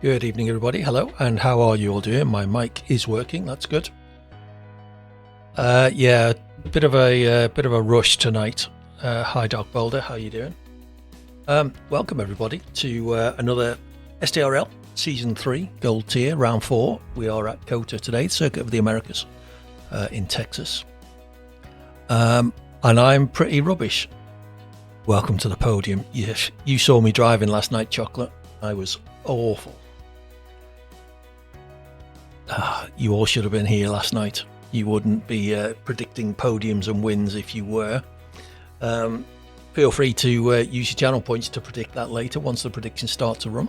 Good evening, everybody. Hello, and how are you all doing? My mic is working. That's good. Yeah, bit of a rush tonight. Hi, Dark Boulder. How you doing? Welcome everybody to another SDRL Season 3 Gold Tier Round 4. We are at COTA today, Circuit of the Americas, in Texas. And I'm pretty rubbish. Welcome to the podium. Yes, you saw me driving last night, Chocolate. I was awful. You all should have been here last night. You wouldn't be predicting podiums and wins if you were. Feel free to use your channel points to predict that later once the predictions start to run.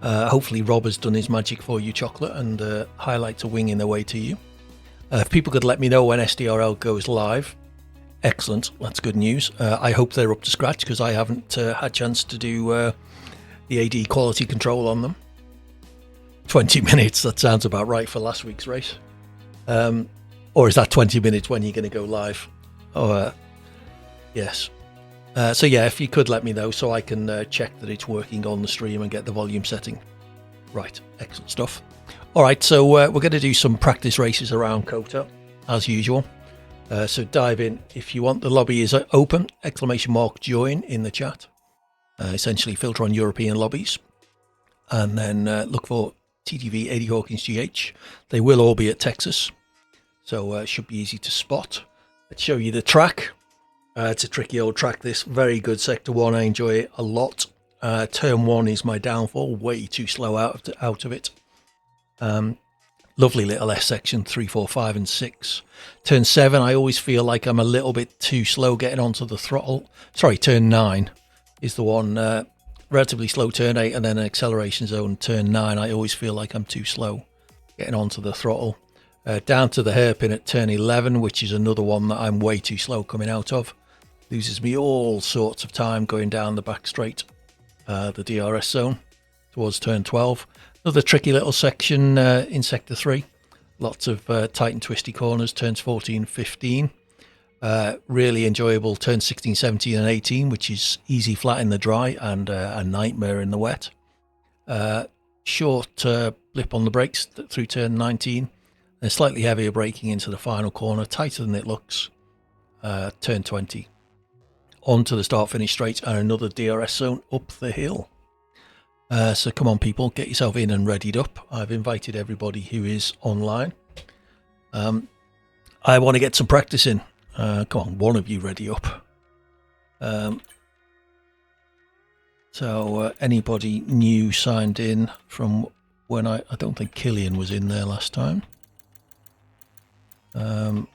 Hopefully Rob has done his magic for you, Chocolate, and highlights are winging their way to you. If people could let me know when SDRL goes live, excellent, that's good news. I hope they're up to scratch because I haven't had a chance to do the AD quality control on them. 20 minutes, that sounds about right for last week's race. Or is that 20 minutes when you're going to go live? Yes. So yeah, if you could let me know so I can check that it's working on the stream and get the volume setting. Right, excellent stuff. All right, so we're going to do some practice races around COTA, as usual. So dive in. If you want, the lobby is open, ! Join in the chat. Essentially filter on European lobbies. And then look for TTV 80 Hawkins GH. They will all be at Texas, so it should be easy to spot. Let's show you the track. It's a tricky old track, this. Very good Sector 1, I enjoy it a lot. Turn 1 is my downfall, way too slow out of it. Lovely little S section, 3, 4, 5 and 6. Turn 7, I always feel like I'm a little bit too slow getting onto the throttle. Sorry, turn 9 is the one. Relatively slow turn 8 and then an acceleration zone turn 9. I always feel like I'm too slow getting onto the throttle. Down to the hairpin at turn 11, which is another one that I'm way too slow coming out of. Loses me all sorts of time going down the back straight, the DRS zone towards turn 12. Another tricky little section in sector 3. Lots of tight and twisty corners, turns 14, 15. Really enjoyable turn 16, 17 and 18, which is easy flat in the dry and a nightmare in the wet. Short blip on the brakes through turn 19, and slightly heavier braking into the final corner, tighter than it looks, turn 20. On to the start finish straight and another DRS zone up the hill. So come on people, get yourself in and readied up. I've invited everybody who is online. I want to get some practice in. Come on, one of you ready up. So anybody new signed in from when I don't think Killian was in there last time. No,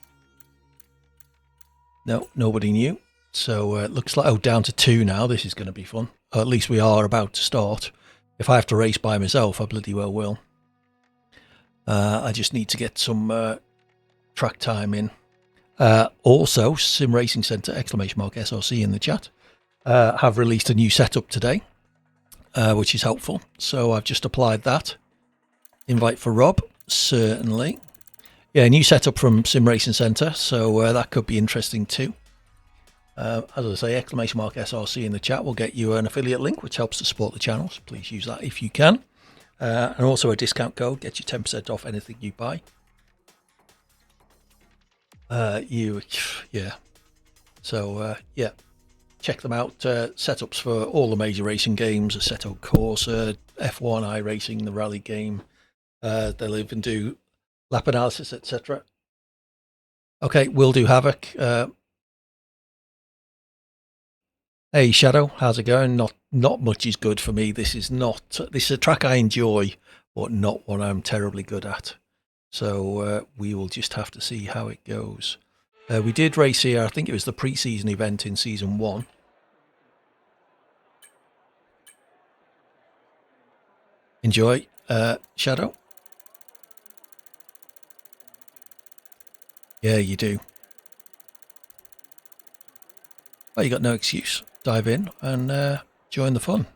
nobody new. So it looks like, down to 2 now. This is going to be fun. Or at least we are about to start. If I have to race by myself, I bloody well will. I just need to get some track time in. Also, Sim Racing Centre, ! SRC in the chat, have released a new setup today, which is helpful. So I've just applied that. Invite for Rob, certainly. Yeah, new setup from Sim Racing Centre, so that could be interesting too. As I say, ! SRC in the chat will get you an affiliate link, which helps to support the channels. Please use that if you can. And also a discount code, get you 10% off anything you buy. Yeah. So, yeah, check them out. Setups for all the major racing games, Assetto Corsa, F1, iRacing, the rally game. They'll even do lap analysis, etc. Okay, we'll do Havoc. Hey Shadow, how's it going? Not much is good for me. This is a track I enjoy, but not one I'm terribly good at. So we will just have to see how it goes. We did race here, I think it was the pre-season event in Season 1. Enjoy, Shadow. Yeah, you do. Well, you got no excuse. Dive in and join the fun.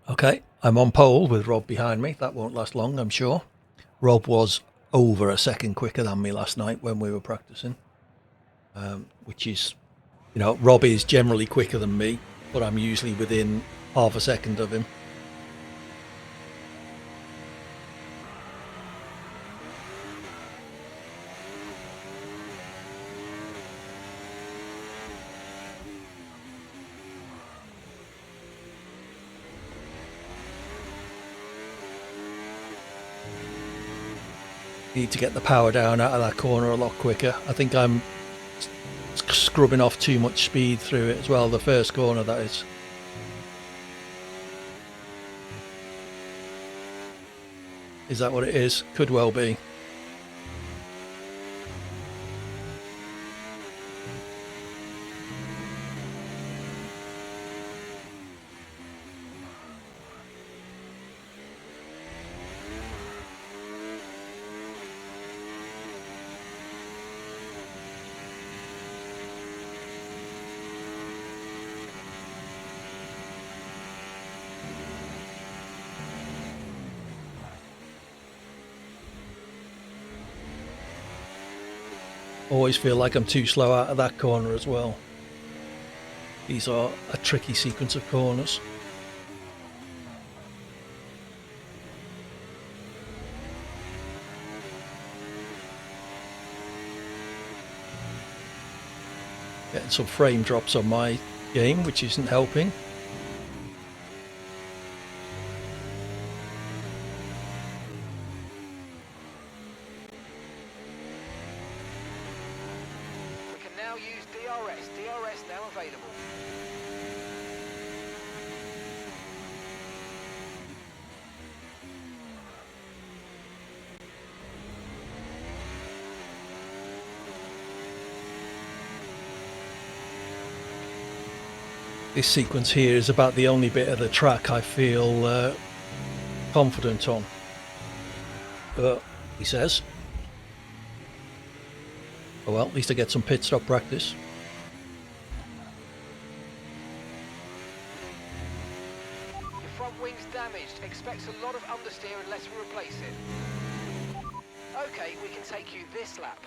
Okay, I'm on pole with Rob behind me. That won't last long, I'm sure. Rob was over a second quicker than me last night when we were practicing. which is, you know, Rob is generally quicker than me, but I'm usually within half a second of him. Need to get the power down out of that corner a lot quicker. I think I'm scrubbing off too much speed through it as well, the first corner that is. Is that what it is? Could well be. Always feel like I'm too slow out of that corner as well. These are a tricky sequence of corners. Getting some frame drops on my game, which isn't helping. DRS now available. This sequence here is about the only bit of the track I feel confident on. But he says, oh well, at least I get some pit stop practice. Your front wing's damaged. Expects a lot of understeer unless we replace it. Okay, we can take you this lap.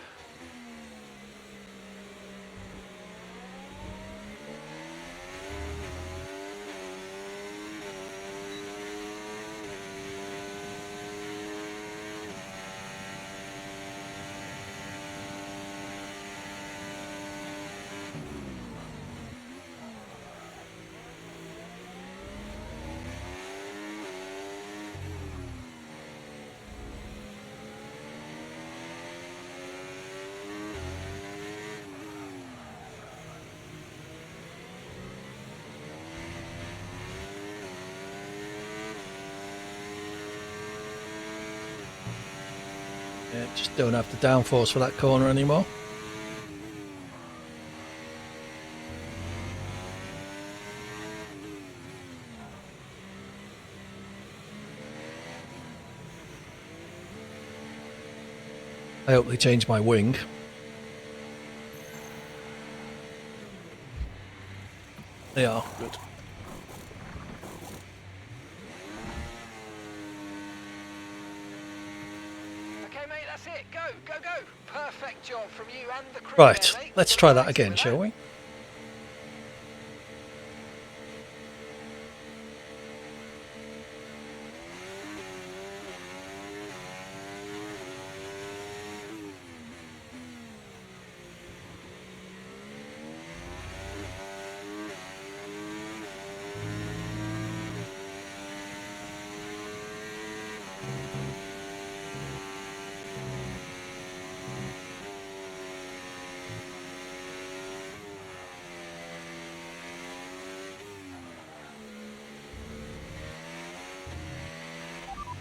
Yeah, just don't have the downforce for that corner anymore. I hope they change my wing. They are good. Okay, mate, that's it. Go, go, go. Perfect job from you and the crew. Right, there, mate. let's try that again, shall we?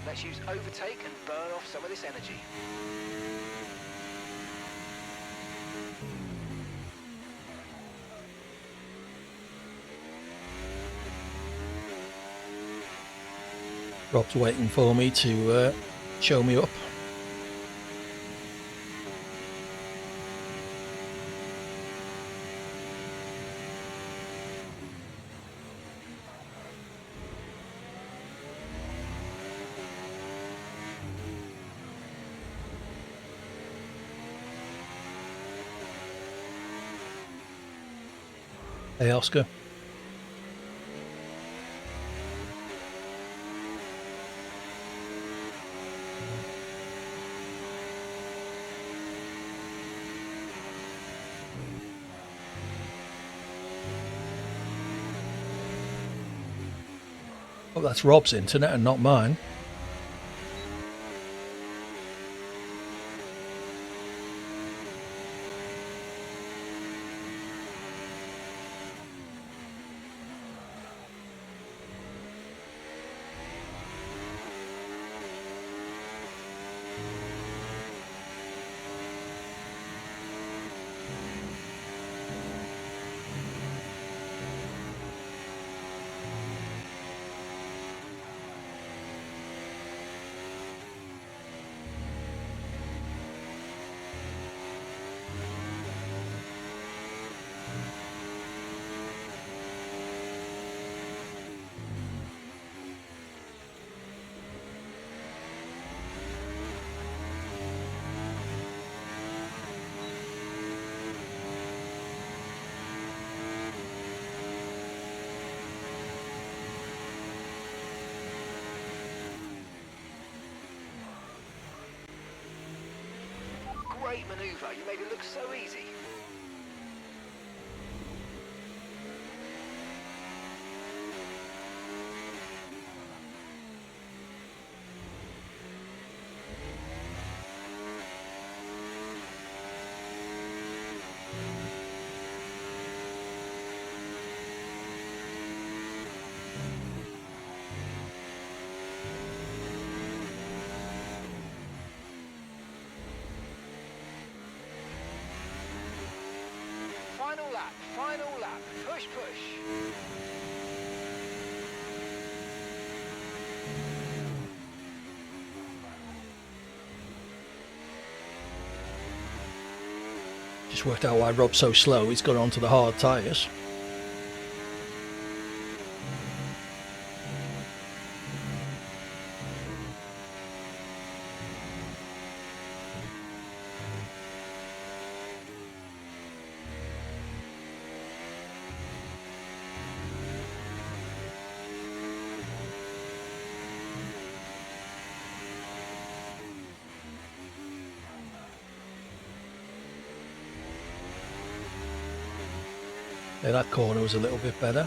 Let's use overtake and burn off some of this energy. Rob's waiting for me to show me up. Hey, Oscar. Oh, that's Rob's internet and not mine. Great manoeuvre. You made it look so easy. Final lap, final lap. Push, push. Just worked out why Rob's so slow. He's got onto the hard tyres. Yeah, that corner was a little bit better.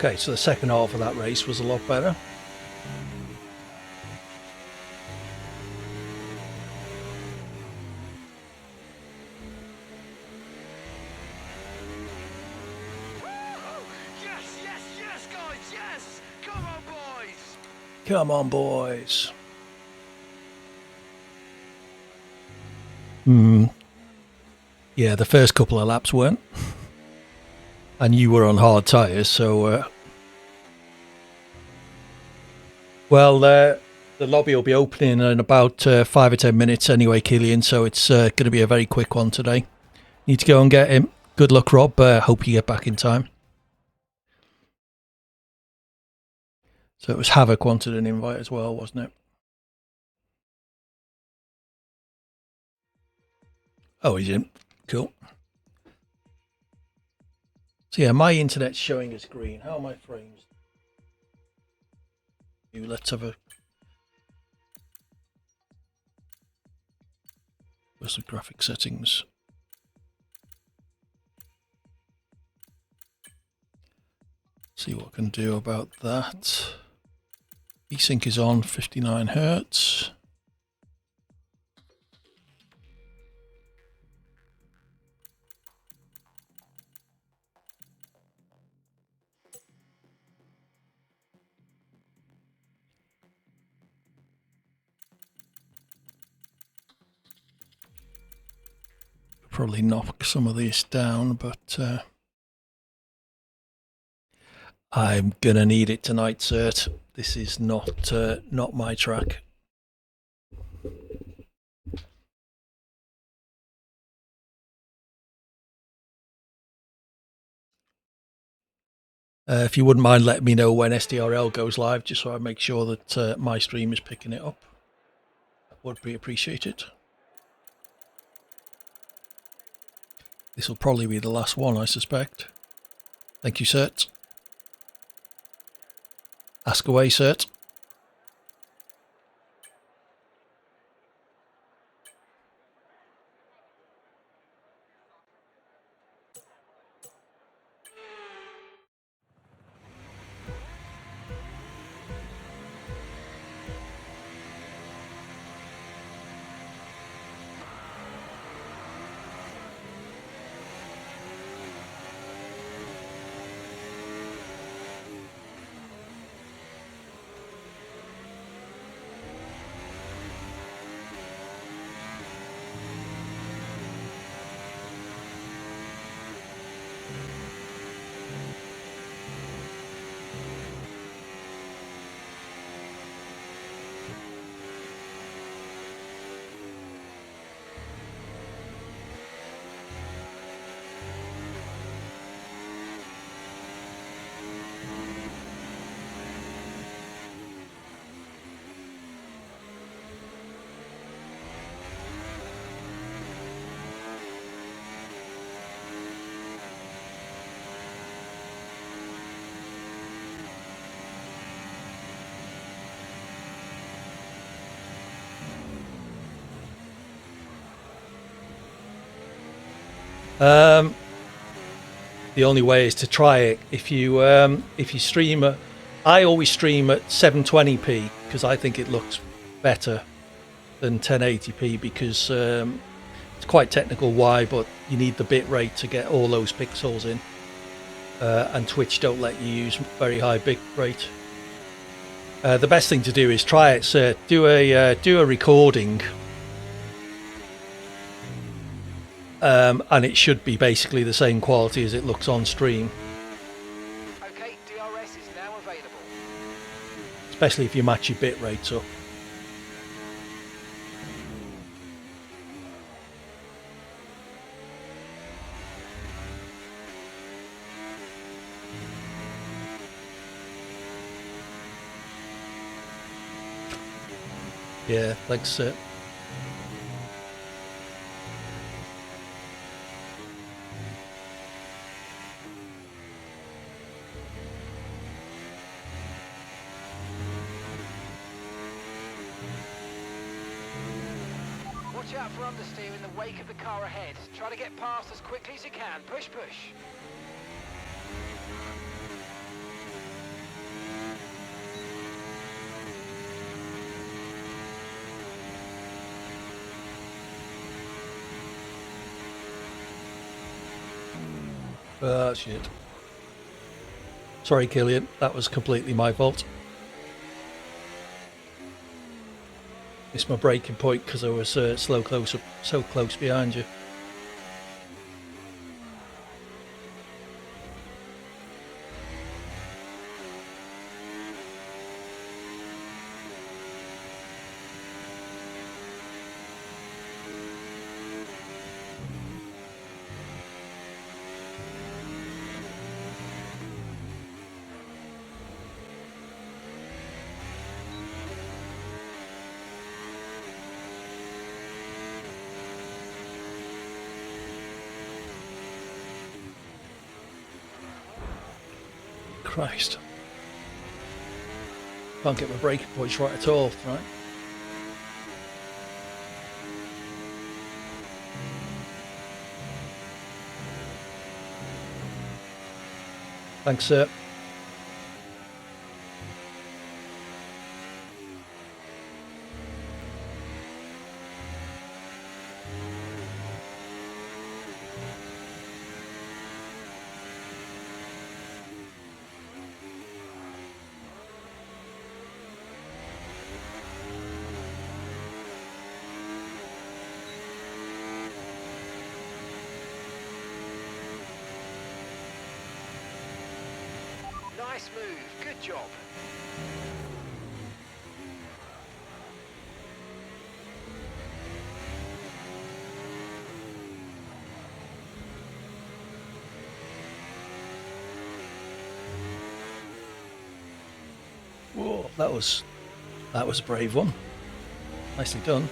Okay, so the second half of that race was a lot better. Yes, yes, yes, guys, yes! Come on, boys! Come on, boys. Yeah, the first couple of laps weren't. And you were on hard tyres, so... the lobby will be opening in about 5 or 10 minutes anyway, Killian, so it's going to be a very quick one today. Need to go and get him. Good luck, Rob. Hope you get back in time. So it was Havoc wanted an invite as well, wasn't it? Oh, he's in. Cool. So yeah, my internet's showing as green. How are my frames? Let's have a... Where's the graphic settings? See what I can do about that. VSync is on 59 Hertz. Probably knock some of this down, but I'm gonna need it tonight, Cert. This is not my track. If you wouldn't mind letting me know when SDRL goes live, just so I make sure that my stream is picking it up, that would be appreciated. This will probably be the last one, I suspect. Thank you, Cert. Ask away, Cert. The only way is to try it. If you stream I always stream at 720p because I think it looks better than 1080p because it's quite technical why, but you need the bit rate to get all those pixels in, and Twitch don't let you use very high bit rate. The best thing to do is try it, sir. Do a recording. And it should be basically the same quality as it looks on stream. Okay, DRS is now available. Especially if you match your bit rates up. Yeah, thanks, sir. Watch out for understeer in the wake of the car ahead. Try to get past as quickly as you can. Push, push. Shit. Sorry, Killian. That was completely my fault. Missed my braking point because I was so close behind you. Christ. Can't get my braking points right at all, right? Thanks, sir. Nice move. Good job. Whoa, that was a brave one. Nicely done.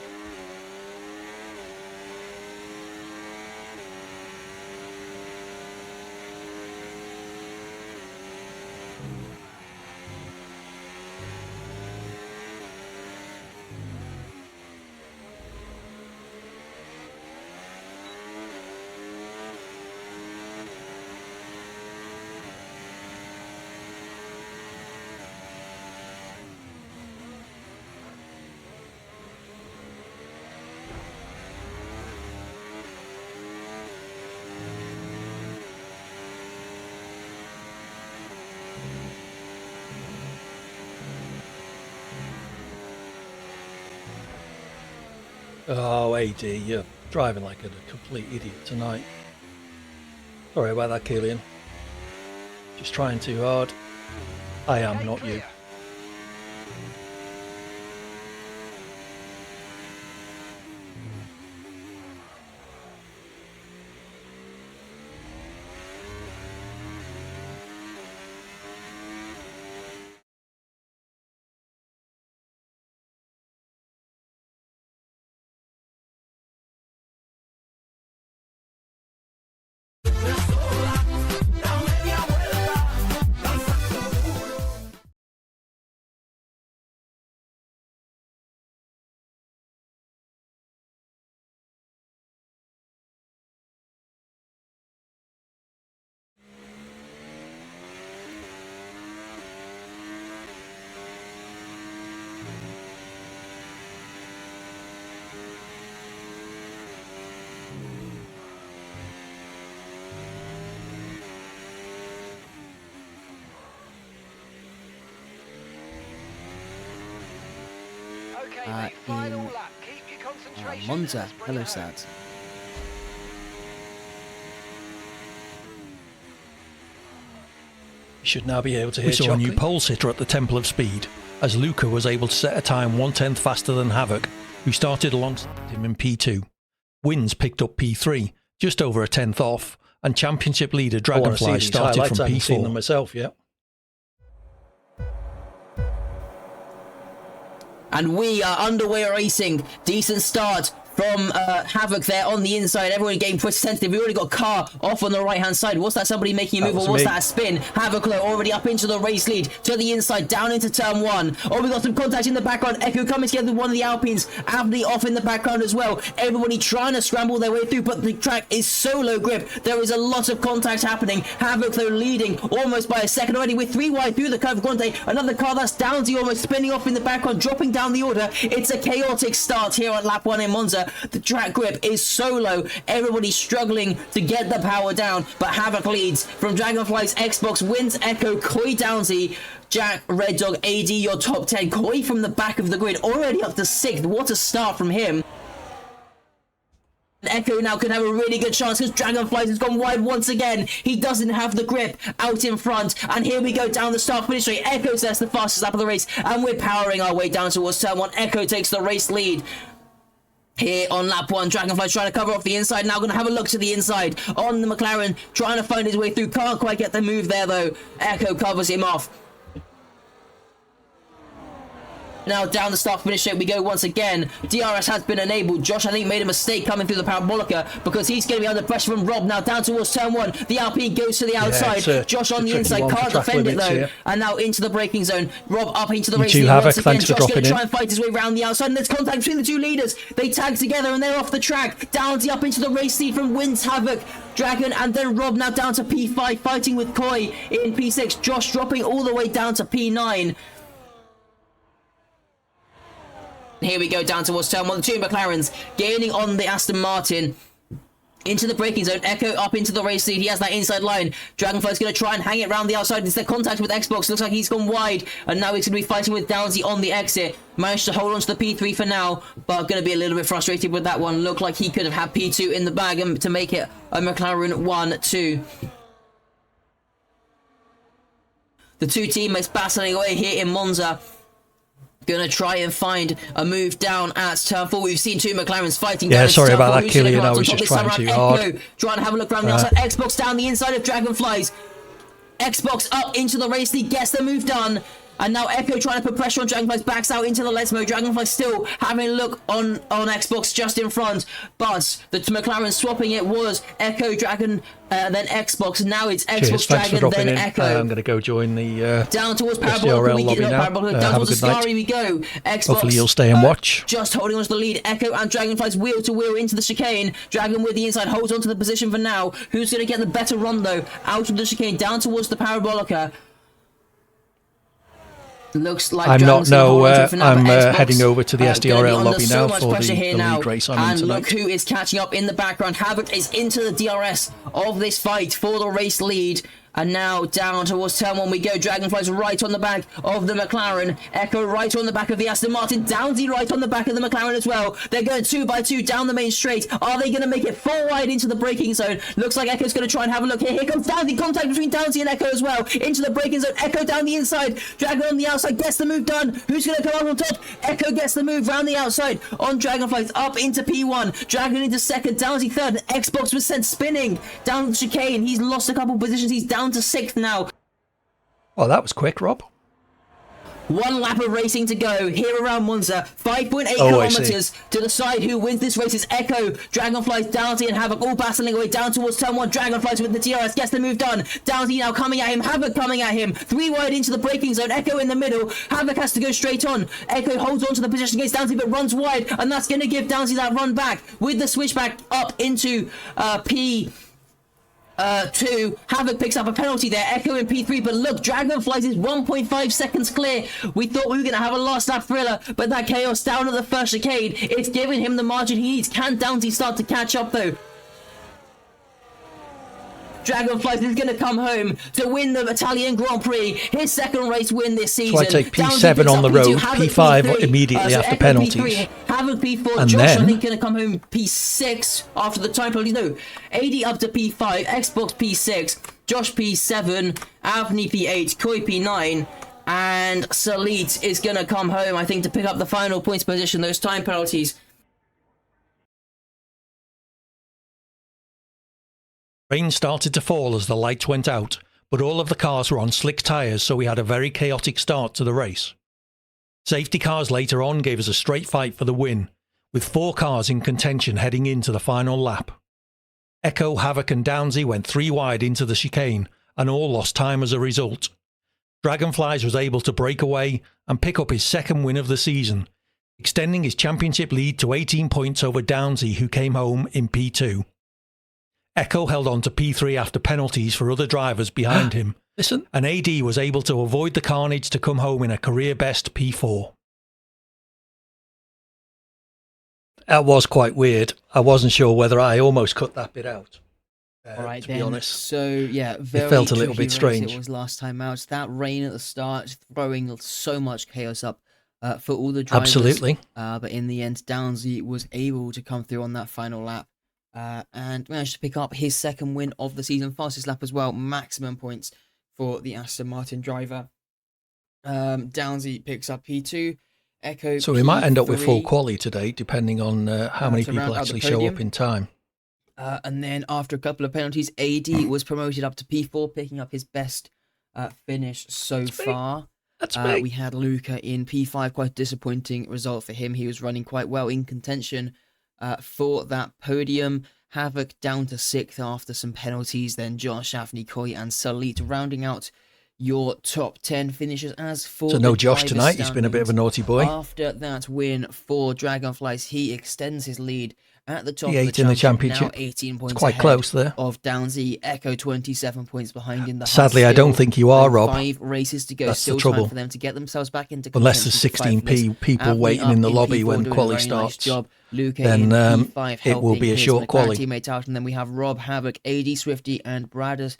Oh, AD, you're driving like a complete idiot tonight. Sorry about that, Killian. Just trying too hard. I am, not you. Okay, mate, final lap. Keep your concentration. Monza, hello Sad. You should now be able to hear. We saw a new pole sitter at the Temple of Speed, as Luca was able to set a time 1/10 faster than Havoc, who started alongside him in P2. Wins picked up P3, just over a tenth off, and championship leader Dragonfly started from P4. I haven't seen them myself yet. And we are underway racing. Decent start from Havoc there on the inside. Everyone getting pretty sensitive. We already got a car off on the right-hand side. Was that somebody making a move, or was that a spin? Havoc though already up into the race lead to the inside, down into turn one. Oh, we got some contact in the background. Echo coming together with one of the Alpines. Abney off in the background as well. Everybody trying to scramble their way through, but the track is so low grip. There is a lot of contact happening. Havoc though leading almost by a second already. We're 3 wide through the curve. Grande, another car that's down to almost spinning off in the background, dropping down the order. It's a chaotic start here at lap 1 in Monza. The track grip is so low, everybody's struggling to get the power down, but Havoc leads from Dragonfly's Xbox, wins Echo, Coy Downsy, Jack, Red Dog, AD, your top 10. Coy from the back of the grid, already up to 6th. What a start from him. Echo now could have a really good chance because Dragonflies has gone wide once again. He doesn't have the grip out in front. And here we go down the start finish straight. Echo says the fastest lap of the race. And we're powering our way down towards turn 1. Echo takes the race lead. Here on lap 1, Dragonfly's trying to cover off the inside. Now going to have a look to the inside on the McLaren. Trying to find his way through. Can't quite get the move there though. Echo covers him off. Now down the start finish straight we go once again. DRS has been enabled. Josh, I think, made a mistake coming through the parabolica because he's going to be under pressure from Rob. Now down towards turn 1. The Alpine goes to the outside. Josh on the inside. Can't defend it though. Here. And now into the braking zone. Rob up into the race lead once again. Josh going to try and fight his way around the outside. And there's contact between the two leaders. They tag together and they're off the track. Downsy up into the race lead from Wins Havoc. Dragon and then Rob now down to P5, fighting with Coy in P6. Josh dropping all the way down to P9. Here we go down towards turn 1. The two McLarens gaining on the Aston Martin. Into the braking zone. Echo up into the race lead. He has that inside line. Dragonfly's going to try and hang it round the outside. It's the contact with Xbox. Looks like he's gone wide. And now he's going to be fighting with Downsy on the exit. Managed to hold on to the P3 for now. But going to be a little bit frustrated with that one. Looked like he could have had P2 in the bag and to make it a McLaren 1-2. The two teammates battling away here in Monza. Gonna try and find a move down at turn 4. We've seen two McLarens fighting. Yeah, down sorry about that, Who's Killian. gonna I was come just out on top trying this too time around? hard. Echo trying to have a look around the outside. Xbox down the inside of Dragonflies. Xbox up into the race lead, gets the move done. And now Echo trying to put pressure on Dragonflies, backs out into the Let's Mode. Dragonfly still having a look on Xbox just in front. But the McLaren swapping it was Echo, Dragon, then Xbox. Now it's Xbox, Cheers, thanks for Dragon, dropping then in. Echo. I'm going to go join the Down towards SDRL Parabolica, we lobby get now. Parabolica, down Have a towards good night. Ascari we go. Xbox, Hopefully you'll stay and watch. just holding on to the lead. Echo and Dragonflies wheel to wheel into the chicane. Dragon with the inside holds on to the position for now. Who's going to get the better run though? Out of the chicane, down towards the Parabolica. Looks like I'm Dragon's not, gonna hold no, on to it for now, I'm but Xbox, heading over to the gonna SDRL be under lobby so now much for pressure the here league race I'm in and tonight. look who is catching up in the background. Havoc is into the DRS of this fight for the race lead. And now down towards turn 1 we go. Dragonflies right on the back of the McLaren. Echo right on the back of the Aston Martin. Downsy right on the back of the McLaren as well. They're going 2 by 2 down the main straight. Are they going to make it 4 wide into the braking zone? Looks like Echo's going to try and have a look here. Here comes Downsy. Contact between Downsy and Echo as well. Into the braking zone. Echo down the inside. Dragon on the outside. Gets the move done. Who's going to come out on top? Echo gets the move round the outside on Dragonflies. Up into P1. Dragon into second. Downsy third. Xbox was sent spinning down the chicane. He's lost a couple positions. He's down to 6th now. Oh, that was quick, Rob. 1 lap of racing to go here around Monza. 5.8 Oh, kilometers to decide who wins this race. Is Echo, Dragonflies, Downsy, and Havoc all battling away down towards turn 1. Dragonflies with the DRS gets the move done. Downsy now coming at him. Havoc coming at him. 3 wide into the braking zone. Echo in the middle. Havoc has to go straight on. Echo holds on to the position against Downsy, but runs wide, and that's going to give Downsy that run back with the switchback up into P2. Havoc picks up a penalty there. Echo in P3, but look, Dragonflies is 1.5 seconds clear. We thought we were going to have a last lap thriller, but that chaos down at the first chicane, it's giving him the margin he needs. Can Downsy start to catch up though? Dragonflies is going to come home to win the Italian Grand Prix, his second race win this season. So I take P7 on the road, P5 immediately after penalties. Havoc P4, And Josh then, I think going to come home P6 after the time penalties. No, AD up to P5, Xbox P6, Josh P7, Avni P8, Koi P9, and Salit is going to come home, I think, to pick up the final points position, those time penalties. Rain started to fall as the lights went out, but all of the cars were on slick tyres, so we had a very chaotic start to the race. Safety cars later on gave us a straight fight for the win, with 4 cars in contention heading into the final lap. Echo, Havoc and Downsy went 3 wide into the chicane, and all lost time as a result. Dragonflies was able to break away and pick up his second win of the season, extending his championship lead to 18 points over Downsy, who came home in P2. Echo held on to P3 after penalties for other drivers behind him. Listen. And AD was able to avoid the carnage to come home in a career-best P4. That was quite weird. I wasn't sure whether I almost cut that bit out, All right, to then. be honest. So, yeah, very It felt a little tricky bit race strange. It was last time out. That rain at the start, throwing so much chaos up for all the drivers. Absolutely. But in the end, Downsy was able to come through on that final lap. And managed to pick up his second win of the season, fastest lap as well, maximum points for the Aston Martin driver. Downsy picks up P2, Echo So we might end up with full P3, quali today, depending on how many to round people out the actually show podium. up in time. and then after a couple of penalties, AD was promoted up to P4, picking up his best finish so far. That's me. We had Luca in P5, quite a disappointing result for him. He was running quite well in contention for that podium. Havoc down to 6th after some penalties. Then Josh, Avni, Koi and Salit rounding out your top 10 finishers. As for So no the Josh driver tonight. He's been a bit of a naughty boy. After that win for Dragonflies, he extends his lead at the top He of ate in the championship. championship. Now 18 points It's quite ahead close there. of Downsy. Echo 27 points behind in the hunt. Sadly, I don't Still think you are, Rob. 5 races to go. That's the Still trouble. time for them to get themselves back into Unless there's contention for 16 list. people Avni waiting up in the lobby P4 when doing a quali very nice starts. job. Luca Then, in P5 it will helping be a his short McLaren quali. teammate out, and then we have Rob, Havoc, AD, Swifty, and Bradders.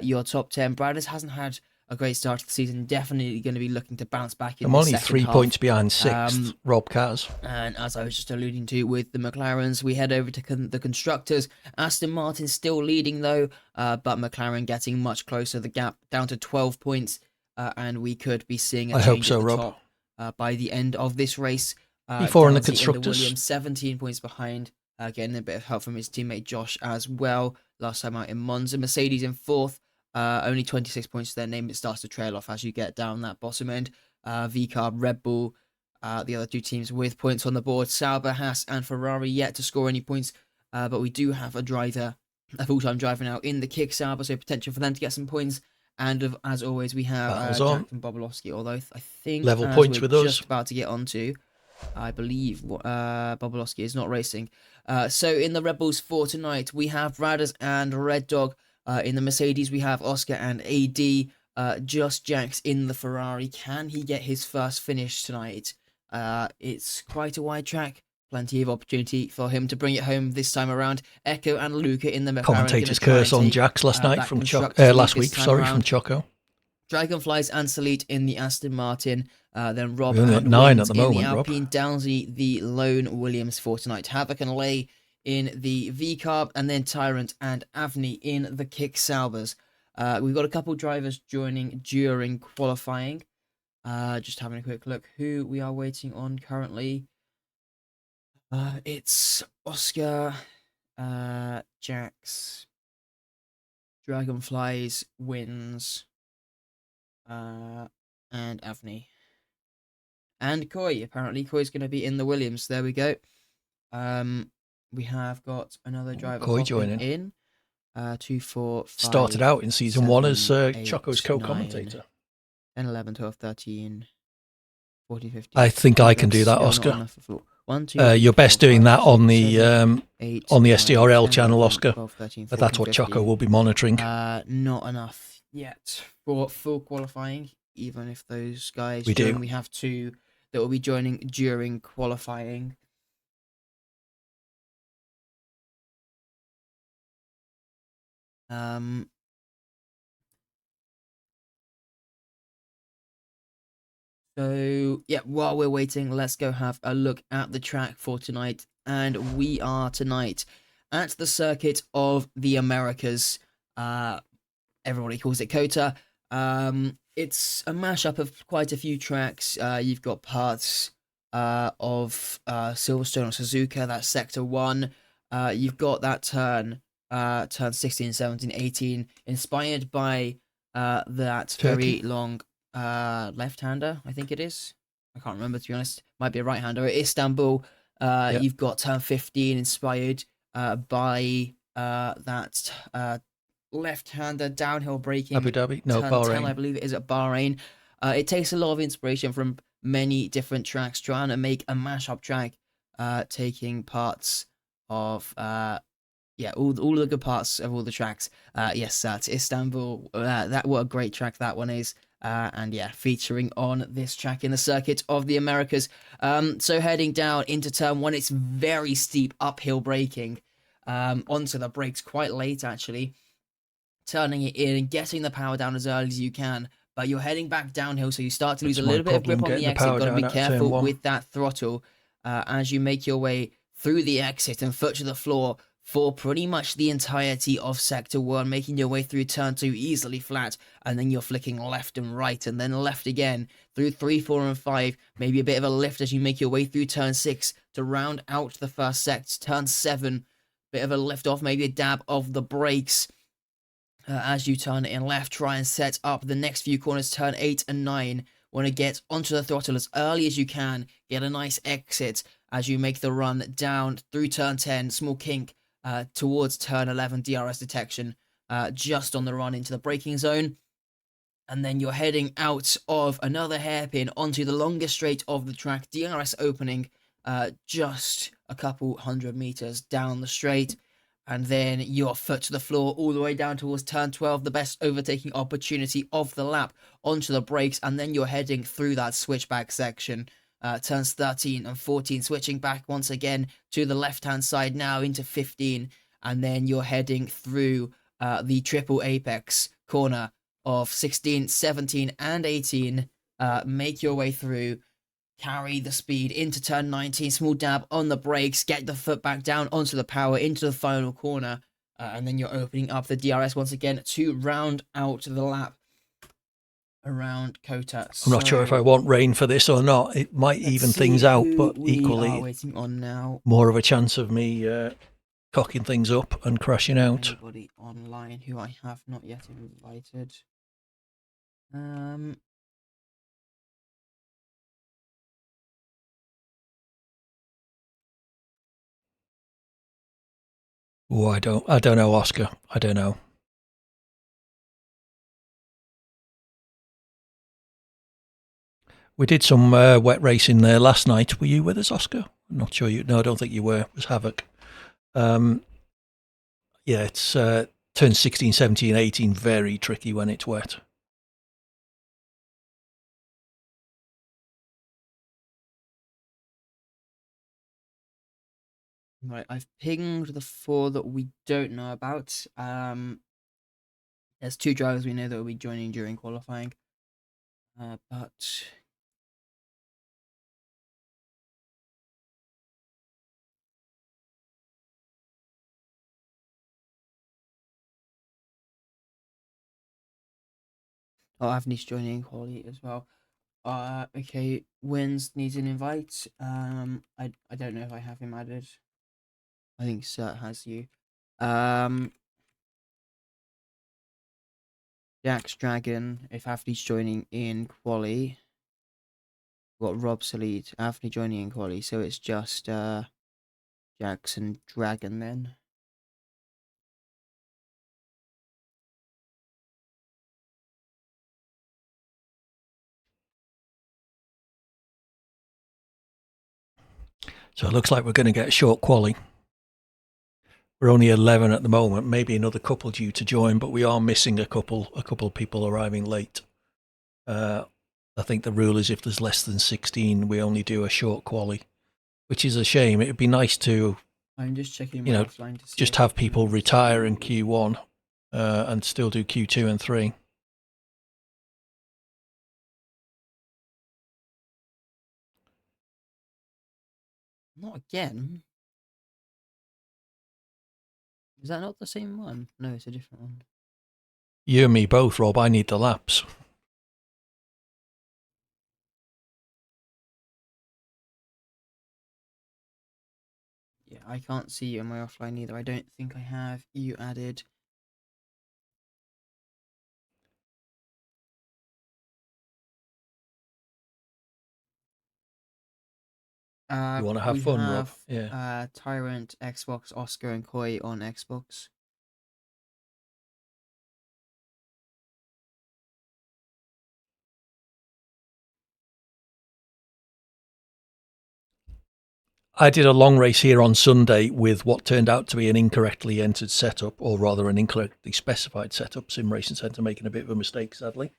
Your top 10. Bradders hasn't had a great start to the season. Definitely going to be looking to bounce back in I'm the only second 3 half. points behind 6th, Rob Kaz. And as I was just alluding to with the McLarens, we head over to the constructors. Aston Martin still leading though, but McLaren getting much closer. The gap down to 12 points and we could be seeing a I change hope so, at the Rob. top by the end of this race. P4 in the Dowsey constructors. Williams, 17 points behind. Getting a bit of help from his teammate Josh as well. Last time out in Monza. Mercedes in 4th. Only 26 points to their name. It starts to trail off as you get down that bottom end. VCarb, Red Bull, the other 2 teams with points on the board. Sauber, Haas, and Ferrari yet to score any points. But we do have a full-time driver now in the Kick Sauber, so potential for them to get some points. And as always, we have Jack from Bobolowski, although I think level points with us. Just about to get onto, I believe Bobolowski is not racing. So in the Red Bulls for tonight, we have Radars and Red Dog. In the Mercedes, we have Oscar and AD. Just Jax in the Ferrari. Can he get his first finish tonight? It's quite a wide track. Plenty of opportunity for him to bring it home this time around. Echo and Luca in the McLaren. Commentator's curse on Jax last night from last week. Sorry, from Choco. Dragonflies and Salit in the Aston Martin. Then Rob We're and 9 Wins at the moment, in the Rob. Alpine. Dowsey, the lone Williams for tonight. Havoc and Lay in the V-Carb. And then Tyrant and Avni in the Kick Saubers. We've got a couple drivers joining during qualifying. Just having a quick look who we are waiting on currently. It's Oscar, Jax, Dragonflies, Wins, and Avni. And Koi, apparently. Koi's going to be in the Williams. There we go. We have got another driver Koi joining in. 2, 4, 5, Started out in season 1 as 8, Choco's co-commentator. 10, 11, 12, 13, 14, 15. I think I can do that, Still not Oscar. enough for 1, 2, You're best 4, doing 5, that on 6, the 7, 8, on the 9, SDRL 10, channel, 11, Oscar. 12, 13, But that's 14, what Choco 15. will be monitoring. Not enough yet for full qualifying, even if those guys We join. do. We have 2 that will be joining during qualifying. So, yeah, while we're waiting, let's go have a look at the track for tonight. And we are tonight at the Circuit of the Americas. Everybody calls it COTA. It's a mashup of quite a few tracks. You've got parts of Silverstone or Suzuka, that's Sector 1. You've got that turn 16, 17, 18, inspired by that Turkey. very long left-hander, I think it is. I can't remember, to be honest. Might be a right-hander. Istanbul, you've got turn 15, inspired by that left-hander downhill braking. Abu Dhabi? No, turn Bahrain. 10, I believe it is at Bahrain. It takes a lot of inspiration from many different tracks, trying to make a mashup track, taking parts of all the good parts of all the tracks. Yes, that's Istanbul. What a great track that one is. And yeah, featuring on this track in the Circuit of the Americas. So heading down into turn 1, it's very steep uphill braking onto the brakes quite late, actually. Turning it in and getting the power down as early as you can. But you're heading back downhill, so you start to lose a little bit of grip on the exit. You've got to be careful with that throttle as you make your way through the exit and foot to the floor for pretty much the entirety of Sector 1, making your way through turn 2 easily flat, and then you're flicking left and right, and then left again through 3, 4, and 5, maybe a bit of a lift as you make your way through turn 6 to round out the first sector. Turn 7, bit of a lift off, maybe a dab of the brakes as you turn in left, try and set up the next few corners. Turn 8 and 9, want to get onto the throttle as early as you can, get a nice exit as you make the run down through turn 10, small kink, towards turn 11, DRS detection, just on the run into the braking zone. And then you're heading out of another hairpin onto the longest straight of the track, DRS opening just a couple 100 meters down the straight. And then your foot to the floor all the way down towards turn 12, the best overtaking opportunity of the lap, onto the brakes. And then you're heading through that switchback section. Turns 13 and 14, switching back once again to the left-hand side now into 15. And then you're heading through the triple apex corner of 16, 17, and 18. Make your way through, carry the speed into turn 19, small dab on the brakes, get the foot back down onto the power into the final corner. And then you're opening up the DRS once again to round out the lap. around Kota. I'm not sure if I want rain for this or not. It might even things out, but we are equally waiting on now. more of a chance of me cocking things up and crashing out. Anybody online who I have not yet invited. Oh, I don't know, Oscar. I don't know. We did some wet racing there last night. Were you with us, Oscar? I'm not sure you. No, I don't think you were. It was Havoc. Yeah, it's turns 16, 17, 18 very tricky when it's wet. Right, I've pinged the 4 that we don't know about. There's 2 drivers we know that will be joining during qualifying. But Avni's joining quality as well. Okay, Wins needs an invite. I don't know if I have him added. I think Sir has you. Jax Dragon, if Avni's joining in quali. Got Rob Salid, Avni joining in quali, so it's just Jax and Dragon then. So it looks like we're going to get a short quali. We're only 11 at the moment, maybe another couple due to join, but we are missing a couple of people arriving late. I think the rule is if there's less than 16, we only do a short quali, which is a shame. It would be nice to, I'm just checking you know, just have people retire in Q1 and still do Q2 and 3. Not again. Is that not the same one? No, it's a different one. You and me both, Rob. I need the laps. Yeah, I can't see you in my offline either. I don't think I have you added. You want to have fun, Rob? Yeah. Tyrant, Xbox, Oscar, and Koi on Xbox. I did a long race here on Sunday with what turned out to be an incorrectly entered setup, or rather an incorrectly specified setup. Sim Racing Centre making a bit of a mistake, sadly,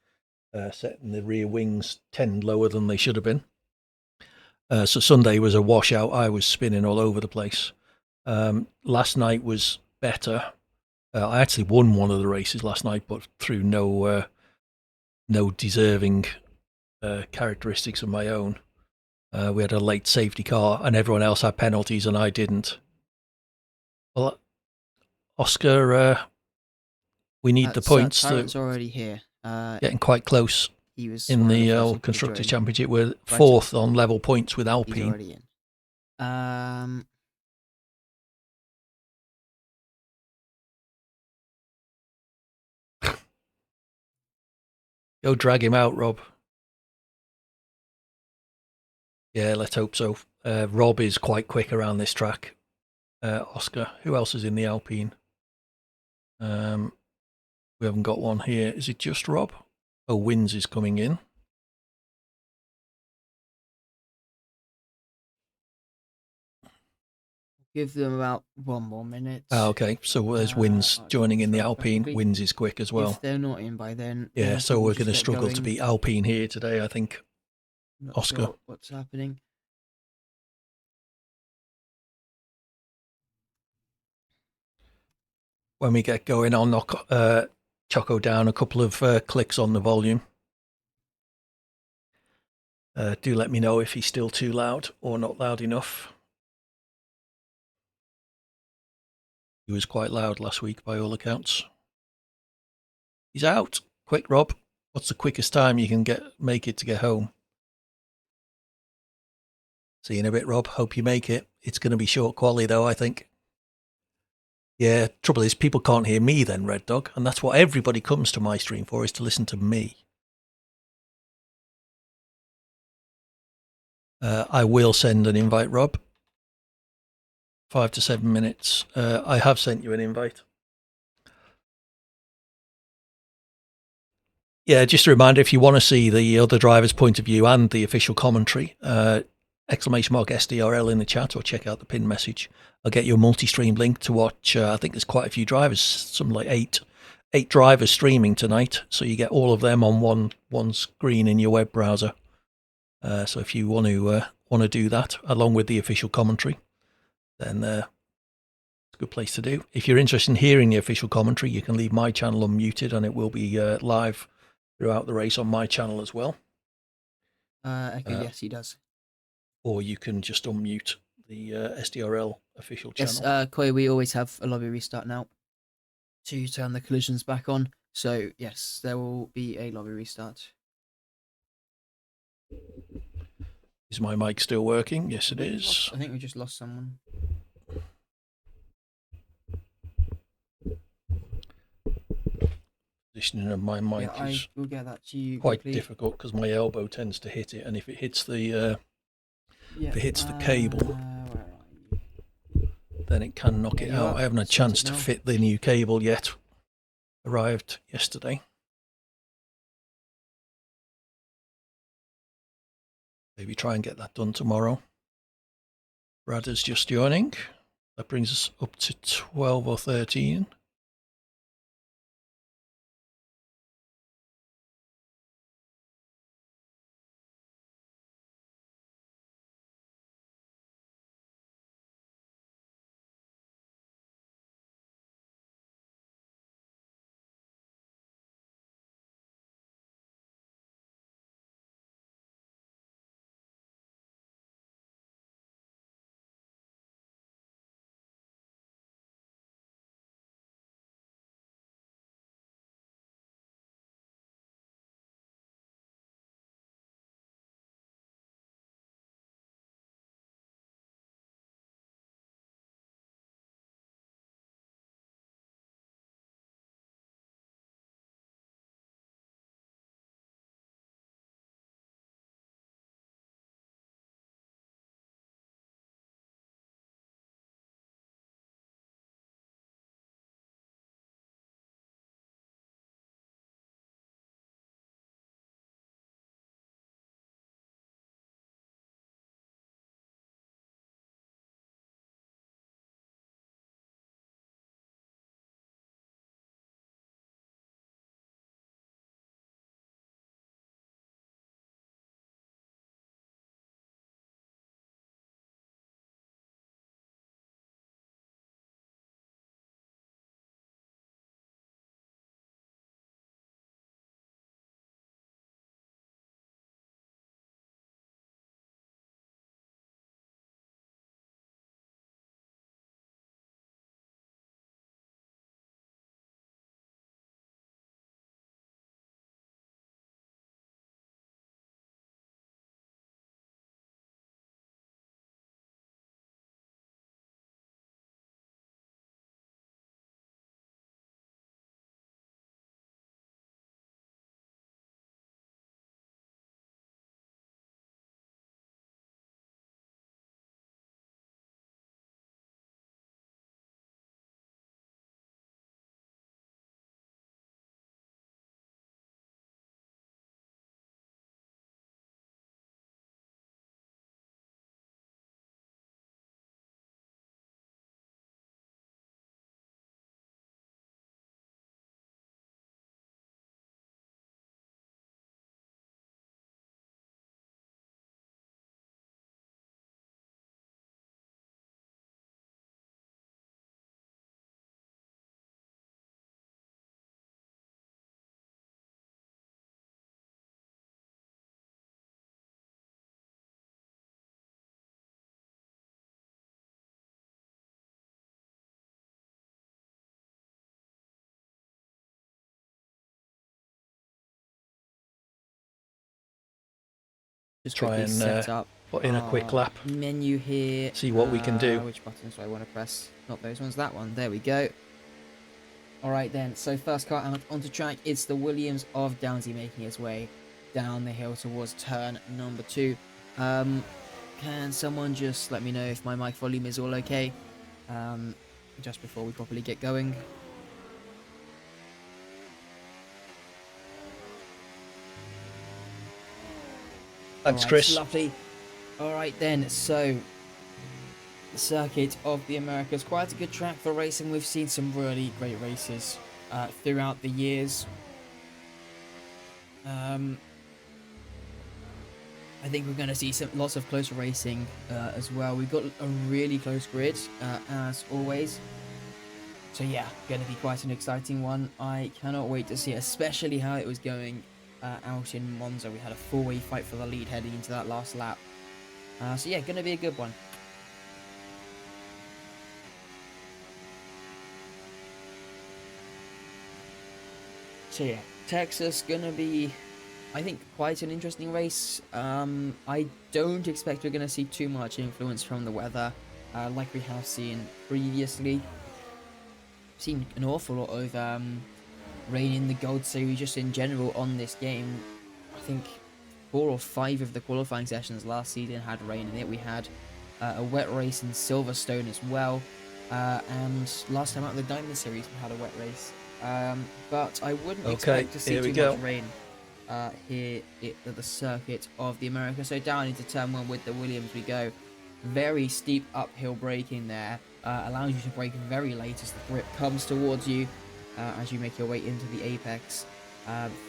setting the rear wings 10 lower than they should have been. So Sunday was a washout. I was spinning all over the place. Last night was better. I actually won one of the races last night, but through no deserving characteristics of my own. We had a late safety car, and everyone else had penalties, and I didn't. Well, Oscar, we need the points. Tyrant's already here. Getting quite close. He was in the Constructors' Championship. We're 4th on level points with Alpine. He's already in. Go drag him out, Rob. Yeah, let's hope so. Rob is quite quick around this track. Oscar, who else is in the Alpine? We haven't got one here. Is it just Rob? Oh, Wins is coming in. Give them about 1 more minute. Oh, okay, so there's Wins joining in the Alpine. Wins is quick as well. If they're not in by then. Yeah, so we're going to struggle to beat Alpine here today, I think. Not Oscar. Sure what's happening? When we get going, I'll knock Choco down a couple of clicks on the volume. Do let me know if he's still too loud or not loud enough. He was quite loud last week by all accounts. He's out. Quick, Rob. What's the quickest time you can make it to get home? See you in a bit, Rob. Hope you make it. It's going to be short quality, though, I think. Yeah, trouble is, people can't hear me then, Red Dog, and that's what everybody comes to my stream for, is to listen to me. I will send an invite, Rob. 5 to 7 minutes. I have sent you an invite. Yeah, just a reminder, if you want to see the other driver's point of view and the official commentary, exclamation mark SDRL in the chat, or check out the pinned message. I'll get you a multi-stream link to watch. I think there's quite a few drivers, something like eight drivers streaming tonight, so you get all of them on one screen in your web browser. So if you want to do that along with the official commentary, then it's a good place to do. If you're interested in hearing the official commentary, you can leave my channel unmuted, and it will be live throughout the race on my channel as well. Yes, he does. Or you can just unmute the SDRL official channel. Yes, Koi, we always have a lobby restart now to turn the collisions back on. So, yes, there will be a lobby restart. Is my mic still working? Yes, it is. I think we just lost someone. Positioning of my mic is will get that to you quite quickly. difficult because my elbow tends to hit it, and if it hits the cable, then it can knock it out. I haven't had a chance to fit the new cable yet. Arrived yesterday. Maybe try and get that done tomorrow. Brad is just joining. That brings us up to 12 or 13. Just try quickly and set up put in a quick our lap. menu here. See what we can do. Which buttons do I want to press? Not those ones, that one. There we go. Alright then, so first car out onto track, it's the Williams of Downsy making its way down the hill towards turn number 2. Can someone just let me know if my mic volume is all okay? Just before we properly get going. Thanks, Alright, Chris. Lovely. Alright then, so the Circuit of the Americas, quite a good track for racing. We've seen some really great races throughout the years. I think we're going to see lots of close racing as well. We've got a really close grid as always. So yeah, going to be quite an exciting one. I cannot wait to see, especially how it was going out in Monza. We had a four-way fight for the lead heading into that last lap. So yeah, going to be a good one. So yeah, Texas going to be, I think, quite an interesting race. I don't expect we're going to see too much influence from the weather like we have seen previously. Seen an awful lot of rain in the Gold Series just in general on this game. I think 4 or 5 of the qualifying sessions last season had rain in it. We had a wet race in Silverstone as well, and last time out in the Diamond Series we had a wet race. But I wouldn't expect to see too much rain here at the Circuit of the Americas. So down into turn 1 with the Williams we go. Very steep uphill braking there, allows you to brake very late as the grip comes towards you as you make your way into the apex.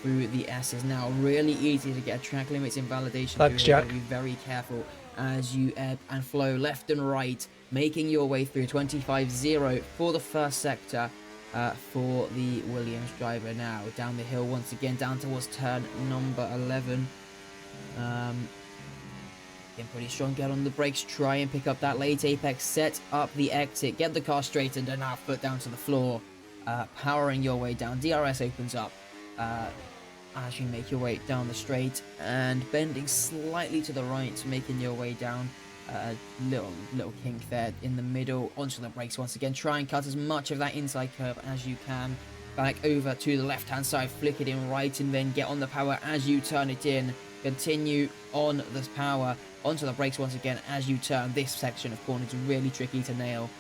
Through the S's now, really easy to get track limits invalidation. Thanks, Jack. Be very careful as you ebb and flow left and right, making your way through 25-0 for the first sector. For the Williams driver now, down the hill once again, down towards turn number 11. Getting pretty strong, get on the brakes, try and pick up that late apex, set up the exit, get the car straightened, and now foot down to the floor. Powering your way down, DRS opens up as you make your way down the straight, and bending slightly to the right, making your way down. A little kink there in the middle, onto the brakes once again, try and cut as much of that inside curve as you can, back over to the left hand side, flick it in right, and then get on the power as you turn it in, continue on this power, onto the brakes once again as you turn. This section of corner is really tricky to nail,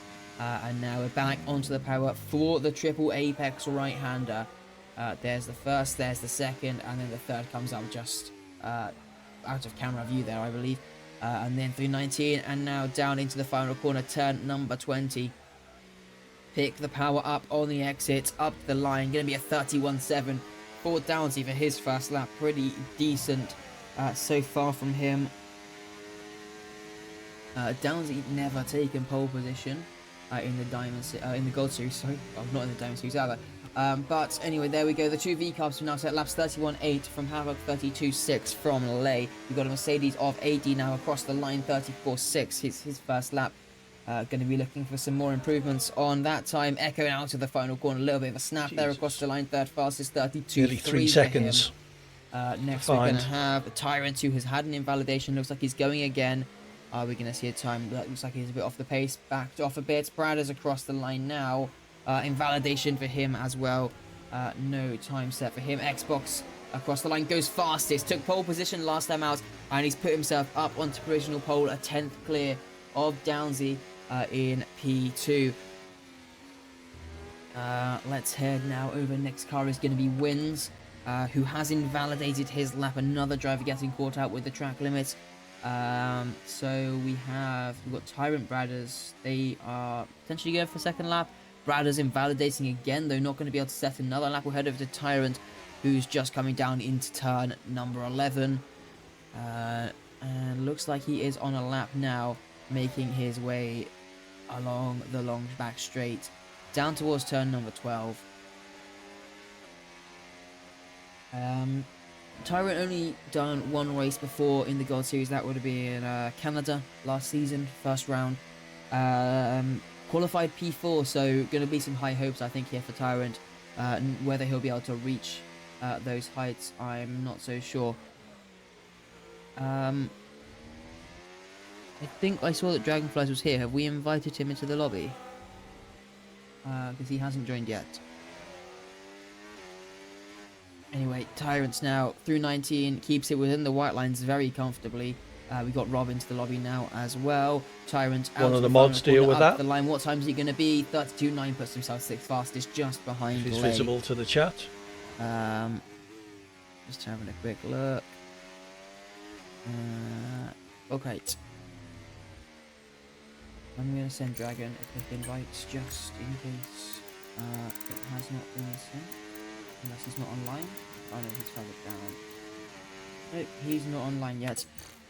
and now we're back onto the power for the triple apex right hander. There's the first, there's the second, and then the third comes up just out of camera view there, I believe. And then through 19, and now down into the final corner, turn number 20. Pick the power up on the exit, up the line. Going to be a 31.7 for Downsy for his first lap. Pretty decent so far from him. Downsy never taken pole position in the Gold Series. Sorry, well, not in the Diamond Series either. But anyway, there we go. The two V-Cubs are now set laps 31.8 from Havoc, 32.6 from Lay. We've got a Mercedes of AD now across the line, 34.6. His first lap. Going to be looking for some more improvements on that time. Echo out of the final corner. A little bit of a snap there across the line. Third fastest, 32.3. Nearly 3 seconds. Next, we're going to have Tyrant, who has had an invalidation. Looks like he's going again. We're going to see a time that looks like he's a bit off the pace. Backed off a bit. Bradders across the line now. Invalidation for him as well. No time set for him. Xbox across the line goes fastest. Took pole position last time out, and he's put himself up onto provisional pole, a 10th clear of Downsy in P2. Let's head now over. Next car is going to be Wins, who has invalidated his lap. Another driver getting caught out with the track limit. So we've got Tyrant, Bradders. They are potentially going for second lap. Bradders invalidating again, though not going to be able to set another lap. We'll head over to Tyrant, who's just coming down into turn number 11. And looks like he is on a lap now, making his way along the long back straight, down towards turn number 12. Tyrant only done one race before in the Gold Series. That would have been Canada last season, first round. Qualified P4, so going to be some high hopes, I think, here for Tyrant. Whether he'll be able to reach those heights, I'm not so sure. I think I saw that Dragonflies was here. Have we invited him into the lobby? Because he hasn't joined yet. Anyway, Tyrants now through 19, keeps it within the white lines very comfortably. We got Rob into the lobby now as well. Tyrant out One of to the final mods deal corner, with up that. The line. What time is he going to be? 32.9 puts himself 6th fastest, just behind If he's Lay. visible to the chat. Just having a quick look. Okay. I'm going to send Dragon a quick invite just in case it has not been sent. Unless he's not online. Oh no, he's found it down. Nope, he's not online yet.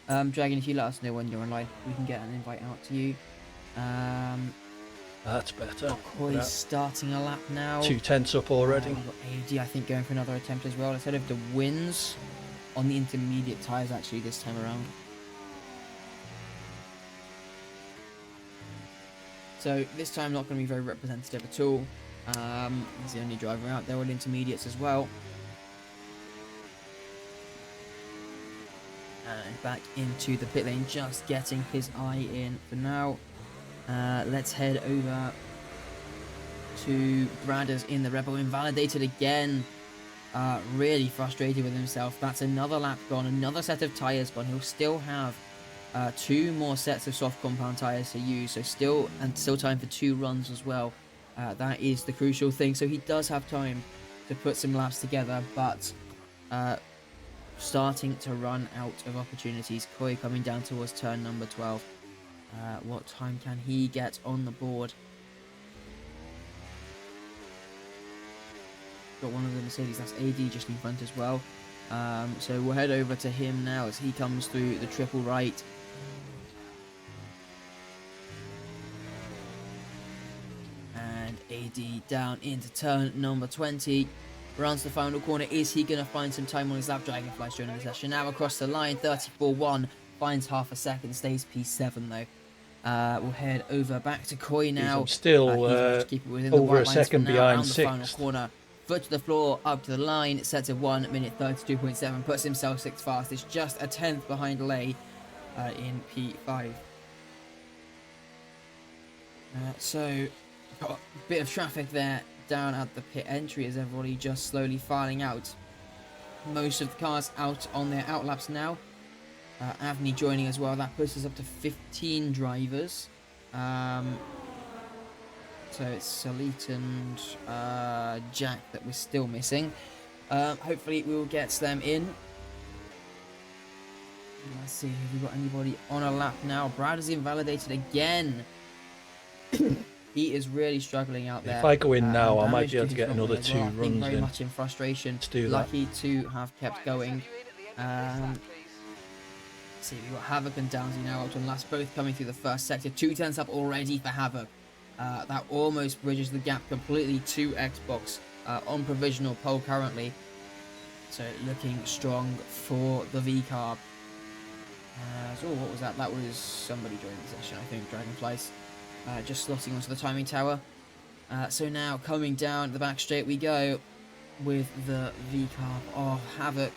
Dragon, if you let us know when you're online, we can get an invite out to you. That's better. Koi's starting a lap now. 2/10 up already. We've got AD, I think, going for another attempt as well. Let's head over to wins on the intermediate tyres actually this time around. So this time not going to be very representative at all. He's the only driver out there with intermediates as well. And back into the pit lane, just getting his eye in for now. Let's head over to Bradders in the Rebel. Invalidated again. Really frustrated with himself. That's another lap gone, another set of tyres gone. He'll still have 2 more sets of soft compound tyres to use, so still time for 2 runs as well. That is the crucial thing. So he does have time to put some laps together, but starting to run out of opportunities. Koi coming down towards turn number 12. What time can he get on the board? Got one of the Mercedes, that's AD just in front as well. So we'll head over to him now as he comes through the triple right. And AD down into turn number 20. Runs the final corner. Is he going to find some time on his lap? Dragonflies during the session. Now across the line, 34.1. Finds half a second. Stays P7 though. We'll head over back to Koi now. I'm still over a second behind 6th. Final corner. Foot to the floor, up to the line. Sets of 1 minute 32.7. Puts himself 6th fastest. Just a 10th behind Lay in P5. So, got a bit of traffic there down at the pit entry as everybody just slowly filing out. Most of the cars out on their outlaps now. Avni joining as well. That puts us up to 15 drivers. So it's Salit and Jack that we're still missing. Hopefully we will get them in. Let's see, have we got anybody on a lap now? Brad is invalidated again. He is really struggling out there. If I go in now, I might Damage be able to his get another rocket as 2 well. I think runs very in. much in frustration. Let's do that. Lucky to have kept going. See, we've got Havoc and Downsy now up to the last, both coming through the first sector. 2/10 up already for Havoc. That almost bridges the gap completely to Xbox on provisional pole currently. So looking strong for the V-Carb. So what was that? That was somebody joining the session, I think, Dragonflies. Just slotting onto the timing tower. So now coming down the back straight we go with the V-Carb of Havoc.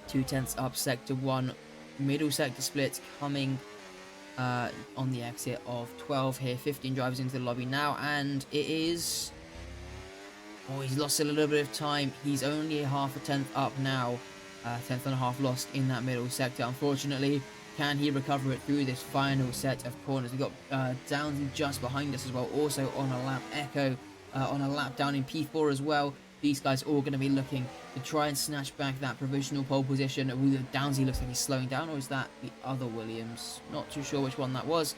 2/10 up sector 1. Middle sector split coming on the exit of 12 here. 15 drivers into the lobby now, and it is... Oh, he's lost a little bit of time. He's only half a 10th up now. 10th and a half lost in that middle sector. Unfortunately, can he recover it through this final set of corners? We've got Downsy just behind us as well, also on a lap. Echo on a lap down in P4 as well. These guys all going to be looking to try and snatch back that provisional pole position. Downsy looks like he's slowing down, or is that the other Williams? Not too sure which one that was.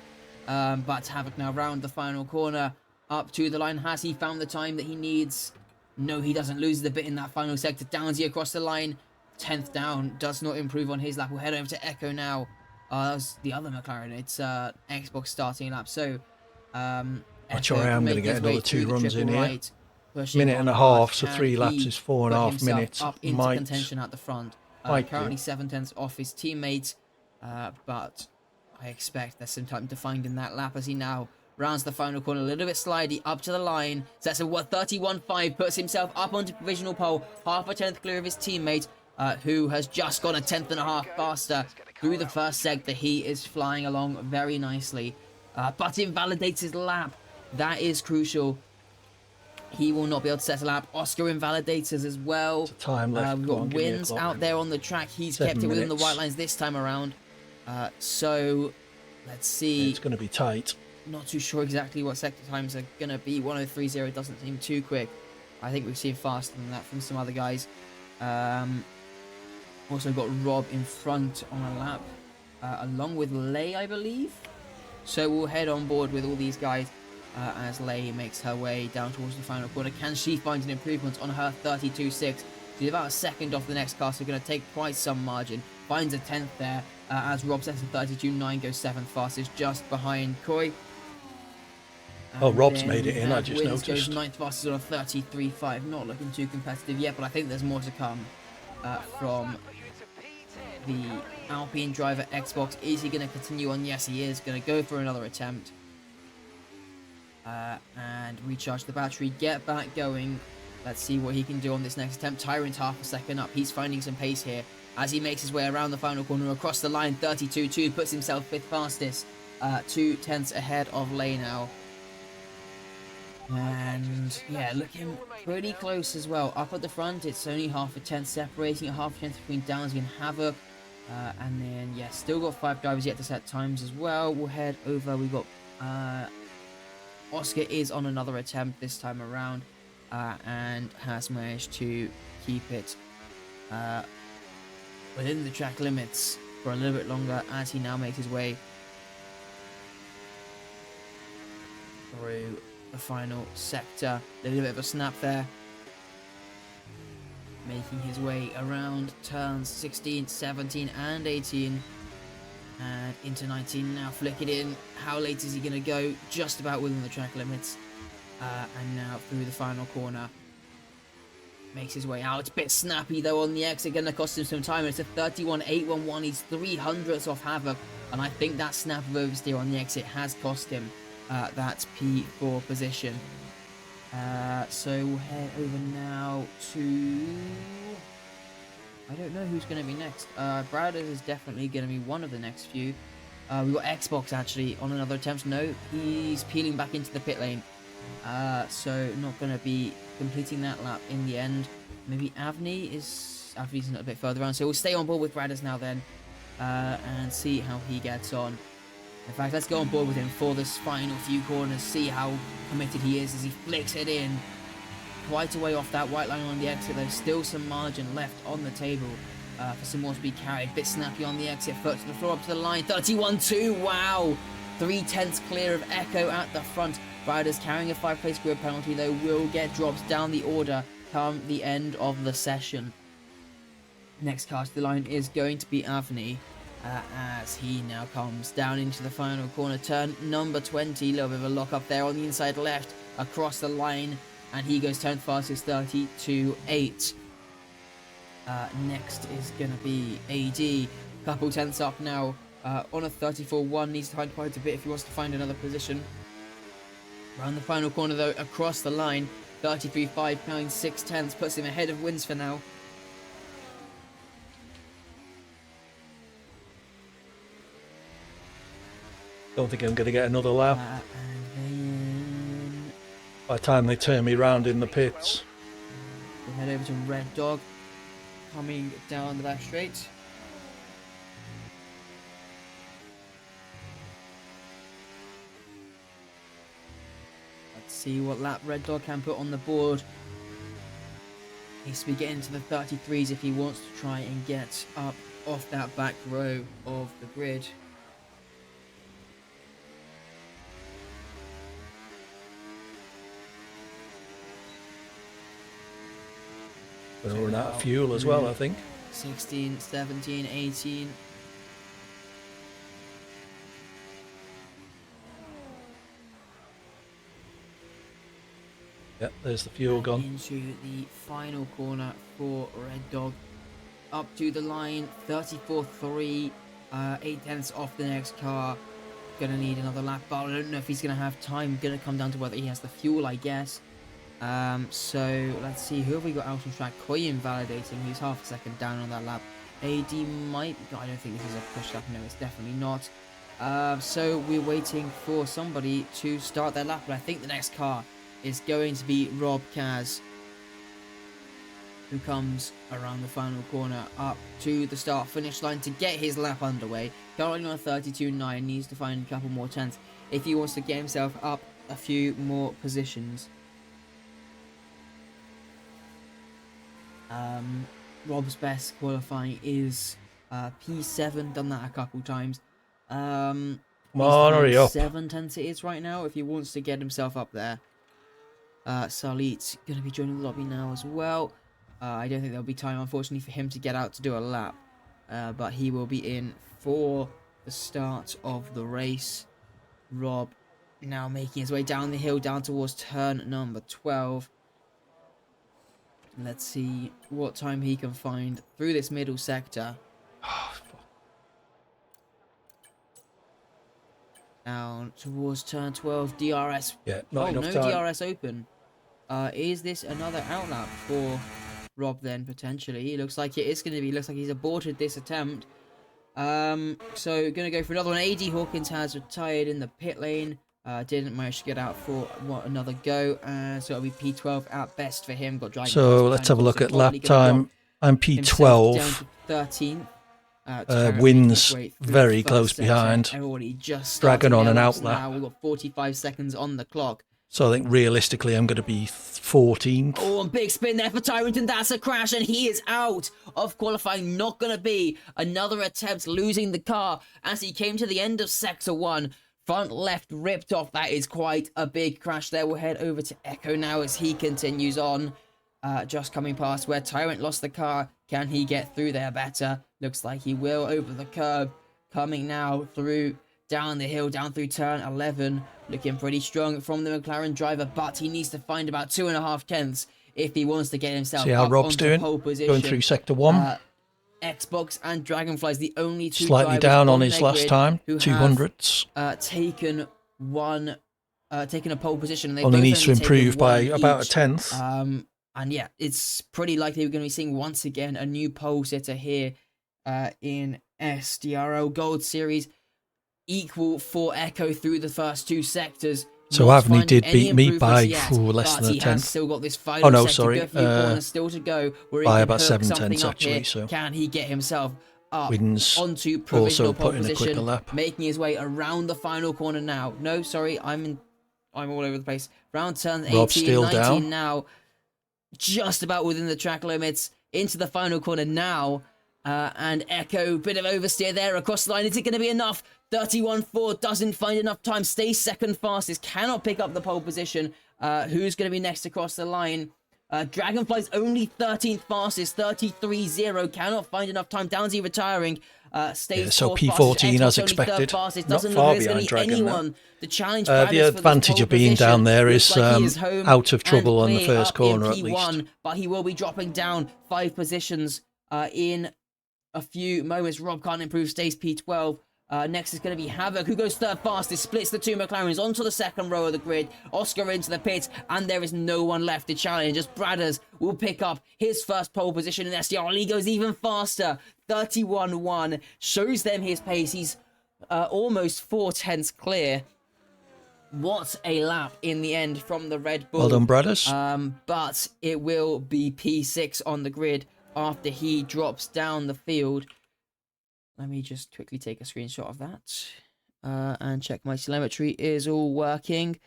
But Havoc now round the final corner, up to the line. Has he found the time that he needs? No, he doesn't. Loses the bit in that final sector. Downsy across the line, 10th down, does not improve on his lap. We'll head over to Echo now. That was the other McLaren. It's Xbox starting lap. So, I'm sure I am going to get another 2 runs in here. Right, minute and a half, so 3 laps is 4.5 minutes. Up into contention at the front. Currently 7/10 off his teammate, but I expect there's some time to find in that lap as he now rounds the final corner, a little bit slidey up to the line. Sets a 31.5, puts himself up onto provisional pole, half a 10th clear of his teammate. who has just gone a 10th.5 faster through the first sector. He is flying along very nicely, but invalidates his lap. That is crucial. He will not be able to set a lap. Oscar invalidates us as well. It's a time left. We've got Wins out there on the track. He's 7 kept it within the minutes. white lines this time around. So let's see. It's going to be tight. Not too sure exactly what sector times are going to be. 1030 doesn't seem too quick. I think we've seen faster than that from some other guys. Also got Rob in front on a lap, along with Lay, I believe. So we'll head on board with all these guys as Lay makes her way down towards the final quarter. Can she find an improvement on her 32.6? She's about a second off the next car, so going to take quite some margin. Finds a 10th there, as Rob sets a 32.9, goes 7th fastest, just behind Koi. Oh, Rob's made it in, I just Wins noticed. goes 9th fastest on a 33.5. Not looking too competitive yet, but I think there's more to come from the Alpine driver. Xbox, is he going to continue on? Yes, he is. Going to go for another attempt. And recharge the battery, get back going. Let's see what he can do on this next attempt. Tyrant's half a second up. He's finding some pace here as he makes his way around the final corner across the line. 32.2, puts himself 5th fastest, 2 tenths ahead of Lay now. And yeah, looking pretty close as well. Up at the front, it's only half a tenth separating, a half a tenth between Downsy and Havoc. And then yeah, still got 5 drivers yet to set times as well. We'll head over. We've got Oscar is on another attempt this time around, and has managed to keep it within the track limits for a little bit longer as he now makes his way through the final sector. A little bit of a snap there, making his way around turns 16, 17 and 18 and into 19 now. Flick it in. How late is he going to go? Just about within the track limits, and now through the final corner, makes his way out. It's a bit snappy though on the exit, going to cost him some time. It's a 31.811. He's 300ths off Havoc, and I think that snap of oversteer on the exit has cost him that P4 position. So we'll head over now to, I don't know who's going to be next. Browder is definitely going to be one of the next few. We've got Xbox actually on another attempt. No, he's peeling back into the pit lane. So not going to be completing that lap in the end. Maybe Avni's not a bit further around. So we'll stay on board with Bradders now then, and see how he gets on. In fact, let's go on board with him for this final few corners, see how committed he is as he flicks it in. Quite a way off that white line on the exit. There's still some margin left on the table for some more to be carried. Bit snappy on the exit, foot to the floor, up to the line. 31.2, wow! 3 tenths clear of Echo at the front. Riders carrying a 5-place grid penalty though will get dropped down the order come the end of the session. Next car to the line is going to be Avni, as he now comes down into the final corner, turn number 20. A little bit of a lock up there on the inside left, across the line, and he goes 10th fastest, 32.8. Next is going to be AD, couple tenths up now, on a 34.1, needs to find quite a bit if he wants to find another position. Around the final corner though, across the line, 33.5, carrying 6 tenths, puts him ahead of Wins for now. Don't think I'm going to get another lap. And then By the time they turn me round in the pits. we'll head over to Red Dog, coming down the back straight. Let's see what lap Red Dog can put on the board. Needs to be getting to the 33s if he wants to try and get up off that back row of the grid. We're running out of fuel as well, I think. 16, 17, 18. Yep, there's the fuel gone. Into the final corner for Red Dog. Up to the line, 34.3, 8 tenths off the next car. Gonna need another lap, but I don't know if he's gonna have time. Gonna come down to whether he has the fuel, I guess. So let's see, who have we got out on track? Koy invalidating, he's half a second down on that lap. AD might, I don't think this is a push lap, no, it's definitely not. So we're waiting for somebody to start their lap, but I think the next car is going to be Rob Kaz, who comes around the final corner up to the start finish line to get his lap underway. Currently on 32.9, needs to find a couple more tenths if he wants to get himself up a few more positions. Rob's best qualifying is P7, done that a couple times. Come on, hurry up. 7 tenths it is right now if he wants to get himself up there. Salit's going to be joining the lobby now as well. I don't think there'll be time, unfortunately, for him to get out to do a lap. But he will be in for the start of the race. Rob now making his way down the hill, down towards turn number 12. Let's see what time he can find through this middle sector. Down towards turn 12, DRS. Yeah, not enough no time. DRS open. Is this another outlap for Rob then, potentially? It looks like it is going to be. Looks like he's aborted this attempt. So going to go for another one. AD Hawkins has retired in the pit lane. Didn't manage to get out for another go. So it'll be P12 at best for him. Got driving. So let's have a look at lap time. I'm P12. Down to 13th. Wins very close behind. Just Dragon on an outlap. Now we've got 45 seconds on the clock. So I think realistically I'm going to be 14th. Oh, and big spin there for Tyrington. That's a crash, and he is out of qualifying. Not going to be another attempt, losing the car as he came to the end of sector 1. Front left ripped off. That is quite a big crash there. We'll head over to Echo now as he continues on. Just coming past where Tyrant lost the car. Can he get through there better? Looks like he will over the curb. Coming now through down the hill, down through turn 11. Looking pretty strong from the McLaren driver, but he needs to find about 2.5 tenths if he wants to get himself See how up Rob's onto doing? pole position. Going through sector 1. Xbox and Dragonfly's the only two Slightly drivers down on their his last grid time. who 200s. have taken a pole position. And they Only both needs to taken improve by one about a each. tenth. And yeah, it's pretty likely we're going to be seeing once again a new pole sitter here in SDRL Gold Series. Equal for Echo through the first 2 sectors. So Not Avni did finding any beat me by improvements yet, less but than a he has tenth. still got this final Oh no, sector, sorry. good few corners still to go. Where he By can about hook 7 something tenths up actually. here. So Can he get himself up Wins onto provisional also pole put in a quicker position, lap. making his way around the final corner now? No, sorry, I'm all over the place. Round turn 18, Rob's still 19 down. now, just about within the track limits. Into the final corner now. And Echo, bit of oversteer there across the line. Is it going to be enough? 31.4 doesn't find enough time. Stays second fastest. Cannot pick up the pole position. Who's going to be next across the line? Dragonfly's only 13th fastest. 33.0. Cannot find enough time. Downsy retiring. Stays so fourth P14 fastest. as Xbox only expected. third fastest. Not Doesn't far look like there's going behind to be Dragon now. anyone to challenge the Bradlers for this advantage pole of being position. down there Looks is like he is home out of trouble and on the clear first up in corner at P1, least. but he will be dropping down 5 positions in a few moments. Rob can't improve, stays P12. Next is going to be Havoc, who goes third fastest, splits the 2 McLarens onto the second row of the grid. Oscar into the pits, and there is no one left to challenge as Bradders will pick up his first pole position in SDR. He goes even faster, 31.1, shows them his pace. He's almost 4 tenths clear. What a lap in the end from the Red Bull. Well done, brothers. But it will be P6 on the grid after he drops down the field. Let me just quickly take a screenshot of that and check my telemetry is all working.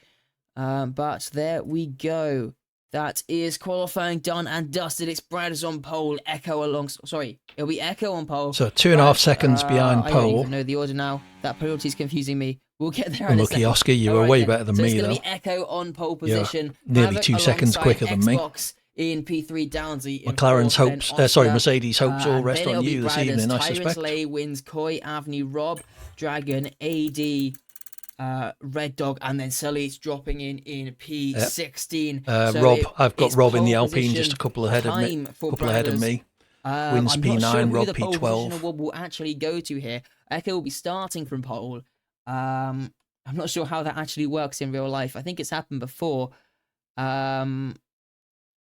But there we go. That is qualifying done and dusted. It's Bradders on pole, Echo along. Sorry, it'll be Echo on pole. So 2.5 seconds behind I don't pole. even know the order now. That penalty's confusing me. We'll get there. Unlucky, Oscar. You were way better than so me, it's though. It's going to be Echo on pole position. Nearly Havoc 2 seconds alongside quicker than me. Xbox in P3, Downsy in McLaren's fourth, hopes, then Oscar, Mercedes' hopes all and rest then on it'll you be this Bradders. evening, I Tyrant suspect. Lay wins, Coy Avenue, Rob, Dragon, AD, Red Dog, and then Sully's dropping in P16. Rob, I've got it's Rob in the pole Alpine position just a couple ahead of me. time for Couple ahead of Bradders. me. Wins I'm P9, not sure who Rob the pole P12. position award will actually go to here. Echo will be starting from pole. I'm not sure how that actually works in real life. I think it's happened before.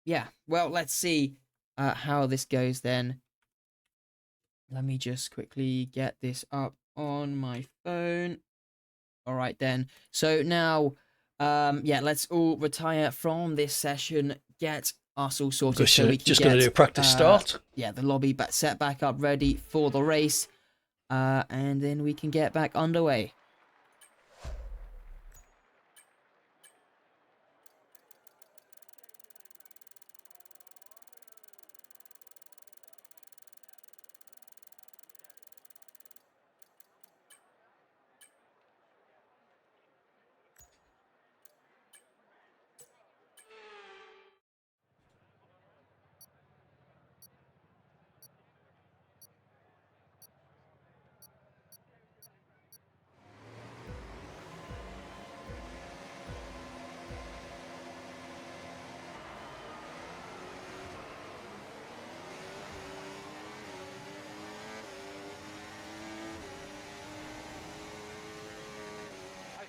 yeah, well, let's see how this goes then. Let me just quickly get this up on my phone. All right then. So now, yeah, let's all retire from this session. Get us all sorted so we can just going to do a practice start. Yeah, the lobby set back up, ready for the race, and then we can get back underway.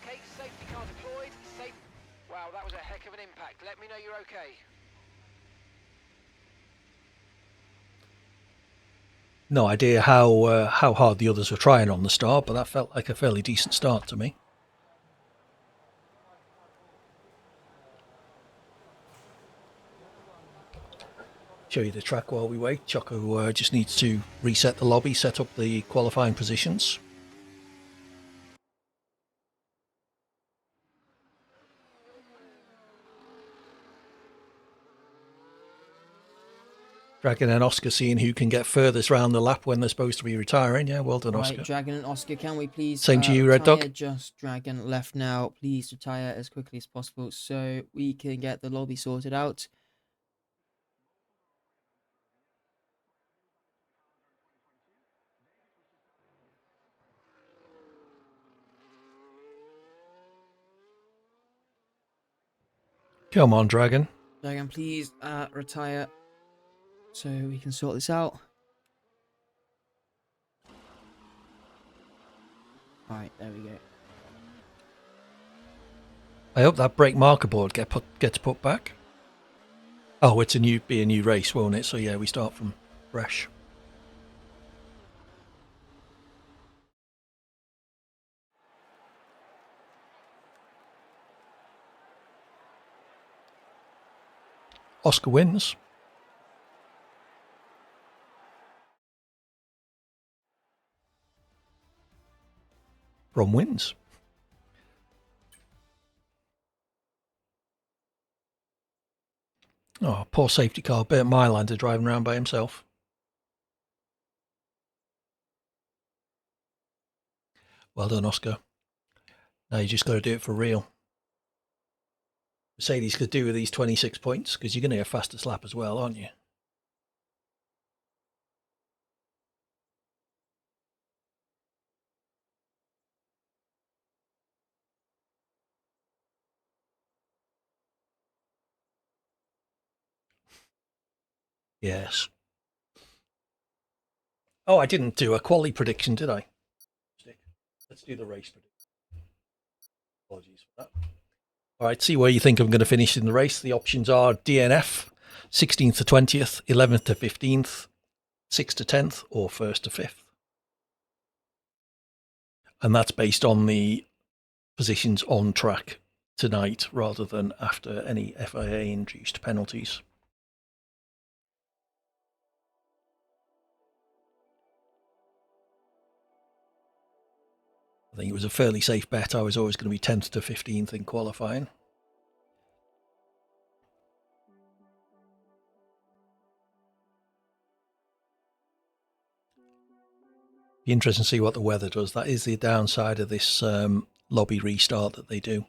Okay, safety car deployed. Wow, that was a heck of an impact. Let me know you're okay. No idea how hard the others were trying on the start, but that felt like a fairly decent start to me. Show you the track while we wait. Choco just needs to reset the lobby, set up the qualifying positions. Dragon and Oscar seeing who can get furthest round the lap when they're supposed to be retiring. Yeah, well done, Oscar. Right, Dragon and Oscar, can we please Same to you, Red Dog. Just Dragon left now. Please retire as quickly as possible so we can get the lobby sorted out. Come on, Dragon. Dragon, please retire so we can sort this out. Alright, there we go. I hope that brake marker board gets put back. Oh, it's be a new race, won't it? So yeah, we start from fresh. Oscar wins. Ron wins. Oh, poor safety car. Bert Mylander driving around by himself. Well done, Oscar. Now you just got to do it for real. Mercedes could do with these 26 points because you're going to get fastest lap as well, aren't you? Yes. Oh, I didn't do a quali prediction, did I? Let's do the race prediction. Apologies for that. All right, see where you think I'm going to finish in the race. The options are DNF, 16th to 20th, 11th to 15th, 6th to 10th, or 1st to 5th. And that's based on the positions on track tonight rather than after any FIA-induced penalties. I think it was a fairly safe bet. I was always going to be 10th to 15th in qualifying. Be interesting to see what the weather does. That is the downside of this lobby restart that they do.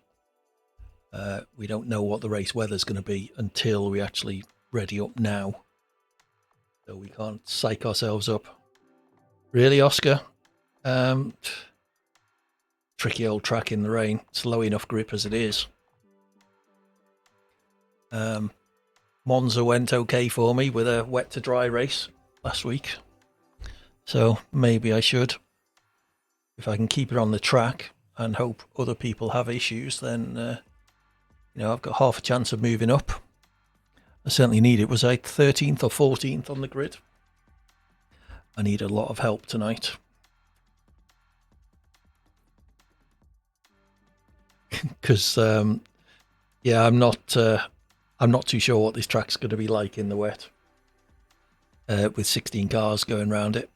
We don't know what the race weather's going to be until we actually ready up now. So we can't psych ourselves up. Really, Oscar? Tricky old track in the rain. It's low enough grip as it is. Monza went okay for me with a wet to dry race last week. So maybe I should. If I can keep it on the track and hope other people have issues, then you know, I've got half a chance of moving up. I certainly need it. Was I 13th or 14th on the grid? I need a lot of help tonight. Because, yeah, I'm not too sure what this track's going to be like in the wet. With 16 cars going around it.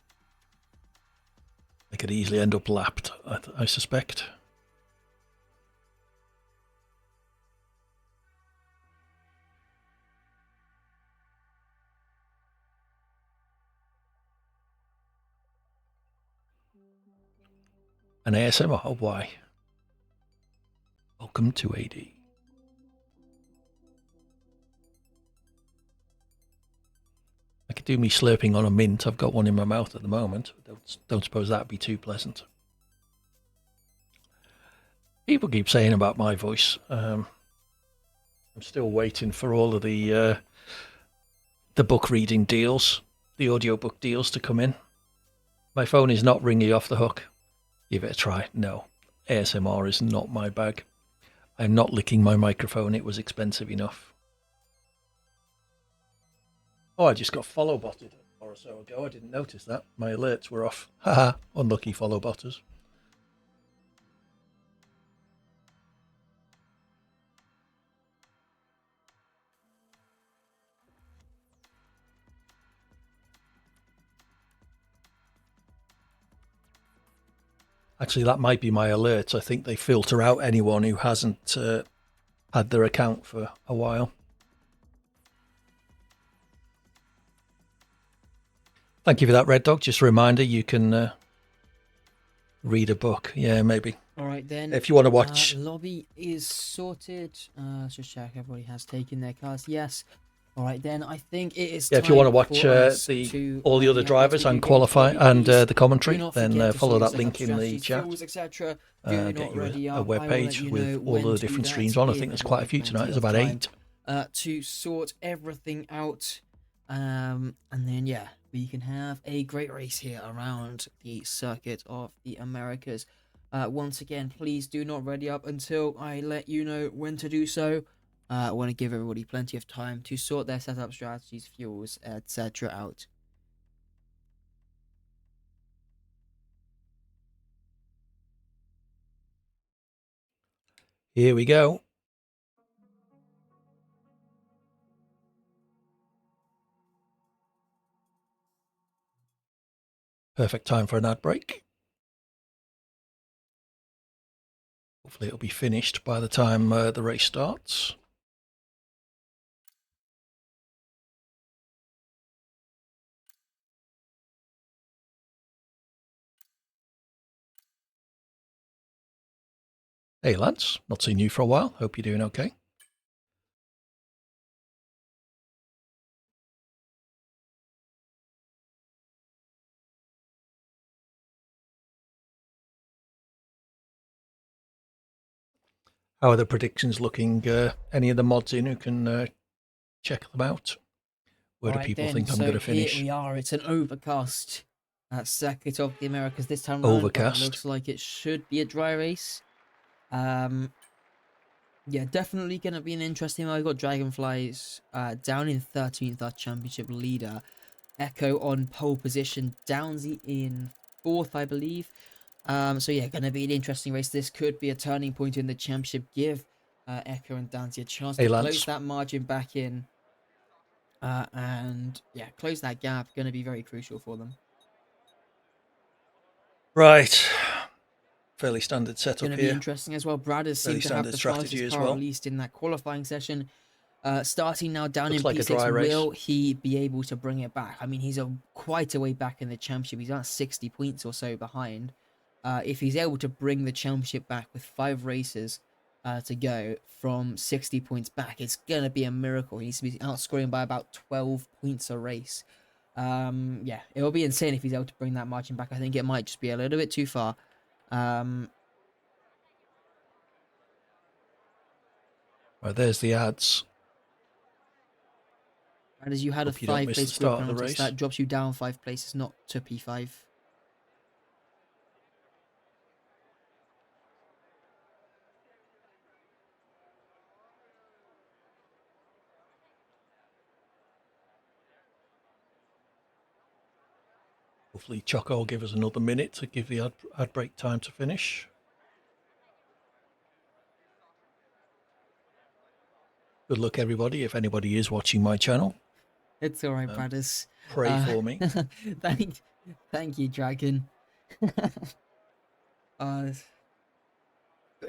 I could easily end up lapped, I suspect. An ASMR, why? Welcome to AD. I could do me slurping on a mint. I've got one in my mouth at the moment. Don't suppose that'd be too pleasant. People keep saying about my voice. I'm still waiting for all of the book reading deals, the audiobook deals to come in. My phone is not ringing off the hook. Give it a try. No, ASMR is not my bag. I'm not licking my microphone. It was expensive enough. Oh, I just got follow botted an hour or so ago. I didn't notice that. My alerts were off. Haha, unlucky follow botters. Actually, that might be my alerts. I think they filter out anyone who hasn't had their account for a while. Thank you for that, Red Dog. Just a reminder, you can read a book. Yeah, maybe. All right, then. If you want to watch... lobby is sorted. Let's just check everybody has taken their cars. Yes. All right, then. I think it is time if you want to watch all the other yeah, drivers and qualify and the commentary, then follow that link in the chat. Get you a web page with all of the different streams on. I think there's quite a few tonight. There's about 8. To sort everything out. And then, yeah, we can have a great race here around the circuit of the Americas. Once again, please do not ready up until I let you know when to do so. I want to give everybody plenty of time to sort their setup strategies, fuels, etc. out. Here we go. Perfect time for an ad break. Hopefully it'll be finished by the time the race starts. Hey Lance, not seen you for a while. Hope you're doing okay. How are the predictions looking? Any of the mods in who can check them out? Where do people think I'm going to finish? Here we are. It's an overcast circuit of the Americas this time around. Overcast. It looks like it should be a dry race. Yeah, definitely going to be an interesting one. I've got Dragonflies down in 13th, our championship leader. Echo on pole position. Downsy in 4th, I believe. So yeah, going to be an interesting race. This could be a turning point in the championship. Give Echo and Downsy a chance to close that margin back in. And yeah, close that gap. Going to be very crucial for them. Right. Fairly standard setup here. Going to be interesting as well. Brad has seemed to have the fastest car, at least in that qualifying session. Starting now down in P6, will he be able to bring it back? I mean, he's quite a way back in the championship. He's about 60 points or so behind. If he's able to bring the championship back with 5 races to go from 60 points back, it's going to be a miracle. He needs to be outscoring by about 12 points a race. Yeah, it will be insane if he's able to bring that margin back. I think it might just be a little bit too far. Right, there's the ads. And as you had a 5-place group penalty, that drops you down 5 places, not to P5. Hopefully Choco will give us another minute to give the ad break time to finish. Good luck, everybody, if anybody is watching my channel. It's all right, Bradders. Pray for me. Thank you, Dragon.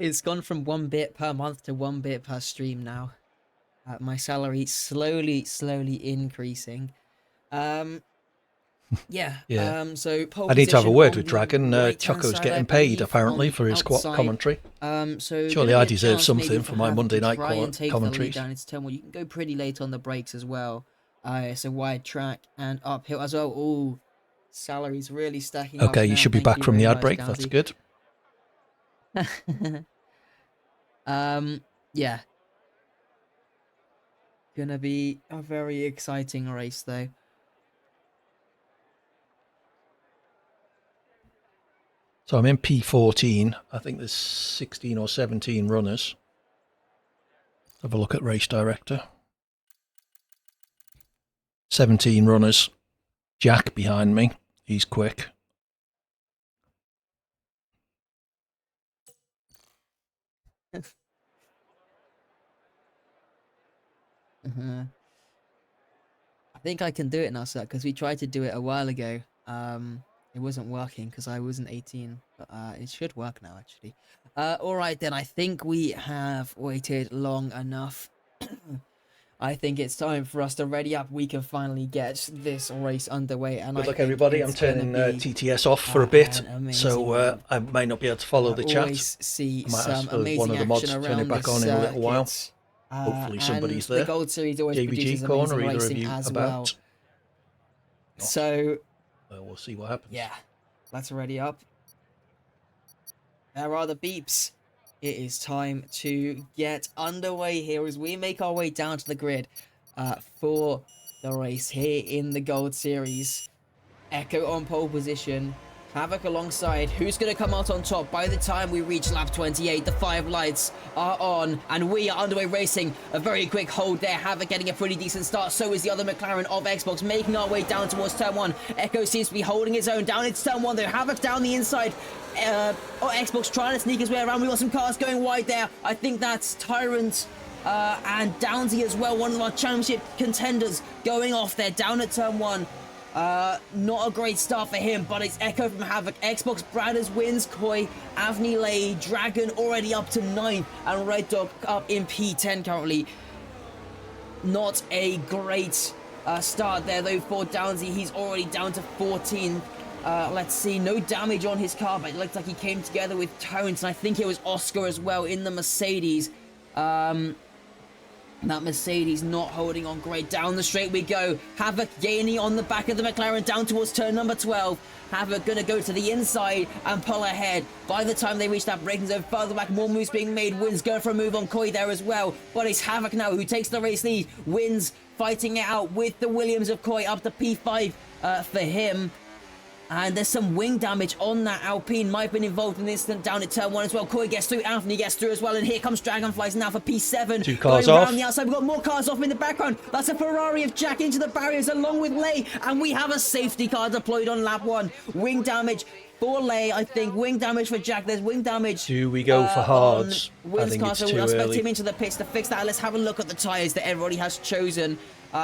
It's gone from 1 bit per month to 1 bit per stream now. My salary slowly increasing. Yeah. So I need to have a word with on the Dragon. right-hand Choco's side, getting I paid believe, apparently on for his outside. commentary. So Surely gonna I be a deserve chance something maybe for my Havoc Monday to night try and take the lead commentaries. down into turn 1. You can go pretty late on the brakes as well. It's a wide track and uphill as well. Ooh, salary's really stacking up. Okay, you now. should be Thank back you from the very ad much, break. Dowsy. That's good. Yeah. Gonna be a very exciting race though. So I'm in P14. I think there's 16 or 17 runners. Have a look at Race Director. 17 runners. Jack behind me. He's quick. I think I can do it now, sir, because we tried to do it a while ago. It wasn't working because I wasn't 18, but it should work now, actually. All right, then. I think we have waited long enough. I think it's time for us to ready up. We can finally get this race underway. And Good I luck, think everybody. it's I'm turning gonna be, TTS off for a bit, an amazing so one. I may not be able to follow the chat. Always see I might some ask for one amazing of the mods action to turn it around back the on in a little while. circuit. Hopefully somebody's and there. The Gold Series always produces JVG Corner, amazing either of racing you as about? well. So, We'll see what happens. yeah, let's ready up. There are the beeps. It is time to get underway here as we make our way down to the grid for the race here in the Gold Series. Echo on pole position. Havoc alongside. Who's going to come out on top? By the time we reach lap 28, the 5 lights are on and we are underway racing. A very quick hold there. Havoc getting a pretty decent start. So is the other McLaren of Xbox, making our way down towards turn 1. Echo seems to be holding his own down into turn 1 though. Havoc down the inside. Xbox trying to sneak his way around. We got some cars going wide there. I think that's Tyrant and Downsy as well. One of our championship contenders going off there down at turn 1. Not a great start for him, but it's Echo from Havoc. Xbox Bradders wins. Koi, Avni Lay, Dragon already up to 9, and Red Dog up in P10 currently. Not a great start there though for Downsy. He's already down to 14. Let's see, no damage on his car, but it looks like he came together with Tyrant, and I think it was Oscar as well in the Mercedes. That Mercedes not holding on great. Down the straight we go. Havoc gaining on the back of the McLaren down towards turn number 12. Havoc gonna go to the inside and pull ahead. By the time they reach that braking zone, further back, more moves being made. Wins going for a move on Koi there as well. But it's Havoc now who takes the race lead. Wins fighting it out with the Williams of Koi up to P5 for him. And there's some wing damage on that Alpine. Might have been involved in the incident down at turn 1 as well. Koi gets through, Anthony gets through as well. And here comes Dragonflies now for P7. 2 cars going off. around the outside. We've got more cars off in the background. That's a Ferrari of Jack into the barriers along with Lay. And we have a safety car deployed on lap 1. Wing damage for Lay, I think. Wing damage for Jack. There's wing damage. Do we go for hards? I think it's too I'll expect early. him into the pits to fix that. Let's have a look at the tyres that everybody has chosen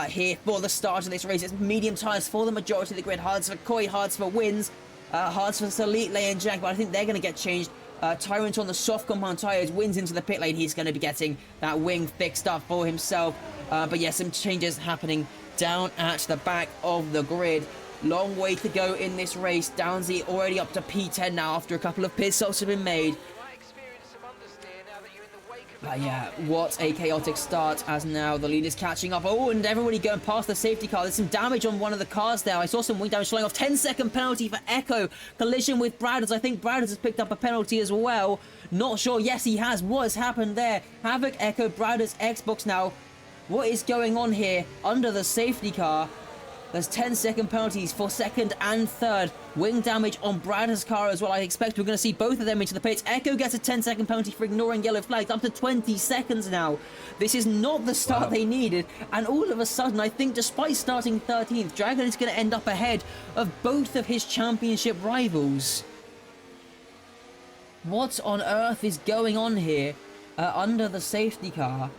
here for the start of this race. It's medium tyres for the majority of the grid. Hards for Koi, hards for Wins. Hards for Salit, Lay and Jack, but I think they're going to get changed. Tyrant on the soft compound tyres wins into the pit lane. He's going to be getting that wing fixed up for himself. But yeah, some changes happening down at the back of the grid. Long way to go in this race. Downsy already up to P10 now after a couple of pit stops have been made. But yeah, what a chaotic start as now the lead is catching up. Oh, and everybody going past the safety car. There's some damage on one of the cars there. I saw some wing damage showing off. 10-second penalty for Echo. Collision with Bradders. I think Bradders has picked up a penalty as well. Not sure. Yes, he has. What has happened there? Havoc, Echo, Bradders, Xbox now. What is going on here under the safety car? There's 10-second penalties for second and third. Wing damage on Brad's car as well. I expect we're going to see both of them into the pits. Echo gets a 10-second penalty for ignoring yellow flags, up to 20 seconds now. This is not the start they needed, and all of a sudden, I think despite starting 13th, Dragon is going to end up ahead of both of his championship rivals. What on earth is going on here under the safety car?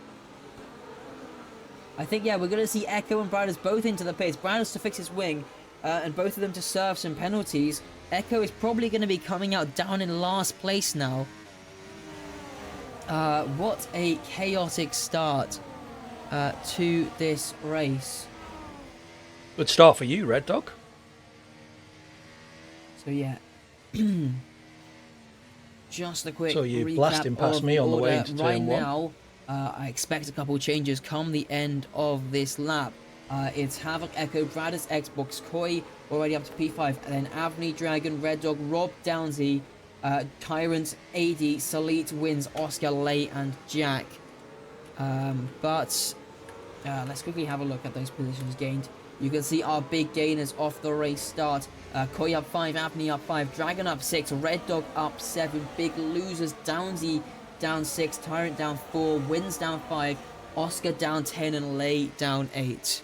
I think, yeah, we're going to see Echo and Braders both into the pits. Braders to fix his wing, and both of them to serve some penalties. Echo is probably going to be coming out down in last place now. What a chaotic start to this race. Good start for you, Red Dog. So, yeah. Just a quick So you're recap blasting past of me on the way order. into right turn 1. now. I expect a couple of changes come the end of this lap. It's Havoc, Echo, Bradis, Xbox, Koi, already up to P5, and then Avni, Dragon, Red Dog, Rob, Downsy, Tyrant, AD, Salit, Wins, Oscar, Lay, and Jack. Let's quickly have a look at those positions gained. You can see our big gainers off the race start. Koi up 5, Avni up 5, Dragon up 6, Red Dog up 7, big losers, Downsy down 6, Tyrant down 4, Wins down 5, Oscar down 10, and Lay down 8.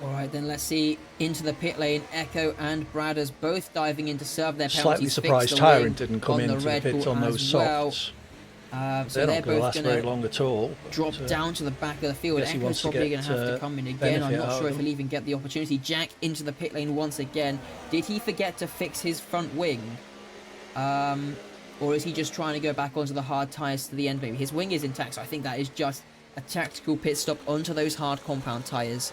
Alright, then let's see into the pit lane. Echo and Braders both diving in to serve their penalties. Slightly surprised Tyrant didn't come into the pits on those softs. So they're not going to last very long at all. Drop down to the back of the field. Echo's probably going to have to come in again. I'm not sure if he'll even get the opportunity. Jack into the pit lane once again. Did he forget to fix his front wing? Or is he just trying to go back onto the hard tyres to the end, maybe? His wing is intact, so I think that is just a tactical pit stop onto those hard compound tyres.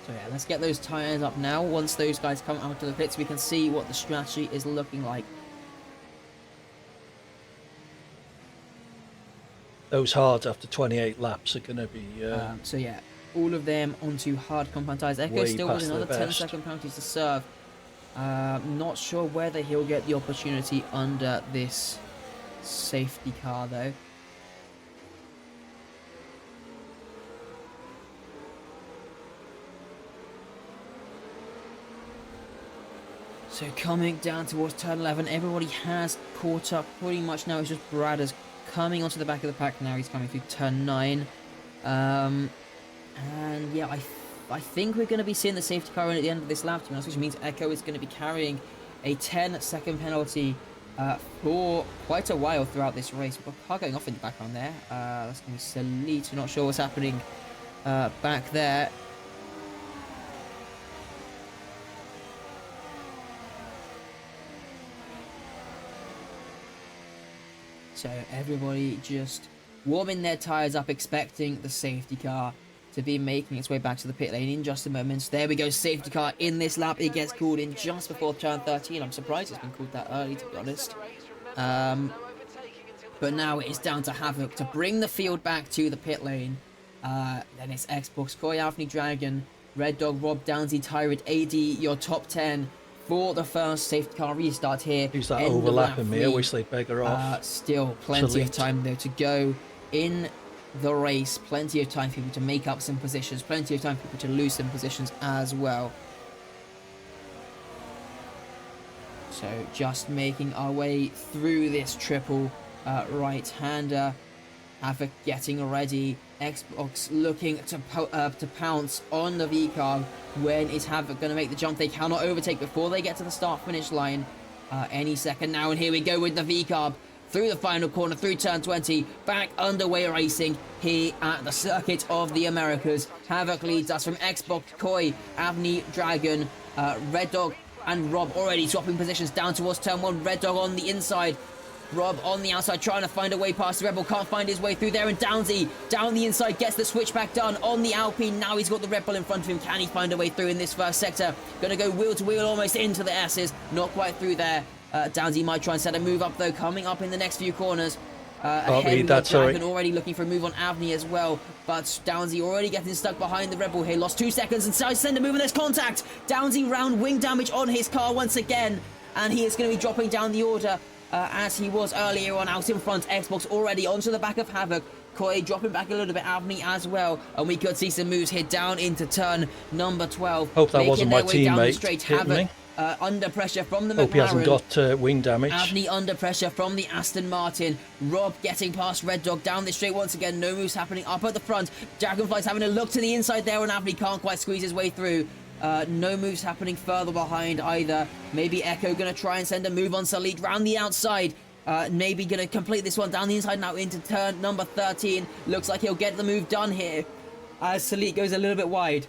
So yeah, let's get those tyres up now. Once those guys come out of the pits, we can see what the strategy is looking like. Those hards after 28 laps are going to be... so yeah, all of them onto hard compound tyres. Echo still with another 10-second penalties to serve. Not sure whether he'll get the opportunity under this safety car though. So coming down towards turn 11, everybody has caught up pretty much now. It's just Braders coming onto the back of the pack now. He's coming through turn 9. And yeah, I think we're going to be seeing the safety car in at the end of this lap, to be honest, which means Echo is going to be carrying a 10-second penalty for quite a while throughout this race. We've got a car going off in the background there. That's going to be Salit. Not sure what's happening back there. So everybody just warming their tyres up, expecting the safety car to be making its way back to the pit lane in just a moment. There we go, safety car in this lap. It gets called in just before turn 13. I'm surprised it's been called that early, to be honest. But now it is down to Havoc to bring the field back to the pit lane. Then it's Xbox, Koi, Avni, Dragon, Red Dog, Rob, Downsy, Tyrant, AD, your top 10. For the first safety car restart here. Who's that overlapping me? I wish they'd beggar off. Still plenty of time though to go in the race. Plenty of time for people to make up some positions. Plenty of time for people to lose some positions as well. So just making our way through this triple right-hander. Havoc getting ready. Xbox looking to pounce on the V-Carb. When is Havoc going to make the jump? They cannot overtake before they get to the start-finish line. Any second now, and here we go with the V-Carb. Through the final corner, through turn 20. Back underway racing here at the Circuit of the Americas. Havoc leads us from Xbox, Koi, Avni, Dragon, Red Dog, and Rob already swapping positions down towards turn 1. Red Dog on the inside. Rob on the outside trying to find a way past the Rebel, can't find his way through there, and Downsy down the inside gets the switchback done on the Alpine. Now he's got the Red Bull in front of him. Can he find a way through in this first sector? Gonna go wheel to wheel almost into the S's, not quite through there. Downsy might try and set a move up though, coming up in the next few corners. Ahead with Dragon already looking for a move on Avni as well, but Downsy already getting stuck behind the Rebel here. Lost 2 seconds and send a move and there's contact. Downsy round wing damage on his car once again, and he is going to be dropping down the order as he was earlier on out in front. Xbox already onto the back of Havoc. Koi dropping back a little bit, Avni as well, and we could see some moves here down into turn number 12. Hope that wasn't my down the teammate straight. hitting Havoc me. under pressure from the McLaren. Hope he hasn't got wing damage. Avni under pressure from the Aston Martin. Rob getting past Red Dog down the straight once again. No moves happening up at the front. Dragonfly's having a look to the inside there, and Avni can't quite squeeze his way through. No moves happening further behind either. Maybe Echo going to try and send a move on Salit round the outside. Maybe going to complete this one down the inside now into turn number 13. Looks like he'll get the move done here as Salit goes a little bit wide.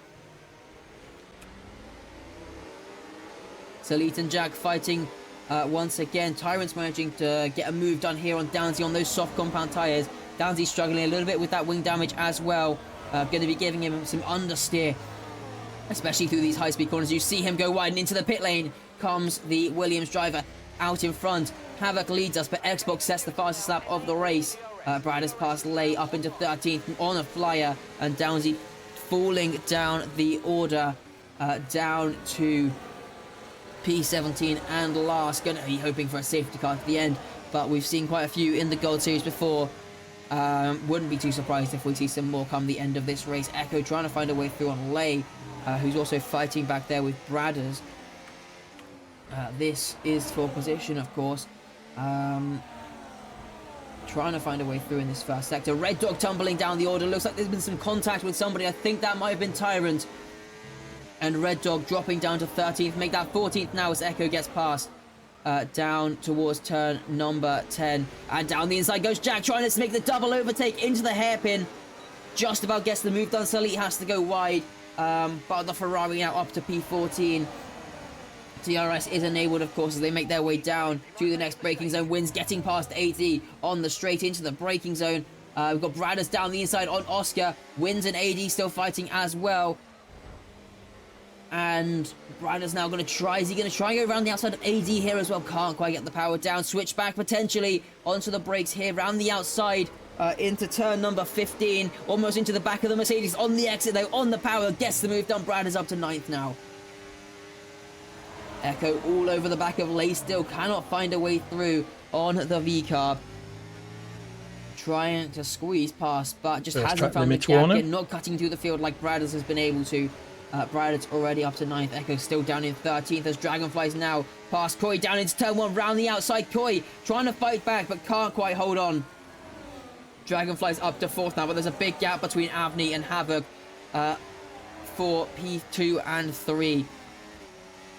Salit and Jack fighting once again. Tyrant's managing to get a move done here on Downsy on those soft compound tyres. Downsy struggling a little bit with that wing damage as well. Going to be giving him some understeer, especially through these high-speed corners. You see him go wide, and into the pit lane comes the Williams driver out in front. Havoc leads us, but Xbox sets the fastest lap of the race. Brad has passed Lay up into 13th on a flyer, and Downsy falling down the order down to P17 and last. Going to be hoping for a safety car at the end, but we've seen quite a few in the Gold Series before. Wouldn't be too surprised if we see some more come the end of this race. Echo trying to find a way through on Lay, who's also fighting back there with Bradders. This is for position, of course. Trying to find a way through in this first sector. Red Dog tumbling down the order. Looks like there's been some contact with somebody. I think that might have been Tyrant. And Red Dog dropping down to 13th. Make that 14th now as Echo gets past. Down towards turn number 10. And down the inside goes Jack, trying to make the double overtake into the hairpin. Just about gets the move done. Salit has to go wide. But the Ferrari now up to P14. DRS is enabled, of course, as they make their way down to the next braking zone. Wins getting past 80 on the straight into the braking zone. We've got Bradders down the inside on Oscar. Wins and AD still fighting as well. And Bradders now going to try. Is he going to try and go around the outside of AD here as well? Can't quite get the power down. Switch back potentially onto the brakes here. Round the outside into turn number 15. Almost into the back of the Mercedes. On the exit though, on the power. Gets the move done. Bradders up to 9th now. Echo all over the back of Lay still. Cannot find a way through on the V-Carb. Trying to squeeze past, but just hasn't found the gap yet. Not cutting through the field like Bradders has been able to. Bradders already up to 9th. Echo still down in 13th as Dragonfly's now past Koi down into turn 1. Round the outside. Koi trying to fight back, but can't quite hold on. Dragonfly's up to 4th now, but there's a big gap between Avni and Havoc for P2 and 3.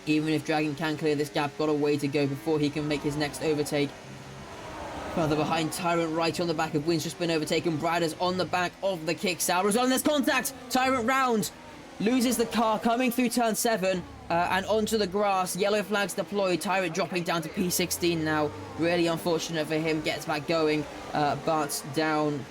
Even if Dragon can clear this gap, got a way to go before he can make his next overtake. Further behind, Tyrant right on the back of Wins just been overtaken. Bradders on the back of the Kicksauer as well. And there's contact! Tyrant round! Loses the car coming through turn 7 and onto the grass. Yellow flags deployed. Tyrant dropping down to P16 now. Really unfortunate for him. Gets back going, but down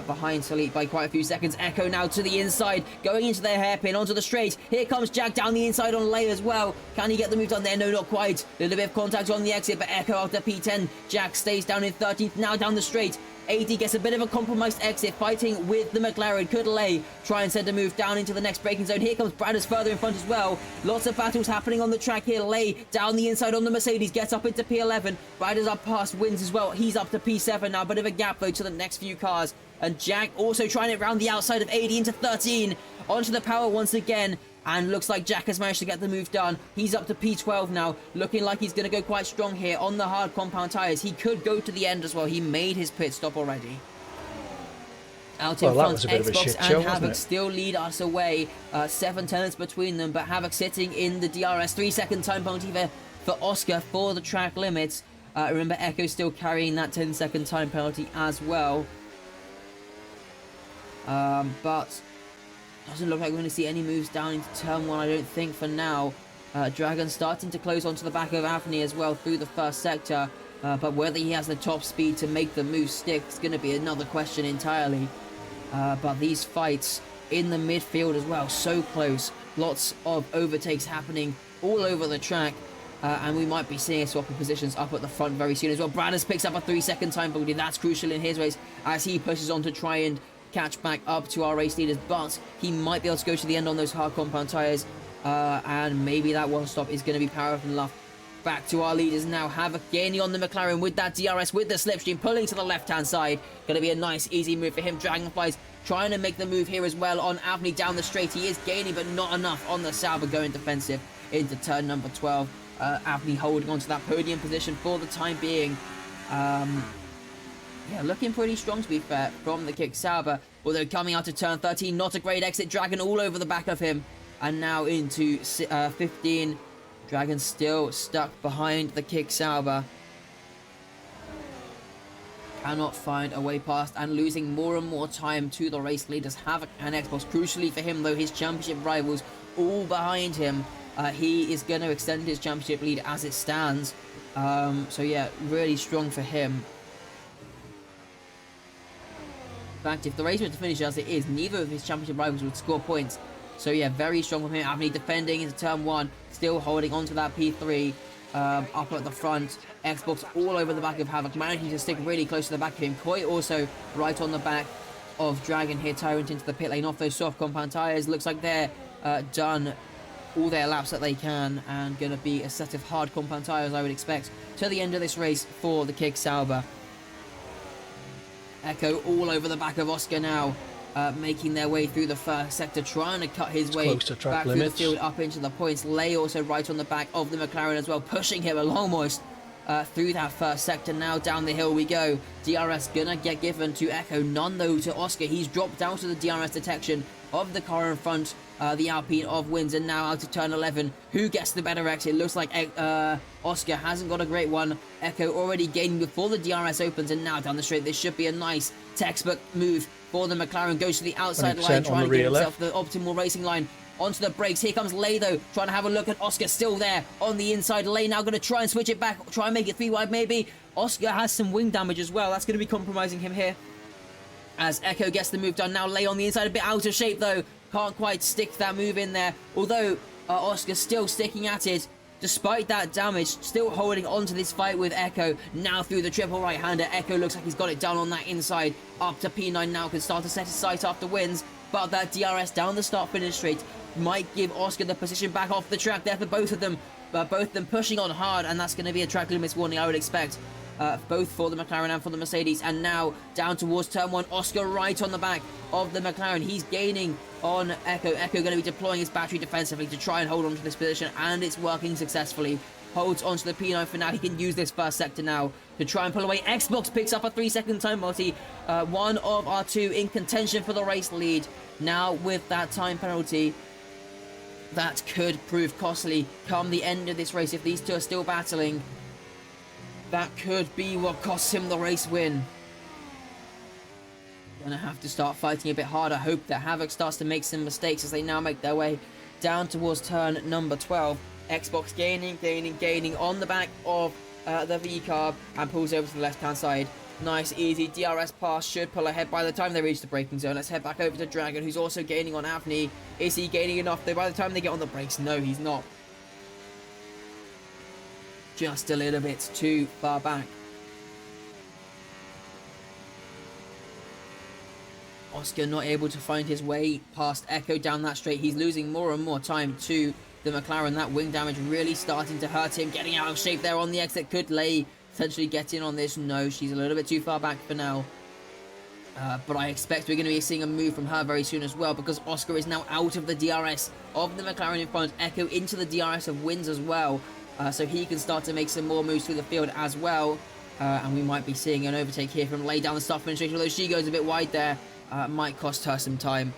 behind Salit by quite a few seconds. Echo now to the inside, going into their hairpin, onto the straight. Here comes Jack down the inside on Lay as well. Can he get the move done there? No, not quite. A little bit of contact on the exit, but Echo after P10. Jack stays down in 13th, now down the straight. AD gets a bit of a compromised exit, fighting with the McLaren. Could Lay try and send a move down into the next braking zone? Here comes Bradders further in front as well. Lots of battles happening on the track here. Lay down the inside on the Mercedes, gets up into P11. Bradders up past Wins as well. He's up to P7 now. Bit of a gap though to the next few cars. And Jack also trying it round the outside of AD into 13. Onto the power once again. And looks like Jack has managed to get the move done. He's up to P12 now. Looking like he's going to go quite strong here on the hard compound tyres. He could go to the end as well. He made his pit stop already. Out in front, Xbox and Havoc still lead us away. 7 turns between them, but Havoc sitting in the DRS. 3-second time penalty there for Oscar for the track limits. Remember, Echo still carrying that 10-second time penalty as well. But doesn't look like we're going to see any moves down into turn 1, I don't think, for now. Dragon starting to close onto the back of Avni as well through the first sector. But whether he has the top speed to make the move stick is going to be another question entirely. But these fights in the midfield as well, so close. Lots of overtakes happening all over the track. And we might be seeing a swap of positions up at the front very soon as well. Bradders picks up a 3-second time penalty. That's crucial in his race as he pushes on to try and catch back up to our race leaders, but he might be able to go to the end on those hard compound tyres, and maybe that one stop is going to be powerful enough Back to our leaders now. Havoc gaining on the McLaren with that DRS, with the slipstream, pulling to the left-hand side. Going to be a nice, easy move for him. Dragonflies trying to make the move here as well on Avni down the straight. He is gaining, but not enough on the Sauber, going defensive into turn number 12. Avni holding on to that podium position for the time being. Yeah, looking pretty strong, to be fair, from the Kick Sauber. Although coming out to turn 13, not a great exit. Dragon all over the back of him. And now into 15. Dragon still stuck behind the Kick Sauber. Cannot find a way past and losing more and more time to the race leaders, Havoc and Xbox. Crucially for him, though, his championship rivals all behind him. He is going to extend his championship lead as it stands. So yeah, really strong for him. In fact, if the race was to finish as it is, neither of his championship rivals would score points. So yeah, very strong from him. Avni defending into turn 1, still holding on to that P3 up at the front. Xbox all over the back of Havoc, managing to stick really close to the back of him. Koi also right on the back of Dragon here. Tyrant into the pit lane off those soft compound tyres. Looks like they're done all their laps that they can, and going to be a set of hard compound tyres, I would expect, to the end of this race for the Kick Sauber. Echo all over the back of Oscar now, making their way through the first sector, trying to cut his way back through the field up into the points. Lay also right on the back of the McLaren as well, pushing him almost through that first sector. Now down the hill we go. DRS gonna get given to Echo, none though to Oscar. He's dropped down to the DRS detection of the car in front, the Alpine of Wins, and now out to turn 11. Who gets the better exit? Looks like Oscar hasn't got a great one. Echo already gaining before the DRS opens, and now down the straight. This should be a nice textbook move for the McLaren. Goes to the outside line, trying to get himself the optimal racing line. Onto the brakes. Here comes Lay, though, trying to have a look at Oscar, still there on the inside. Lay now going to try and switch it back, try and make it 3 wide maybe. Oscar has some wing damage as well. That's going to be compromising him here as Echo gets the move done. Now Lay on the inside, a bit out of shape though. Can't quite stick that move in there. Although Oscar still sticking at it. Despite that damage, still holding on to this fight with Echo. Now through the triple right-hander. Echo looks like he's got it down on that inside. Up to P9 now, can start to set his sight after Wins. But that DRS down the start-finish straight might give Oscar the position back off the track there for both of them. Both of them pushing on hard, and that's going to be a track limits warning, I would expect. Both for the McLaren and for the Mercedes. And now down towards turn 1, Oscar right on the back of the McLaren. He's gaining on Echo. Echo going to be deploying his battery defensively to try and hold on to this position, and it's working successfully. Holds onto the P9 for now. He can use this first sector now to try and pull away. Xbox picks up a 3-second time penalty. One of our two in contention for the race lead. Now with that time penalty, that could prove costly come the end of this race. If these two are still battling, that could be what costs him the race win. Gonna have to start fighting a bit harder. Hope that Havoc starts to make some mistakes as they now make their way down towards turn number 12. Xbox gaining on the back of the V-carb and pulls over to the left-hand side. Nice, easy DRS pass, should pull ahead by the time they reach the braking zone. Let's head back over to Dragon, who's also gaining on Avni. Is he gaining enough though by the time they get on the brakes? No, he's not. Just a little bit too far back. Oscar not able to find his way past Echo down that straight. He's losing more and more time to the McLaren. That wing damage really starting to hurt him. Getting out of shape there on the exit. Could Lay potentially get in on this? No, she's a little bit too far back for now. But I expect we're going to be seeing a move from her very soon as well, because Oscar is now out of the DRS of the McLaren in front. Echo into the DRS of Wins as well. So he can start to make some more moves through the field as well. And we might be seeing an overtake here from Lay down the start finish, although she goes a bit wide there. Might cost her some time.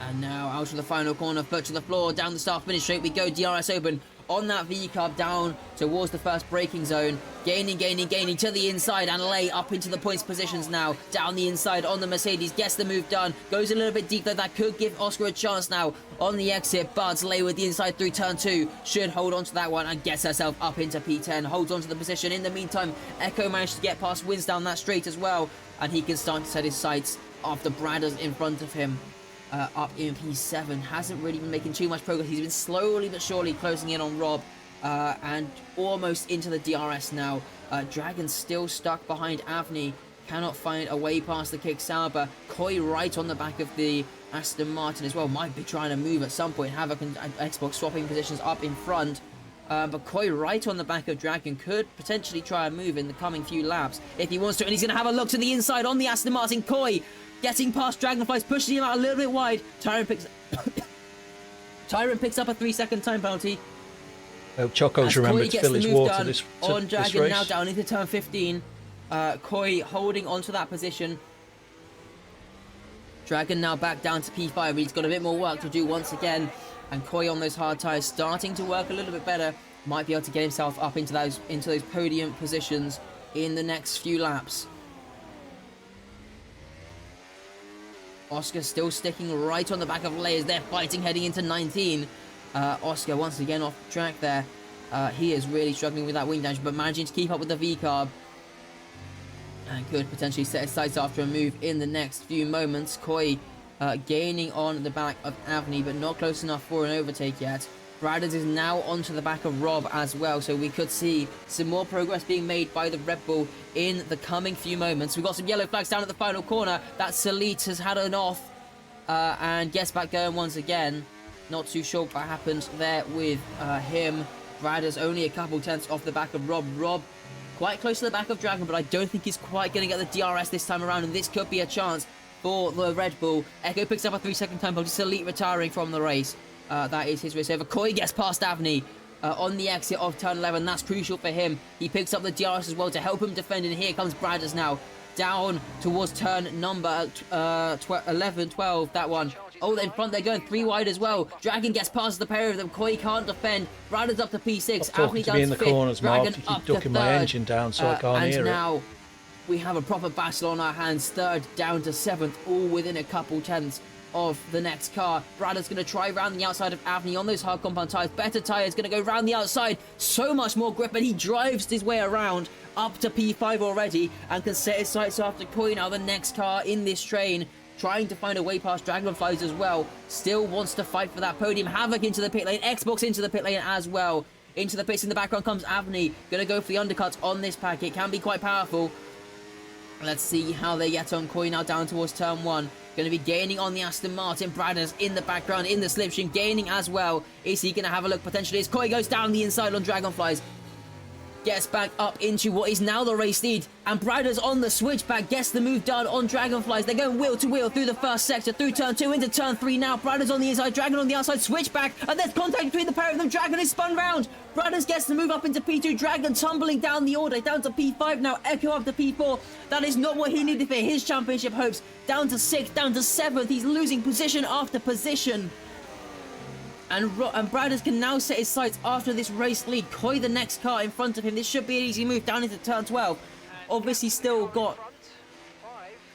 And now out of the final corner, foot to the floor, down the start finish straight we go. DRS open on that V-carb down towards the first braking zone. Gaining to the inside, and Lay up into the points positions now. Down the inside on the Mercedes, gets the move done. Goes a little bit deep though, that could give Oscar a chance now on the exit. But Lay with the inside through turn 2 should hold on to that one and gets herself up into P10. Holds on to the position. In the meantime, Echo managed to get past Wins down that straight as well. And he can start to set his sights after Bradders in front of him. Up in P7, hasn't really been making too much progress. He's been slowly but surely closing in on Rob, and almost into the DRS now. Dragon still stuck behind Avni, cannot find a way past the Kick Sauber. Koi right on the back of the Aston Martin as well, might be trying to move at some point. Havoc and Xbox swapping positions up in front. But Koi right on the back of Dragon could potentially try a move in the coming few laps if he wants to. And he's going to have a look to the inside on the Aston Martin. Koi getting past Dragonflies, pushing him out a little bit wide. Tyron picks up a 3-second time penalty. Oh, Choco's remembered to fill his water this on Dragon race. now down into turn 15. Koi holding onto that position. Dragon now back down to P5. He's got a bit more work to do once again. And Koi on those hard tyres starting to work a little bit better. Might be able to get himself up into those podium positions in the next few laps. Oscar still sticking right on the back of Lay as they're fighting heading into 19. Oscar once again off track there. He is really struggling with that wing damage, but managing to keep up with the V-carb. And could potentially set his sights after a move in the next few moments. Koi gaining on the back of Avni, but not close enough for an overtake yet. Bradders is now onto the back of Rob as well, so we could see some more progress being made by the Red Bull in the coming few moments. We've got some yellow flags down at the final corner. That Salit has had an off and gets back going once again. Not too sure what happened there with him. Bradders only a couple tenths off the back of Rob. Rob quite close to the back of Dragon, but I don't think he's quite going to get the DRS this time around, and this could be a chance for the Red Bull. Echo picks up a 3-second time penalty. Salit retiring from the race. That is his race over. Koi gets past Avni on the exit of turn 11. That's crucial for him. He picks up the DRS as well to help him defend, and here comes Bradders now down towards turn number 11, 12, that one. Oh, in front they're going 3 wide as well. Dragon gets past the pair of them. Koi can't defend. Bradders up to P6. Stop talking to me in the corners, Mark. You keep ducking my engine down so I can't hear it. And now we have a proper battle on our hands. 3rd down to 7th, all within a couple tenths of the next car. Bradders going to try round the outside of Avni on those hard compound tyres. Better tyres going to go round the outside. So much more grip, and he drives his way around up to P5 already and can set his sights after Koi now, the next car in this train. Trying to find a way past Dragonflies as well. Still wants to fight for that podium. Havoc into the pit lane. Xbox into the pit lane as well. Into the pits in the background comes Avni. Going to go for the undercuts on this pack. It can be quite powerful. Let's see how they get on. Koi now down towards turn 1. Going to be gaining on the Aston Martin. Bradders in the background in the slipstream. Gaining as well. Is he going to have a look potentially as Koi goes down the inside on Dragonflies? Gets back up into what is now the race lead, and Bradders on the switchback gets the move done on Dragonflies. They're going wheel to wheel through the first sector, through turn 2 into turn 3 now. Bradders on the inside, Dragon on the outside, switchback, and there's contact between the pair of them. Dragon is spun round. Bradders gets the move up into P2. Dragon tumbling down the order, down to P5 now. Echo up to P4. That is not what he needed for his championship hopes. Down to 6th, down to 7th. He's losing position after position. And Bradders can now set his sights after this race lead. Koi the next car in front of him. This should be an easy move down into turn 12. Obviously still got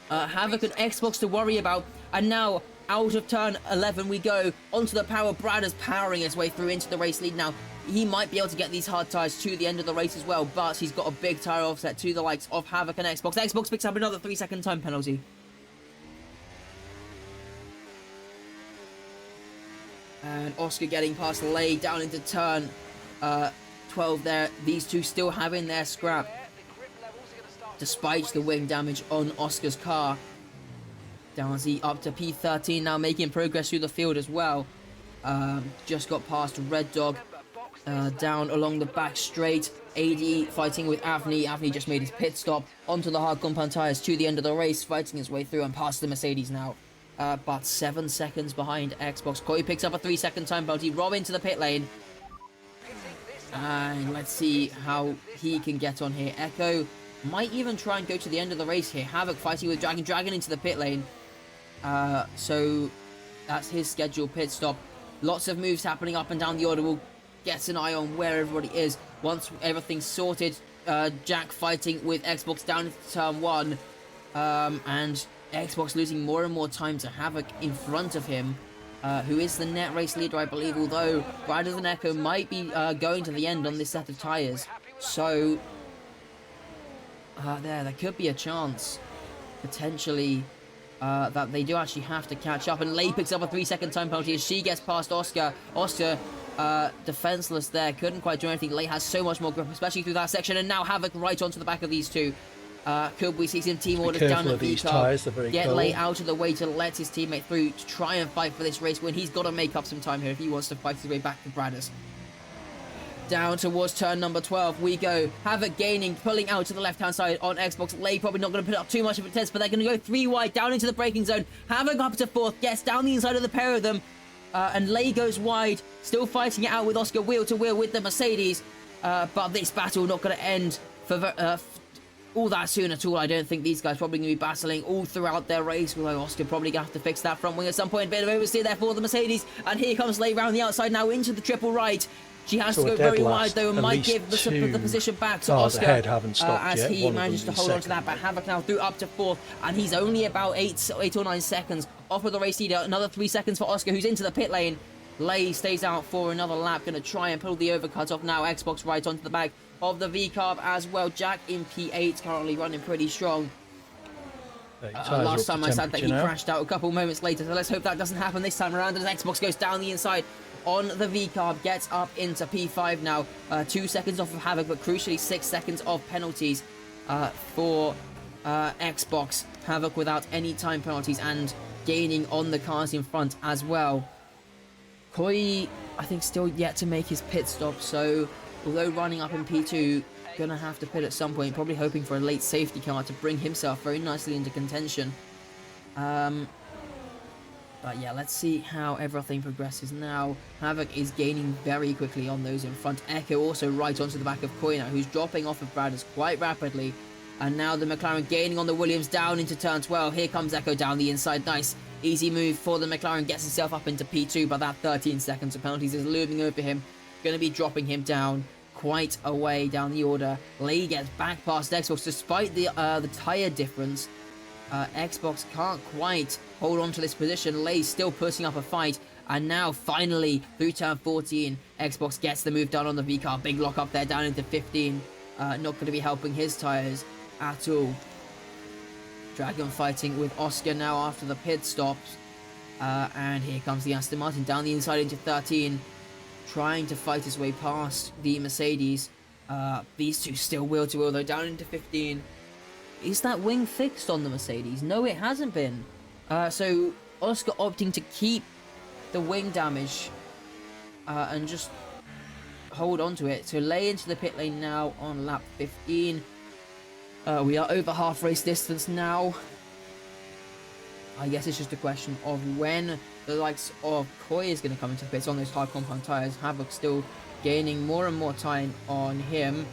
Havoc and Xbox to worry about. And now out of turn 11 we go onto the power. Bradders powering his way through into the race lead now. He might be able to get these hard tyres to the end of the race as well, but he's got a big tyre offset to the likes of Havoc and Xbox. Xbox picks up another 3-second time penalty. And Oscar getting past Lay down into turn 12 there. These two still having their scrap, despite the wing damage on Oscar's car. Downsy up to P13 now, making progress through the field as well. Just got past Red Dog down along the back straight. AD fighting with Avni. Avni just made his pit stop onto the hard compound tyres to the end of the race, fighting his way through and past the Mercedes now. But 7 seconds behind Xbox. Koi picks up a 3-second time penalty. Rob into the pit lane. And let's see how he can get on here. Echo might even try and go to the end of the race here. Havoc fighting with Dragon. Dragon into the pit lane. So that's his scheduled pit stop. Lots of moves happening up and down the order. We'll get an eye on where everybody is once everything's sorted. Jack fighting with Xbox down into turn 1. And Xbox losing more and more time to Havoc in front of him, who is the net race leader, I believe, although Bradders and Echo might be going to the end on this set of tyres. So, there could be a chance, potentially, that they do actually have to catch up. And Lay picks up a 3-second time penalty as she gets past Oscar. Oscar, defenseless there, couldn't quite do anything. Lay has so much more grip, especially through that section, and now Havoc right onto the back of these two. Could we see some team orders down at the car? Get Lay out of the way to let his teammate through to try and fight for this race win. He's got to make up some time here if he wants to fight his way back to Bradders. down towards turn number 12 we go. Havoc gaining, pulling out to the left-hand side on Xbox. Lay probably not going to put up too much of a test, but they're going to go 3 wide down into the braking zone. Havoc up to 4th, gets down the inside of the pair of them, and Lay goes wide, still fighting it out with Oscar wheel to wheel with the Mercedes, but this battle not going to end for all that soon at all. I don't think these guys probably going to be battling all throughout their race, although Oscar probably going to have to fix that front wing at some point. Bit of oversteer there for the Mercedes, and here comes Lay round the outside now into the triple right. She has to go very wide though, and might give the position back to Oscar as he manages to hold on to that. But Havoc now through up to 4th, and he's only about 8 or 9 seconds off of the race leader. Another 3 seconds for Oscar, who's into the pit lane. Lay stays out for another lap, going to try and pull the overcut off now. Xbox right onto the back of the V-Carb as well. Jack in P8, currently running pretty strong. Last time I said that he crashed out a couple moments later, so let's hope that doesn't happen this time around as Xbox goes down the inside on the V-Carb, gets up into P5 now. 2 seconds off of Havoc, but crucially 6 seconds of penalties for Xbox. Havoc without any time penalties and gaining on the cars in front as well. Koi, I think, still yet to make his pit stop, so although running up in P2, gonna have to pit at some point, probably hoping for a late safety car to bring himself very nicely into contention. But yeah, let's see how everything progresses now. Havoc is gaining very quickly on those in front. Echo also right onto the back of Koi now, who's dropping off of Bradders quite rapidly. And now the McLaren gaining on the Williams down into turn 12. Here comes Echo down the inside. Nice, easy move for the McLaren. Gets himself up into P2, but that 13 seconds of penalties is looming over him. Going to be dropping him down quite a way down the order. Lay gets back past Xbox despite the tyre difference. Xbox can't quite hold on to this position. Lay still putting up a fight. And now finally through turn 14, Xbox gets the move done on the V-Car. Big lock up there down into 15. Not going to be helping his tyres at all. Dragon fighting with Oscar now after the pit stops. And here comes the Aston Martin down the inside into 13. Trying to fight his way past the Mercedes. These two still wheel to wheel though, down into 15. Is that wing fixed on the Mercedes? No, it hasn't been. So Oscar opting to keep the wing damage and just hold on to it. So Lay into the pit lane now on lap 15. We are over half race distance now. I guess it's just a question of when the likes of Koi is going to come into pits on those hard compound tyres. Havoc still gaining more and more time on him.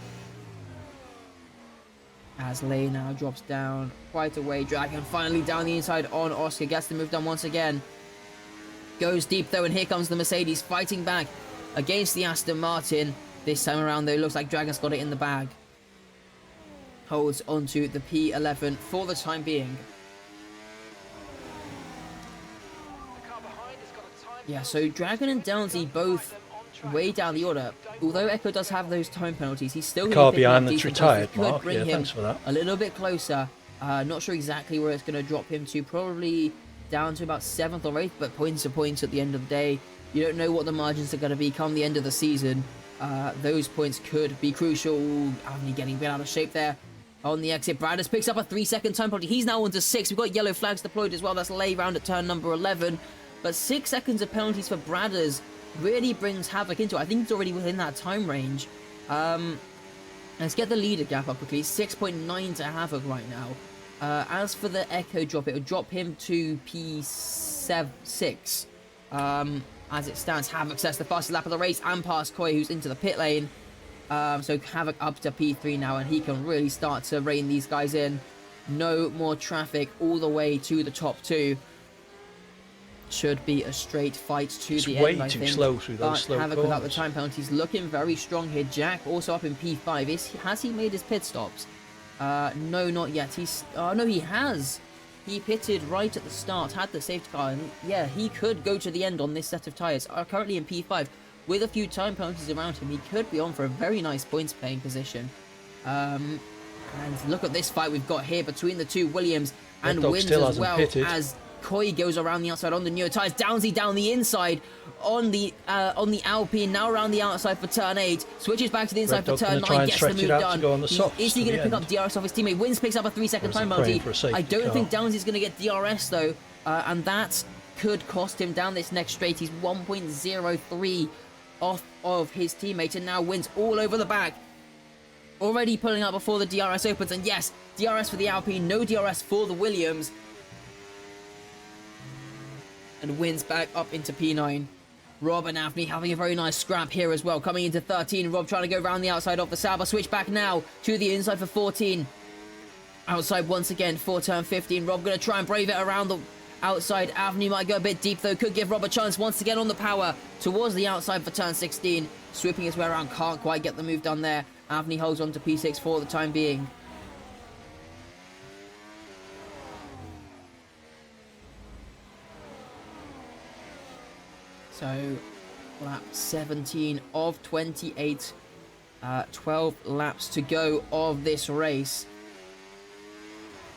As Lay now drops down quite a way. Dragon finally down the inside on Oscar. Gets the move done once again. Goes deep though, and here comes the Mercedes fighting back against the Aston Martin. This time around though, looks like Dragon's got it in the bag. Holds onto the P11 for the time being. Yeah, so Dragon and Downsy both way down the order. Although Echo does have those time penalties, he's still car behind that's retired, Mark. Yeah, thanks for that. A little bit closer. Not sure exactly where it's going to drop him to. Probably down to about 7th or 8th, but points are points at the end of the day. You don't know what the margins are going to be come the end of the season. Those points could be crucial. Avni getting a bit out of shape there. On the exit, Bradders picks up a 3-second time penalty. He's now on to 6. We've got yellow flags deployed as well. That's Lay round at turn number 11. But 6 seconds of penalties for Bradders really brings Havoc into it. I think it's already within that time range. Let's get the leader gap up quickly. 6.9 to Havoc right now. As for the Echo drop, it would drop him to P6. As it stands, Havoc sets the fastest lap of the race and past Koi, who's into the pit lane. So Havoc up to P3 now, and he can really start to rein these guys in. No more traffic all the way to the top 2. Should be a straight fight to the end, I think. Way too slow through those slow Havoc corners. Without the time penalties, looking very strong here. Jack also up in P5. Has he made his pit stops? No, not yet. No, he has. He pitted right at the start, had the safety car, and yeah, he could go to the end on this set of tyres. Currently in P5. With a few time penalties around him, he could be on for a very nice points playing position. And look at this fight we've got here between the two Williams and Wins as well, as Koi goes around the outside on the newer tyres. Downsy down the inside on the Alpine, now around the outside for turn 8. Switches back to the inside for turn 9, gets the move done. Is he going to pick up DRS off his teammate? Wins picks up a 3-second time penalty. I don't think Downsy's going to get DRS though, and that could cost him down this next straight. He's 1.03 off of his teammate, and now wins all over the back. Already pulling up before the DRS opens, and yes, DRS for the Alpine, no DRS for the Williams. And wins back up into P9. Rob and Avni having a very nice scrap here as well. Coming into 13, Rob trying to go around the outside of the Sauber. Switch back now to the inside for 14. Outside once again for turn 15. Rob going to try and brave it around the outside. Avni might go a bit deep though. Could give Rob a chance once again on the power towards the outside for turn 16. Sweeping his way around. Can't quite get the move done there. Avni holds on to P6 for the time being. So, lap 17 of 28. 12 laps to go of this race.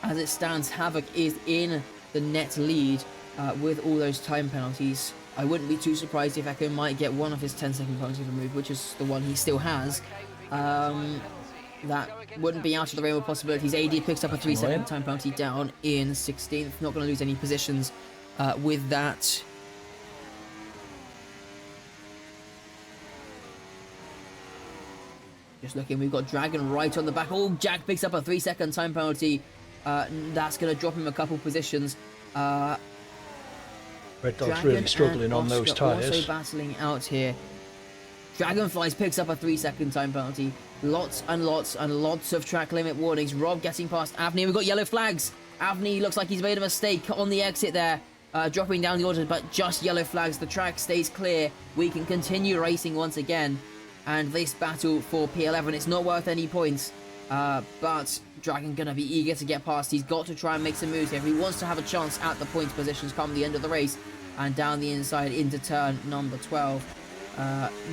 As it stands, Havoc is in the net lead with all those time penalties. I wouldn't be too surprised if Echo might get one of his 10-second penalties removed, which is the one he still has. That wouldn't be out of the realm of possibilities. AD picks up a 3-second time penalty down in 16th. Not going to lose any positions with that. Just looking, we've got Dragon right on the back. Oh, Jack picks up a 3-second time penalty. That's going to drop him a couple positions. Red Dog's really struggling on those tyres. Also battling out here. Dragonflies picks up a 3-second time penalty. Lots and lots and lots of track limit warnings. Rob getting past Avni. We've got yellow flags. Avni looks like he's made a mistake on the exit there. Dropping down the order, but just yellow flags. The track stays clear. We can continue racing once again. And this battle for P11, it's not worth any points. But Dragon going to be eager to get past. He's got to try and make some moves here if he wants to have a chance at the points positions come the end of the race. And down the inside into turn number 12.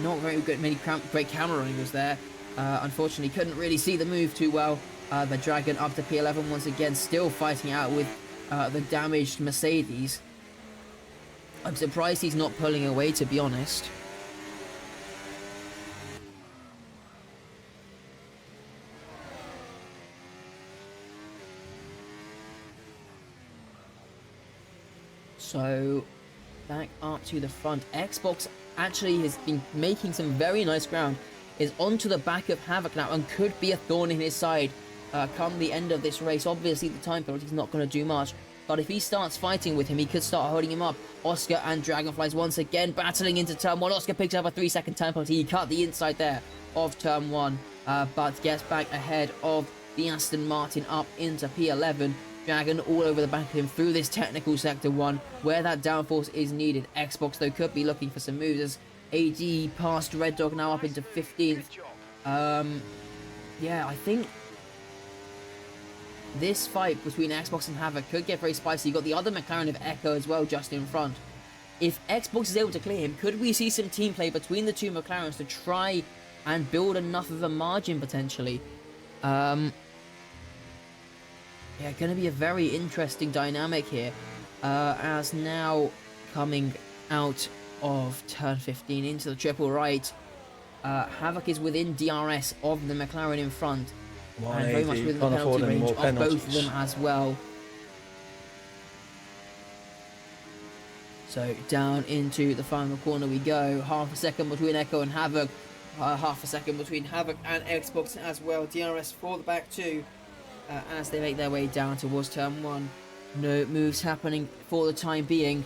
Not very good, great camera angles there. Unfortunately, couldn't really see the move too well. The Dragon up to P11 once again, still fighting out with the damaged Mercedes. I'm surprised he's not pulling away, to be honest. So, back up to the front. Xbox actually has been making some very nice ground. Is onto the back of Havoc now and could be a thorn in his side come the end of this race. Obviously, the time penalty is not going to do much. But if he starts fighting with him, he could start holding him up. Oscar and Dragonflies once again battling into turn 1. Oscar picks up a 3-second time penalty. He cut the inside there of turn 1. But gets back ahead of the Aston Martin up into P11. Dragon all over the back of him through this technical sector 1 where that downforce is needed. Xbox though could be looking for some moves as AD past Red Dog now up into 15th. Yeah, I think this fight between Xbox and Havoc could get very spicy. You've got the other McLaren of Echo as well just in front. If Xbox is able to clear him, could we see some team play between the two McLarens to try and build enough of a margin potentially? Yeah, going to be a very interesting dynamic here. As now coming out of turn 15 into the triple right, Havoc is within DRS of the McLaren in front. And very much within the penalty range of both of them as well. So down into the final corner we go. Half a second between Echo and Havoc. Half a second between Havoc and Xbox as well. DRS for the back two. As they make their way down towards turn 1. No moves happening for the time being.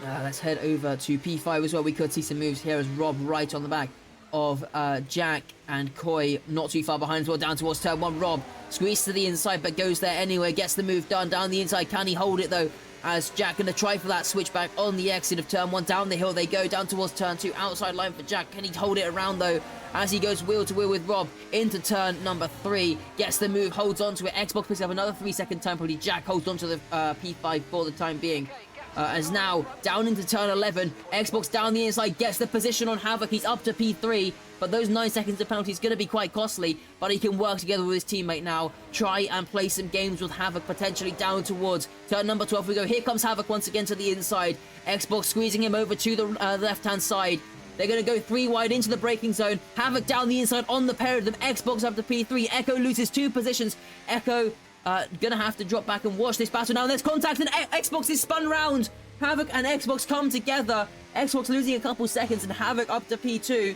Let's head over to P5 as well. We could see some moves here as Rob right on the back of Jack and Koi not too far behind as well, down towards turn 1. Rob squeezed to the inside but goes there anyway, gets the move done down the inside. Can he hold it though? As Jack going to try for that switchback on the exit of turn 1. Down the hill they go, down towards turn 2. Outside line for Jack. Can he hold it around though? As he goes wheel to wheel with Rob into turn number 3. Gets the move, holds on to it. Xbox picks up another 3-second time penalty. Jack holds on to the P5 for the time being. As now down into turn 11. Xbox down the inside, gets the position on Havoc. He's up to P3. But those 9 seconds of penalty is going to be quite costly. But he can work together with his teammate now. Try and play some games with Havoc potentially down towards turn number 12. We go. Here comes Havoc once again to the inside. Xbox squeezing him over to the left-hand side. They're going to go 3 wide into the braking zone. Havoc down the inside on the pair of them. Xbox up to P3. Echo loses 2 positions. Echo going to have to drop back and watch this battle now. There's contact and Xbox is spun round. Havoc and Xbox come together. Xbox losing a couple seconds and Havoc up to P2.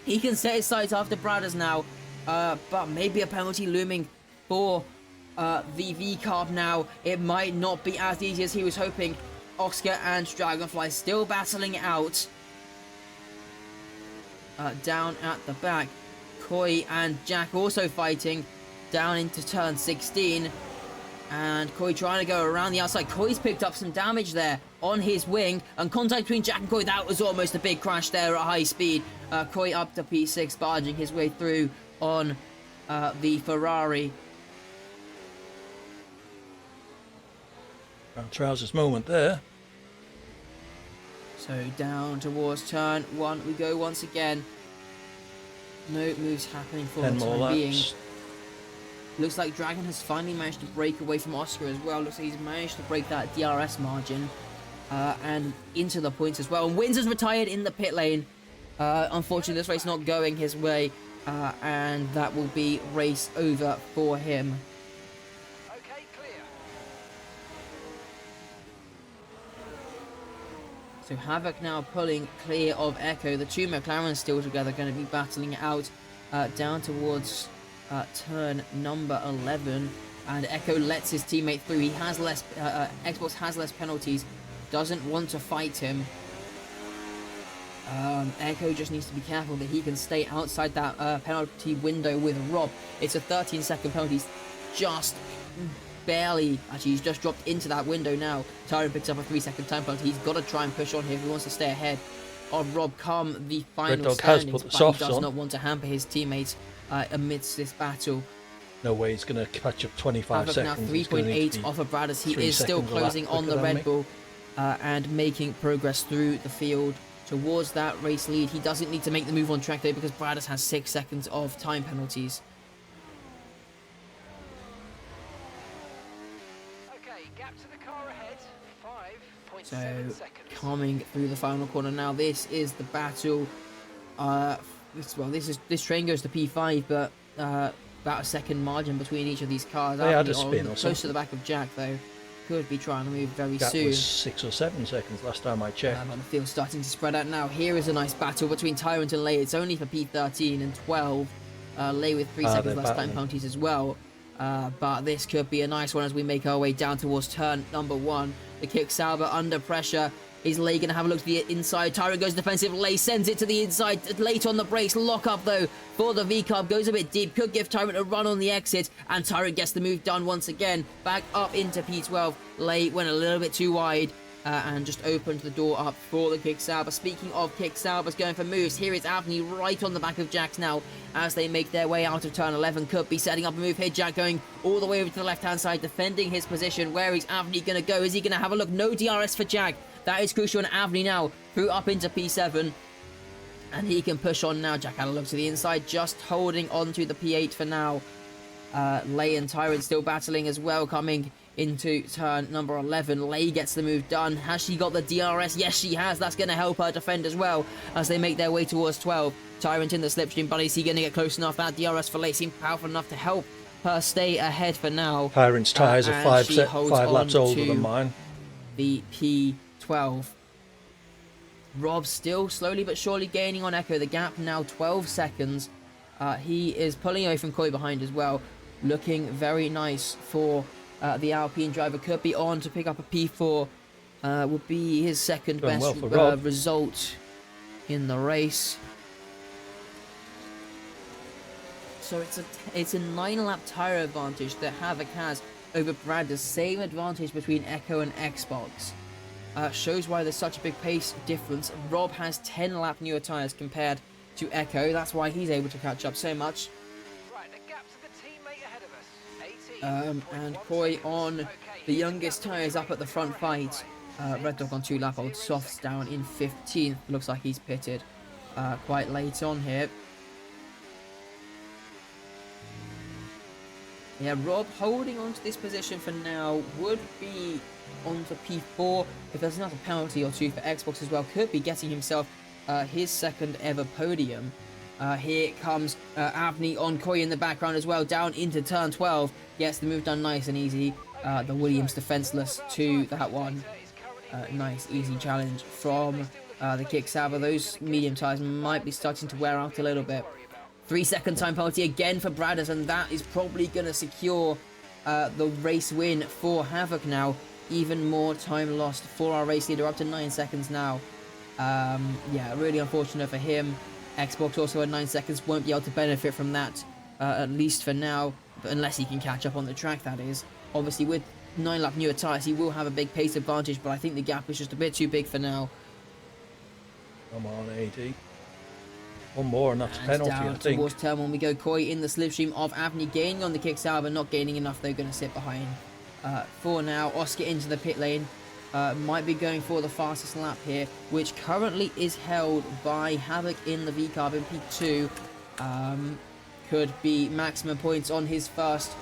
He can set his sights after Bradders now. But maybe a penalty looming for the V-Carb now. It might not be as easy as he was hoping. Oscar and Dragonfly still battling it out. Down at the back. Koi and Jack also fighting down into turn 16. And Koi trying to go around the outside. Koi's picked up some damage there on his wing. And contact between Jack and Koi. That was almost a big crash there at high speed. Koi up to P6, barging his way through on the Ferrari. Trousers moment there. So down towards turn 1 we go once again. No moves happening for the 10 more time being. laps. Looks like Dragon has finally managed to break away from Oscar as well. Looks like he's managed to break that DRS margin and into the points as well. And Wins has retired in the pit lane. Unfortunately, this race not going his way, and that will be race over for him. Okay, clear. So Havoc now pulling clear of Echo. The two McLarens still together, going to be battling it out down towards turn number 11. And Echo lets his teammate through. He has less. Xbox has less penalties. Doesn't want to fight him. Echo just needs to be careful that he can stay outside that penalty window with Rob. It's a 13-second penalty. He's just barely. Actually, he's just dropped into that window now. Tyron picks up a 3-second time penalty. He's got to try and push on here if he wants to stay ahead of Rob come the final Red Dog has standings. put the But softs he does on. not want to hamper his teammates amidst this battle. No way he's going to catch up 25 Havoc now seconds. He's gonna need to 3.8 be off of Bradders. He 3 is still seconds a lap closing on quicker the than Red me. Bull and making progress through the field towards that race lead. He doesn't need to make the move on track though because Bradders has 6 seconds of time penalties. Okay, gap to the car ahead. 5.7 So seconds. coming through the final corner now. This is the battle. This train goes to P5, but about a second margin between each of these cars. They had a Anthony spin on or close something. to the back of Jack though. Could be trying to move very That soon. was 6 or 7 seconds last time I checked. And the field's starting to spread out now. Here is a nice battle between Tyrant and Lay. It's only for P13 and 12. Lay with 3 seconds they're less time battling. penalties as well. But this could be a nice one as we make our way down towards turn number 1. The kick Sauber under pressure. Is Lay going to have a look to the inside? Tyrant goes defensive. Lay sends it to the inside. Late on the brakes. Lock up though for the V-Carb. Goes a bit deep. Could give Tyrant a run on the exit. And Tyrant gets the move done once again. Back up into P12. Lay went a little bit too wide. And just opened the door up for the Kick Sauber. Speaking of Kick Saubers going for moves, here is Avni right on the back of Jax now as they make their way out of turn 11. Could be setting up a move here. Jack going all the way over to the left-hand side, defending his position. Where is Avni going to go? Is he going to have a look? No DRS for Jack. That is crucial, and Avni now through up into P7. And he can push on now. Jack had a look to the inside, just holding on to the P8 for now. Lay and Tyrant still battling as well, coming into turn number 11. Lay gets the move done. Has she got the DRS? Yes, she has. That's going to help her defend as well as they make their way towards 12. Tyrant in the slipstream, but is he going to get close enough? That DRS for Lay seems powerful enough to help her stay ahead for now. Tyrant's tyres are and 5 she holds laps on older to than mine. The P12. Rob still slowly but surely gaining on Echo. The gap now 12 seconds. He is pulling away from Koi behind as well. Looking very nice for the Alpine driver. Could be on to pick up a P4. Would be his second Going best well for Rob. result in the race. So it's a 9-lap tyre advantage that Havoc has over Brad. The same advantage between Echo and Xbox. Shows why there's such a big pace difference. Rob has 10-lap newer tyres compared to Echo. That's why he's able to catch up so much. Right, the gap to the teammate ahead of us. 18. And Koi on the youngest tyres up at the front fight. Red Dog on 2-lap old softs down in 15th. Looks like he's pitted quite late on here. Yeah, Rob holding on to this position for now. Would be on to P4 if there's another penalty or two for Xbox as well. Could be getting himself his second ever podium. Here comes Avni on Koi in the background as well. Down into turn 12. Gets the move done nice and easy. The Williams defenseless to that one. Is currently Nice, easy challenge from the Kicksauber. Those medium tires might be starting to wear out a little bit. 3-second time penalty again for Bradders, and that is probably going to secure the race win for Havoc now. Even more time lost for our race leader, up to 9 seconds now. Yeah, really unfortunate for him. Xbox also at 9 seconds, won't be able to benefit from that, at least for now, but unless he can catch up on the track, that is. Obviously, with 9-lap newer tyres, he will have a big pace advantage, but I think the gap is just a bit too big for now. Come on, AD. One more and that's a And penalty, down I think. towards turn one we go. Koi in the slipstream of Avni, gaining on the Kicksauber, not gaining enough though, going to sit behind. For now, Oscar into the pit lane. Might be going for the fastest lap here, which currently is held by Havoc in the V-Carb in P2. Could be maximum points on his first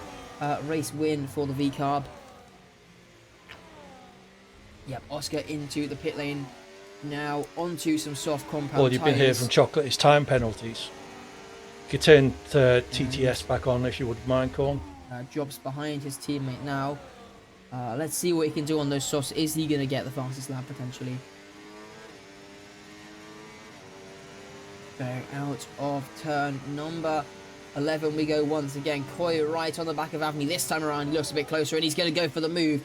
race win for the V-Carb. Yep, Oscar into the pit lane. Now onto some soft compound All you've been hearing from Chocolate is time penalties. You could turn TTS back on if you wouldn't mind, Corn. Drops behind his teammate now. Let's see what he can do on those softs. Is he going to get the fastest lap potentially? Going out of turn number 11 we go once again. Koi right on the back of Avni. This time around he looks a bit closer and he's going to go for the move.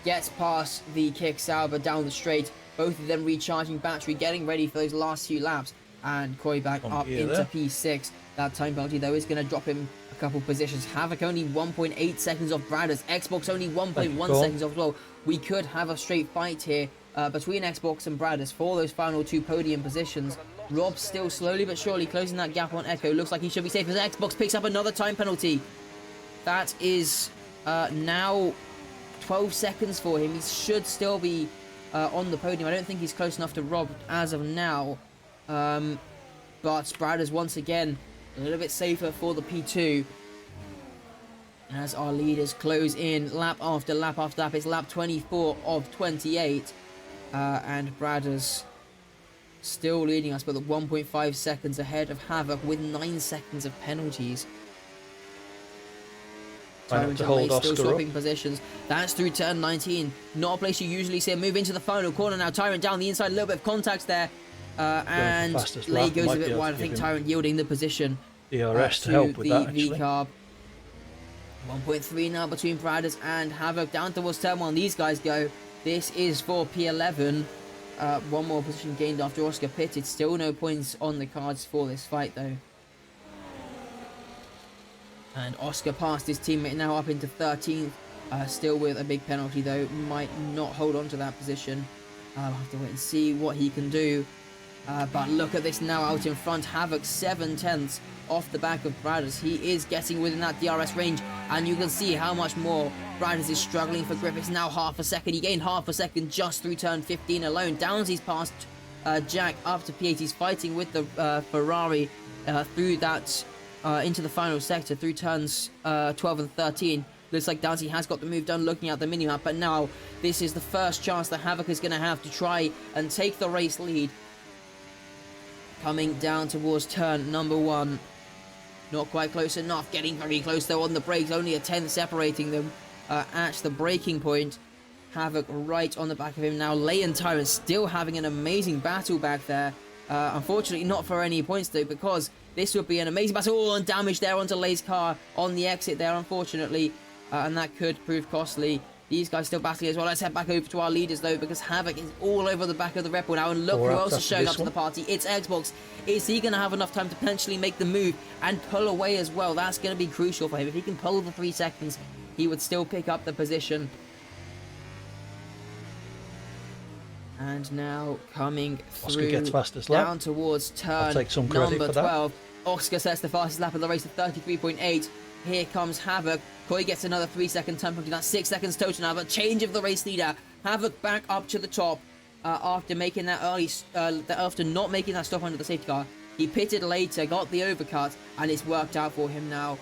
Gets past the Kicksauber down the straight. Both of them recharging battery, getting ready for those last few laps. And Koi back up into P6. That time penalty though is going to drop him a couple positions. Havoc only 1.8 seconds off Bradders. Xbox only 1.1 seconds off as well. We could have a straight fight here between Xbox and Bradders for those final 2 podium positions. Rob still slowly but surely closing that gap on Echo. Looks like he should be safe as Xbox picks up another time penalty. That is now 12 seconds for him. He should still be on the podium. I don't think he's close enough to Rob as of now. But Bradders once again a little bit safer for the P2 as our leaders close in lap after lap after lap. It's lap 24 of 28 and Bradders still leading us, but 1.5 seconds ahead of Havoc with 9 seconds of penalties. Tyrant still swapping positions. That's through turn 19. Not a place you usually see him move into the final corner now. Tyrant down the inside, a little bit of contact there. And Lay goes a bit wide. I think Tyrant yielding the position DRS to help with that, actually. V-Carb. 1.3 now between Bradders and Havoc. Down towards turn 1. These guys go. This is for P11. One more position gained after Oscar pitted. Still no points on the cards for this fight, though. And Oscar passed his teammate now up into 13th. Still with a big penalty, though. Might not hold on to that position. I'll have to wait and see what he can do. But look at this now out in front. Havoc 7/10 off the back of Bradders. He is getting within that DRS range, and you can see how much more Bradders is struggling for grip. It's now half a second. He gained half a second just through turn 15 alone. Downsy's passed Jack up to P8. He's fighting with the Ferrari through that into the final sector through turns 12 and 13. Looks like Downsy has got the move done looking at the minimap, but now this is the first chance that Havoc is going to have to try and take the race lead. Coming down towards turn number 1. Not quite close enough. Getting very close though on the brakes. Only a 10th separating them at the braking point. Havoc right on the back of him now. Lay and Tyrant still having an amazing battle back there. Unfortunately not for any points though, because this would be an amazing battle. Oh, and damage there onto Lay's car on the exit there, unfortunately. And that could prove costly. These guys still battling as well. Let's head back over to our leaders though, because Havoc is all over the back of the Red Bull now. And look who else is showing up to the party. It's Xbox. Is he going to have enough time to potentially make the move and pull away as well? That's going to be crucial for him. If he can pull the 3 seconds, he would still pick up the position. And now coming through gets fastest lap. down towards turn number 12. Oscar sets the fastest lap of the race of 33.8. Here comes Havoc. Koi gets another 3-second time penalty. That's 6 seconds total now. But change of the race leader. Havoc back up to the top after making that after not making that stop under the safety car. He pitted later, got the overcut, and it's worked out for him now.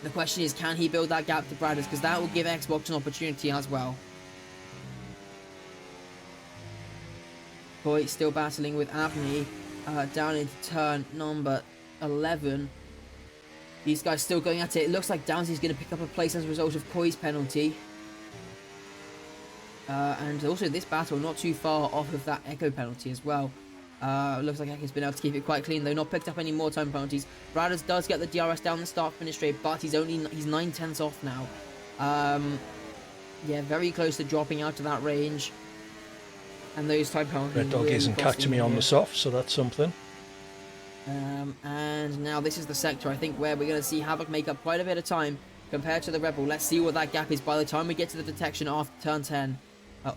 The question is, can he build that gap to Bradders? Because that will give Xbox an opportunity as well. Koi still battling with Avni down into turn number 11. These guys still going at it. It looks like Downsy's going to pick up a place as a result of Koi's penalty. And also this battle not too far off of that echo penalty as well. Looks like Echo's been able to keep it quite clean, though not picked up any more time penalties. Bradders does get the DRS down the start-finish straight, but he's 9/10 off now. Yeah, very close to dropping out of that range. And those time penalties. Red Dog really isn't catching me on the soft, so that's something. And now this is the sector, I think, where we're going to see Havoc make up quite a bit of time compared to the Rebel. Let's see what that gap is by the time we get to the detection after turn 10.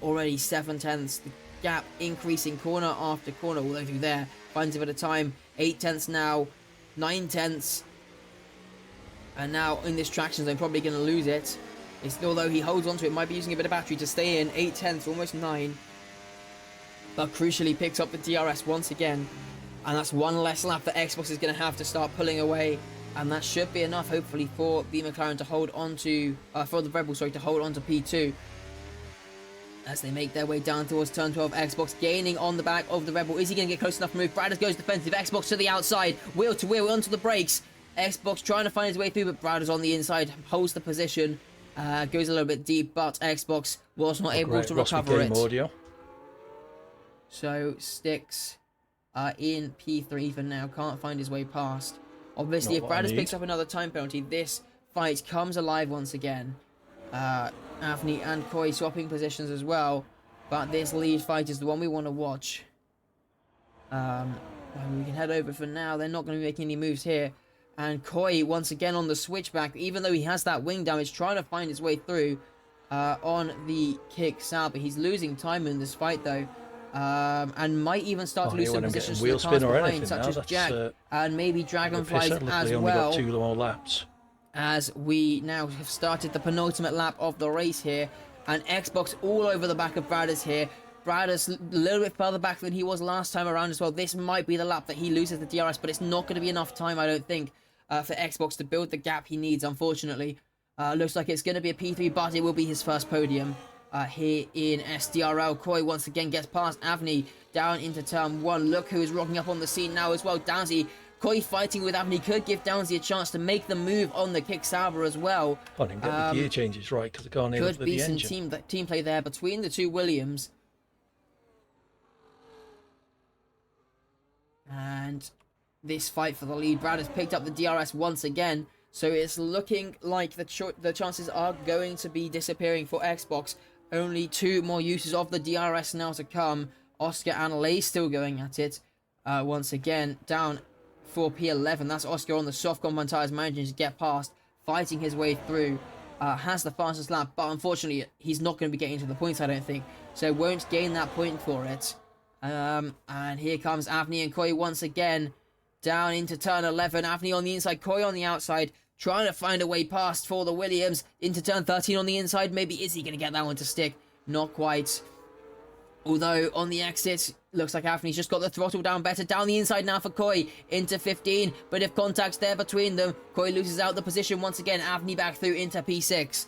Already 7/10. The gap increasing corner after corner, although through there finds a bit of time. 8/10 now, 9/10. And now in this traction zone, probably going to lose it. Although he holds on to it, might be using a bit of battery to stay in. 8/10, almost 9. But crucially picks up the DRS once again. And that's one less lap that Xbox is going to have to start pulling away. And that should be enough, hopefully, for the McLaren to hold on to, for the Rebel, sorry, to hold on to P2. As they make their way down towards turn 12, Xbox gaining on the back of the Rebel. Is he going to get close enough to move? Bradders goes defensive. Xbox to the outside. Wheel to wheel onto the brakes. Xbox trying to find his way through, but Bradders on the inside holds the position. Goes a little bit deep, but Xbox was not able to recover it. Audio. So Sticks in P3 for now. Can't find his way past. Obviously, if Bradders picks up another time penalty, this fight comes alive once again. Avni and Koi swapping positions as well, but this lead fight is the one we want to watch. We can head over for now. They're not going to be making any moves here. And Koi once again on the switchback, even though he has that wing damage, trying to find his way through on the kick Sauber. He's losing time in this fight though, and might even start to lose some positions to the cars behind, such as Jack and maybe Dragonflies as well. Only got 2 more laps. As we now have started the penultimate lap of the race here, and Xbox all over the back of Bradders here. Bradders a little bit further back than he was last time around as well. This might be the lap that he loses the DRS, but it's not going to be enough time, I don't think, for Xbox to build the gap he needs, unfortunately. Looks like it's going to be a P3, but it will be his first podium here in SDRL. Koi once again gets past Avni down into turn 1. Look who is rocking up on the scene now as well. Downsy. Koi fighting with Avni could give Downsy a chance to make the move on the kick Sauber as well. I didn't get the gear changes right because I can't hear could be some team play there between the two Williams. And this fight for the lead. Brad has picked up the DRS once again, so it's looking like the chances are going to be disappearing for Xbox. Only 2 more uses of the DRS now to come. Oscar and Lay still going at it. Once again, down for P11. That's Oscar on the soft compound tires, managing to get past, fighting his way through. Has the fastest lap, but unfortunately he's not going to be getting to the points, I don't think, so won't gain that point for it. And here comes Avni and Koi once again down into turn 11. Avni on the inside, Koi on the outside, trying to find a way past for the Williams into turn 13 on the inside. Maybe is he going to get that one to stick? Not quite. Although on the exit, looks like Avni's just got the throttle down better. Down the inside now for Koi into 15. But if contact's there between them, Koi loses out the position once again. Avni back through into P6.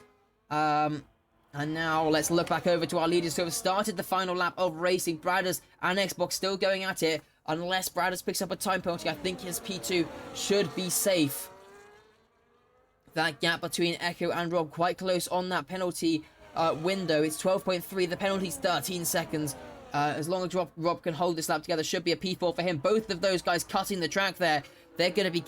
And now let's look back over to our leaders who have started the final lap of racing. Bradders and Xbox still going at it. Unless Bradders picks up a time penalty, I think his P2 should be safe. That gap between Echo and Rob quite close on that penalty window. It's 12.3. The penalty's 13 seconds. As long as Rob can hold this lap together, should be a P4 for him. Both of those guys cutting the track there. They've got to be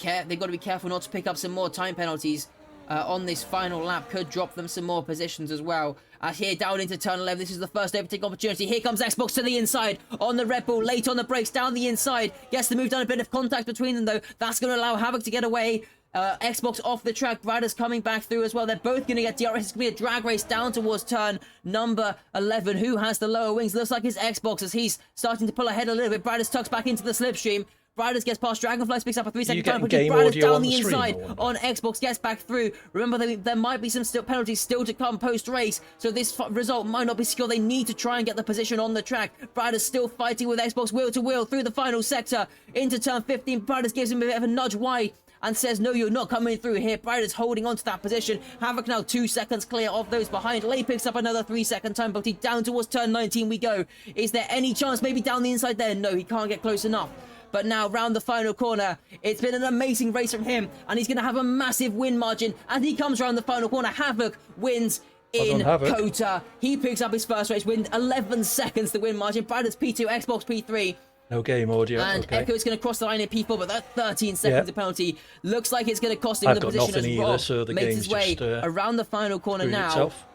careful not to pick up some more time penalties. On this final lap, could drop them some more positions as well. As here down into turn 11, this is the first overtaking opportunity. Here comes Xbox to the inside on the Red Bull, late on the brakes, down the inside. Gets the move done, a bit of contact between them though. That's going to allow Havoc to get away. Xbox off the track, Bradders coming back through as well. They're both going to get DRS. It's going to be a drag race down towards turn number 11. Who has the lower wings? Looks like it's Xbox as he's starting to pull ahead a little bit. Bradders tucks back into the slipstream. Bradders gets past Dragonflies, picks up a 3-second time penalty. Bradders down the inside on Xbox, gets back through. Remember, there might be some penalties still to come post-race, so this result might not be secure. They need to try and get the position on the track. Bradders still fighting with Xbox wheel to wheel through the final sector into turn 15. Bradders gives him a bit of a nudge wide and says, no, you're not coming through here. Bradders holding on to that position. Havoc now 2 seconds clear of those behind. Lay picks up another 3-second time penalty. Down towards turn 19 we go. Is there any chance maybe down the inside there? No, he can't get close enough. But now round the final corner, it's been an amazing race from him, and he's going to have a massive win margin, and he comes around the final corner. Havoc wins Well in done, Havoc. Kota. He picks up his first race win, 11 seconds the win margin. Braddock's P2, Xbox P3. No game audio. And okay. Echo is going to cross the line in P4, but that 13 seconds of penalty looks like it's going to cost him I've the got position nothing as either, Rob so the makes game's his way just, around the final corner doing now. itself.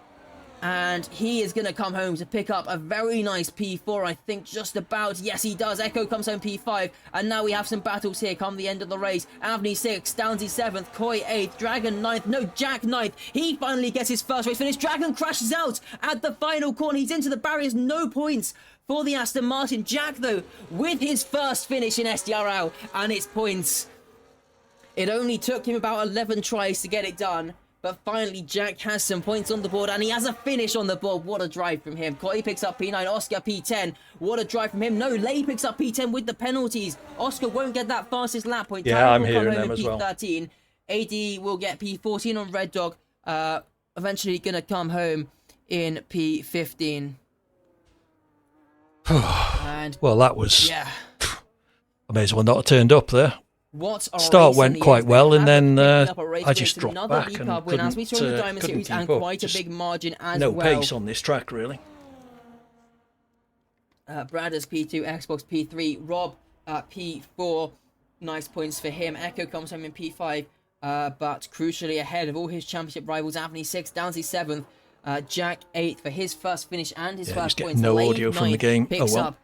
And he is going to come home to pick up a very nice P4, I think, just about. Yes, he does. Echo comes home P5. And now we have some battles here come the end of the race. Avni 6th, Downsy 7th, Koi 8th, Dragon 9th. No, Jack 9th. He finally gets his first race finish. Dragon crashes out at the final corner. He's into the barriers. No points for the Aston Martin. Jack, though, with his first finish in SDRL and its points. It only took him about 11 tries to get it done. But finally, Jack has some points on the board, and he has a finish on the board. What a drive from him. Koi picks up P9, Oscar P10. What a drive from him. No, Lay picks up P10 with the penalties. Oscar won't get that fastest lap point. Yeah, Tyler I'm will come hearing home them in as well. P13. AD will get P14 on Red Dog. Eventually going to come home in P15. And Well, that was... yeah. I may as well not have turned up there. What a Start race went in the quite end. well, They and have then picked up a race I win. just It's dropped another back league and cup win, as we saw in the Diamond couldn't Series, and keep up. quite a Just big margin as no well. pace on this track, really. Bradders P2, Xbox P3, Rob P4. Nice points for him. Echo comes home in P5, but crucially ahead of all his championship rivals. Avni 6th, Downsy 7th, Jack 8th for his first finish and his Yeah, he was first getting points. no Lave audio from the 9th game. Oh, picks well. up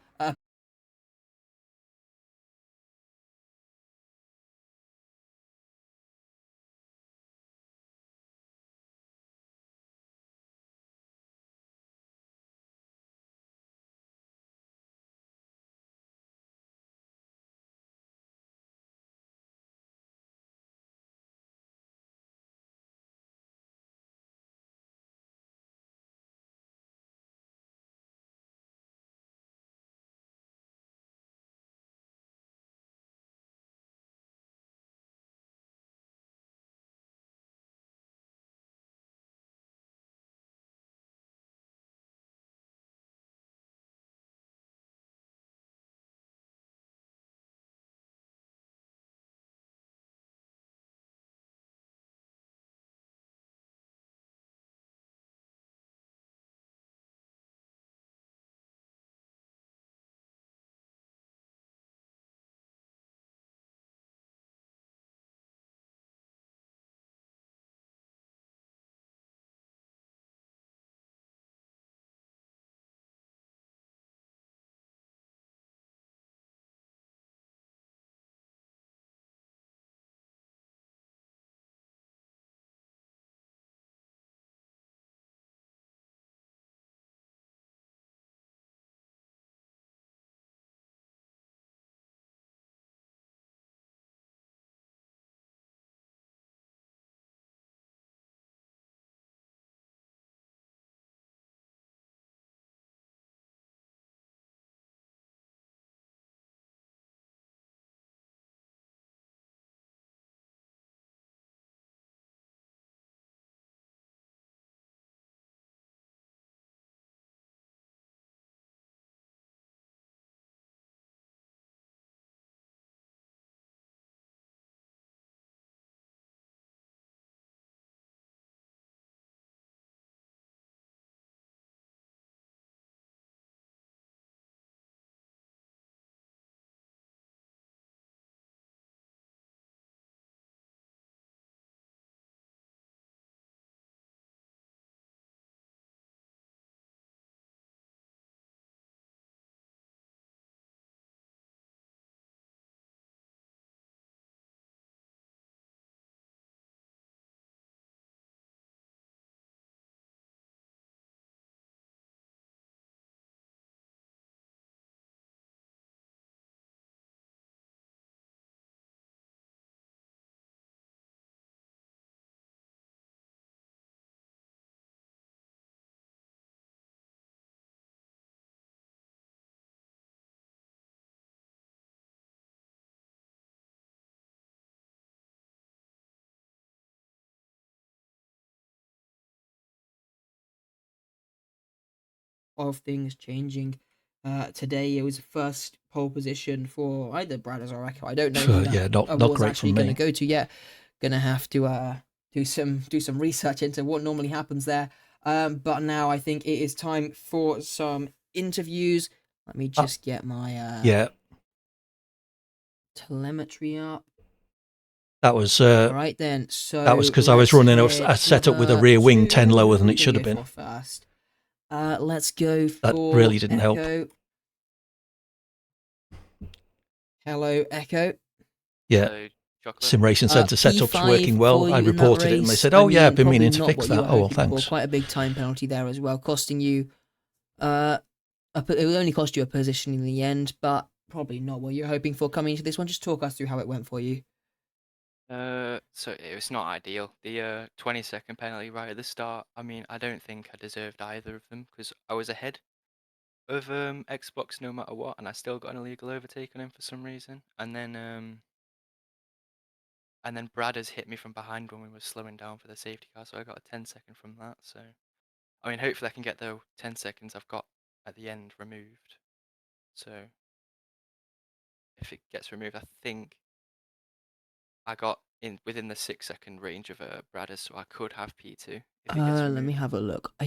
of things changing. Today it was first pole position for either Bradders or Echo. I don't know. Who that Yeah, not award's great actually from going me. to go to yet. Gonna have to do some research into what normally happens there. But now I think it is time for some interviews. Let me just get my telemetry up. That was All right then. So that was because I was running a setup with a rear wing 10 lower than it should have been. First. Let's go for That really didn't help. Echo. Hello, Echo. Yeah. Sim Racing Centre setup's working well. I reported it and they said, "Oh yeah, I've been meaning to fix that." Oh well, thanks. Quite a big time penalty there as well, costing you. It would only cost you a position in the end, but probably not what you're hoping for coming into this one. Just talk us through how it went for you. So it was not ideal. The 20-second penalty right at the start. I mean, I don't think I deserved either of them because I was ahead of Xbox no matter what, and I still got an illegal overtake on him for some reason. And then Bradders hit me from behind when we were slowing down for the safety car, so I got a 10-second from that. So, I mean, hopefully I can get the 10 seconds I've got at the end removed. So, if it gets removed, I think I got within the 6-second range of Bradders, so I could have P2. Let me have a look. I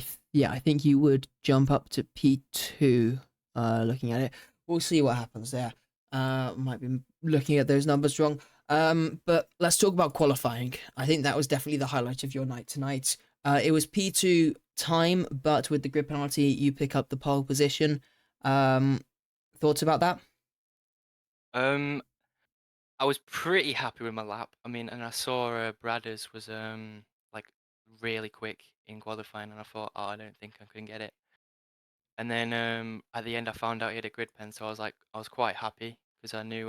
think you would jump up to P2. Looking at it, we'll see what happens there. Might be looking at those numbers wrong. But let's talk about qualifying. I think that was definitely the highlight of your night tonight. It was P2 time, but with the grid penalty, you pick up the pole position. Thoughts about that? I was pretty happy with my lap. I mean, and I saw Bradders was like really quick in qualifying, and I thought, oh, I don't think I can get it. And then at the end, I found out he had a grid pen, so I was quite happy because I knew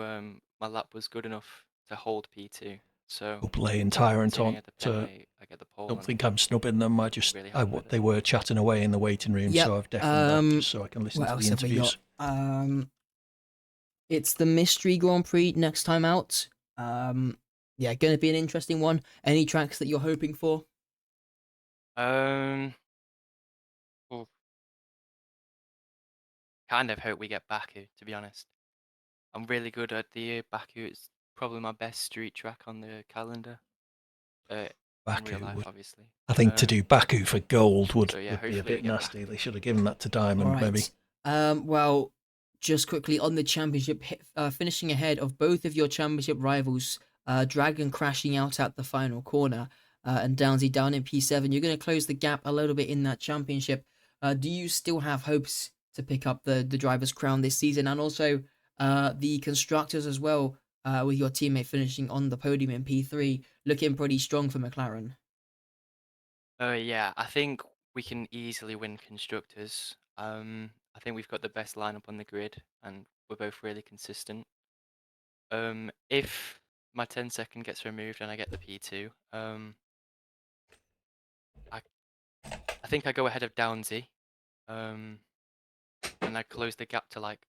my lap was good enough to hold P2. So Laying Tyrant on. I get the pole. Don't think I'm snubbing them. They were chatting away in the waiting room, so I've definitely left so I can listen to the interviews. It's the Mystery Grand Prix next time out. Going to be an interesting one. Any tracks that you're hoping for? Kind of hope we get Baku, to be honest. I'm really good at the Baku. It's probably my best street track on the calendar. Baku, in real life, obviously. I think to do Baku for gold would be a bit nasty. Baku. They should have given that to Diamond, maybe. Well, just quickly on the championship, finishing ahead of both of your championship rivals, Dragon crashing out at the final corner, and Downsy down in P7. You're going to close the gap a little bit in that championship. Do you still have hopes to pick up the driver's crown this season, and also the constructors as well, with your teammate finishing on the podium in P3, looking pretty strong for McLaren? Yeah, I think we can easily win constructors. I think we've got the best lineup on the grid, and we're both really consistent. If my 10-second gets removed and I get the P2, I think I go ahead of Downsy, and I close the gap to like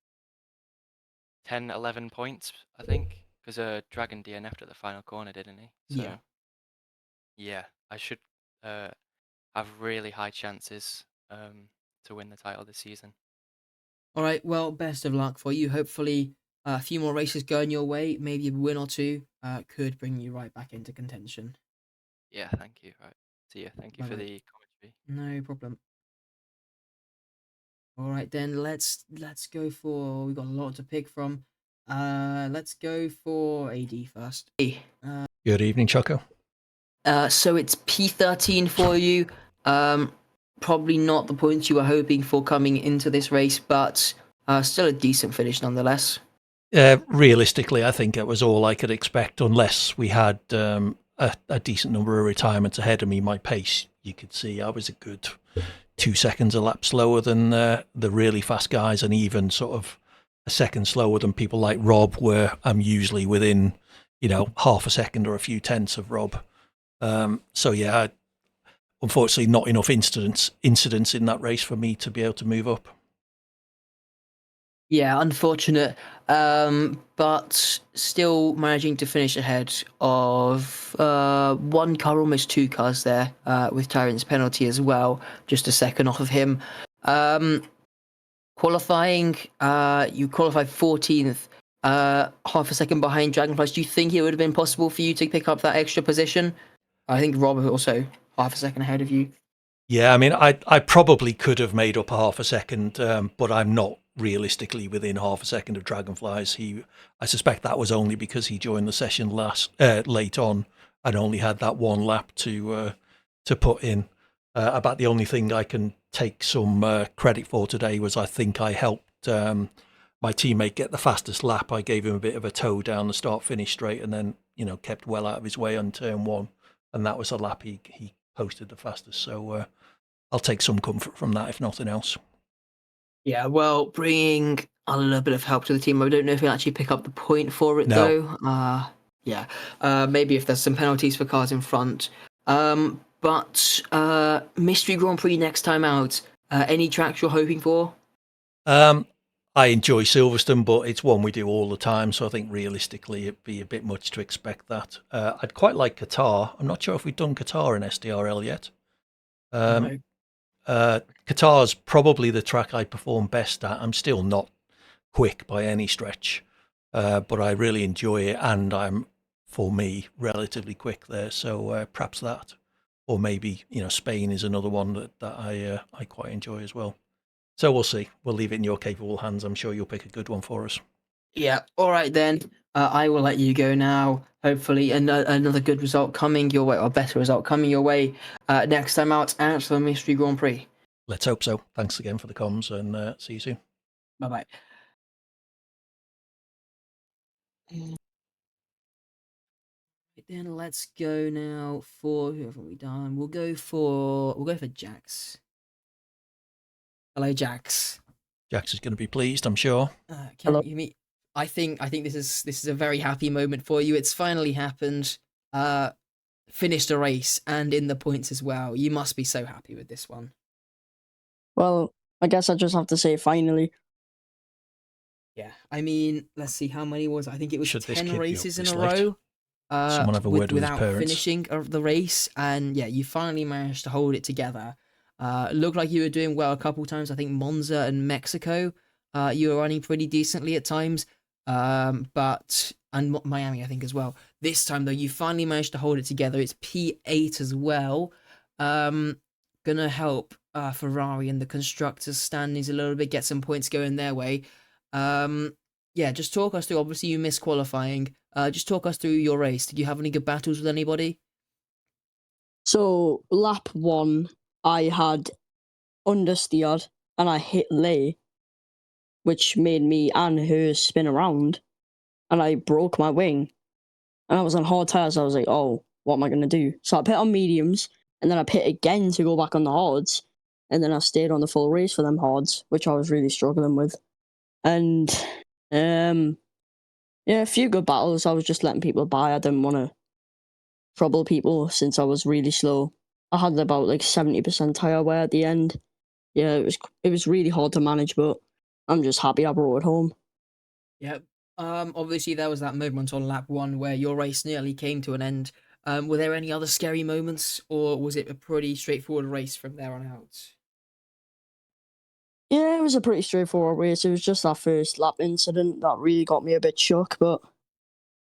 10, 11 points, I think, because Dragon DNF'd at the final corner, didn't he? So, yeah, I should have really high chances to win the title this season. All right, well, best of luck for you. Hopefully, a few more races going your way, maybe a win or two, could bring you right back into contention. Yeah, thank you. Right, see you. Thank you for the commentary. No problem. All right, then let's go for. We've got a lot to pick from. Let's go for AD first. Good evening, Choco. So it's P13 for you. Probably not the points you were hoping for coming into this race, but still a decent finish nonetheless. Realistically, I think it was all I could expect, unless we had a decent number of retirements ahead of me. My pace, you could see, I was a good 2 seconds a lap slower than the really fast guys, and even sort of a second slower than people like Rob, where I'm usually within, half a second or a few tenths of Rob. So yeah, unfortunately not enough incidents in that race for me to be able to move up. Yeah, unfortunate, but still managing to finish ahead of one car, almost two cars there, with Tyrant's penalty as well, just a second off of him. Qualifying, you qualified 14th, half a second behind Dragonflies. Do you think it would have been possible for you to pick up that extra position? I think Rob also half a second ahead of you. Yeah, I mean, I probably could have made up a half a second, but I'm not realistically within half a second of Dragonflies. I suspect that was only because he joined the session late on and only had that one lap to put in. About the only thing I can take some credit for today was I think I helped my teammate get the fastest lap. I gave him a bit of a tow down the start-finish straight, and then kept well out of his way on turn one, and that was the lap he posted the fastest. So. I'll take some comfort from that, if nothing else. Yeah, well, bringing a little bit of help to the team. I don't know if he'll actually pick up the point for it, No. though. Yeah. Maybe if there's some penalties for cars in front. But Mystery Grand Prix next time out. Any tracks you're hoping for? I enjoy Silverstone, but it's one we do all the time, so I think realistically it'd be a bit much to expect that. I'd quite like Qatar. I'm not sure if we've done Qatar in SDRL yet. No. Qatar's probably the track I perform best at. I'm still not quick by any stretch, but I really enjoy it, and I'm, for me, relatively quick there. So perhaps that, or maybe Spain is another one that I quite enjoy as well. So we'll see. We'll leave it in your capable hands. I'm sure you'll pick a good one for us. Yeah. All right then. I will let you go now. Hopefully, another good result coming your way, or better result coming your way next time out at the Mystery Grand Prix. Let's hope so. Thanks again for the comms, and see you soon. Bye bye. Then let's go now for who have we done? We'll go for Jax. Hello, Jax. Jax is going to be pleased, I'm sure. Can you meet? I think this is a very happy moment for you. It's finally happened. Finished a race and in the points as well. You must be so happy with this one. Well, I guess I just have to say finally. Yeah, I mean, let's see, how many was it? I think it was Should this 10 kid be races up in this a late? row. Someone have a word with his without parents. finishing the race, and yeah, you finally managed to hold it together. Looked like you were doing well a couple times. I think Monza and Mexico, you were running pretty decently at times. But Miami, I think, as well. This time though, you finally managed to hold it together. It's P8 as well. Gonna help Ferrari and the constructors standings a little bit, get some points going their way. Yeah, just talk us through. Obviously, you missed qualifying. Just talk us through your race. Did you have any good battles with anybody? So lap 1, I had understeered and I hit Lay, which made me and her spin around, and I broke my wing. And I was on hard tires. I was like, oh, what am I going to do? So I pit on mediums, and then I pit again to go back on the hards, and then I stayed on the full race for them hards, which I was really struggling with. And yeah, a few good battles. I was just letting people by. I didn't want to trouble people since I was really slow. I had about like 70% tire wear at the end. Yeah, it was really hard to manage, but I'm just happy I brought it home. Yep. Obviously there was that moment on lap 1 where your race nearly came to an end. Were there any other scary moments, or was it a pretty straightforward race from there on out? Yeah, it was a pretty straightforward race. It was just that first lap incident that really got me a bit shook, but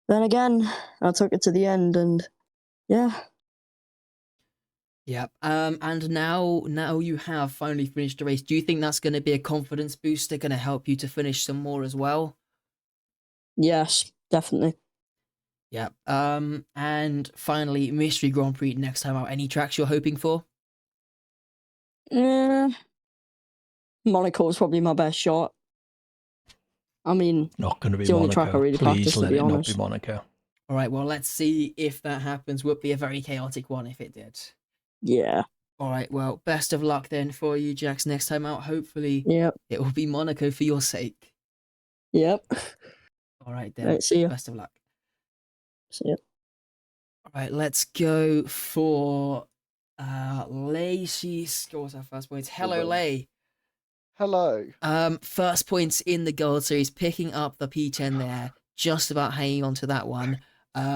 then again, I took it to the end, and yeah. Yep. And now you have finally finished the race. Do you think that's going to be a confidence booster, going to help you to finish some more as well? Yes, definitely. Yep. And finally, Mystery Grand Prix next time out. Any tracks you're hoping for? Yeah. Monaco is probably my best shot. I mean, Not going to be it's the only Monaco. track I really Please practice, to let be it not honest. be Monaco. All right, well, let's see if that happens. Would be a very chaotic one if it did. Yeah. All right, well, best of luck then for you, Jax. Next time out, hopefully Yep. it will be Monaco for your sake. Yep. All right, then. Right, see ya. Best of luck. See ya. All right, let's go for Lay. She scores her first points. Hello, Lay. Hello. First points in the Gold Series, picking up the P10 there, just about hanging on to that one.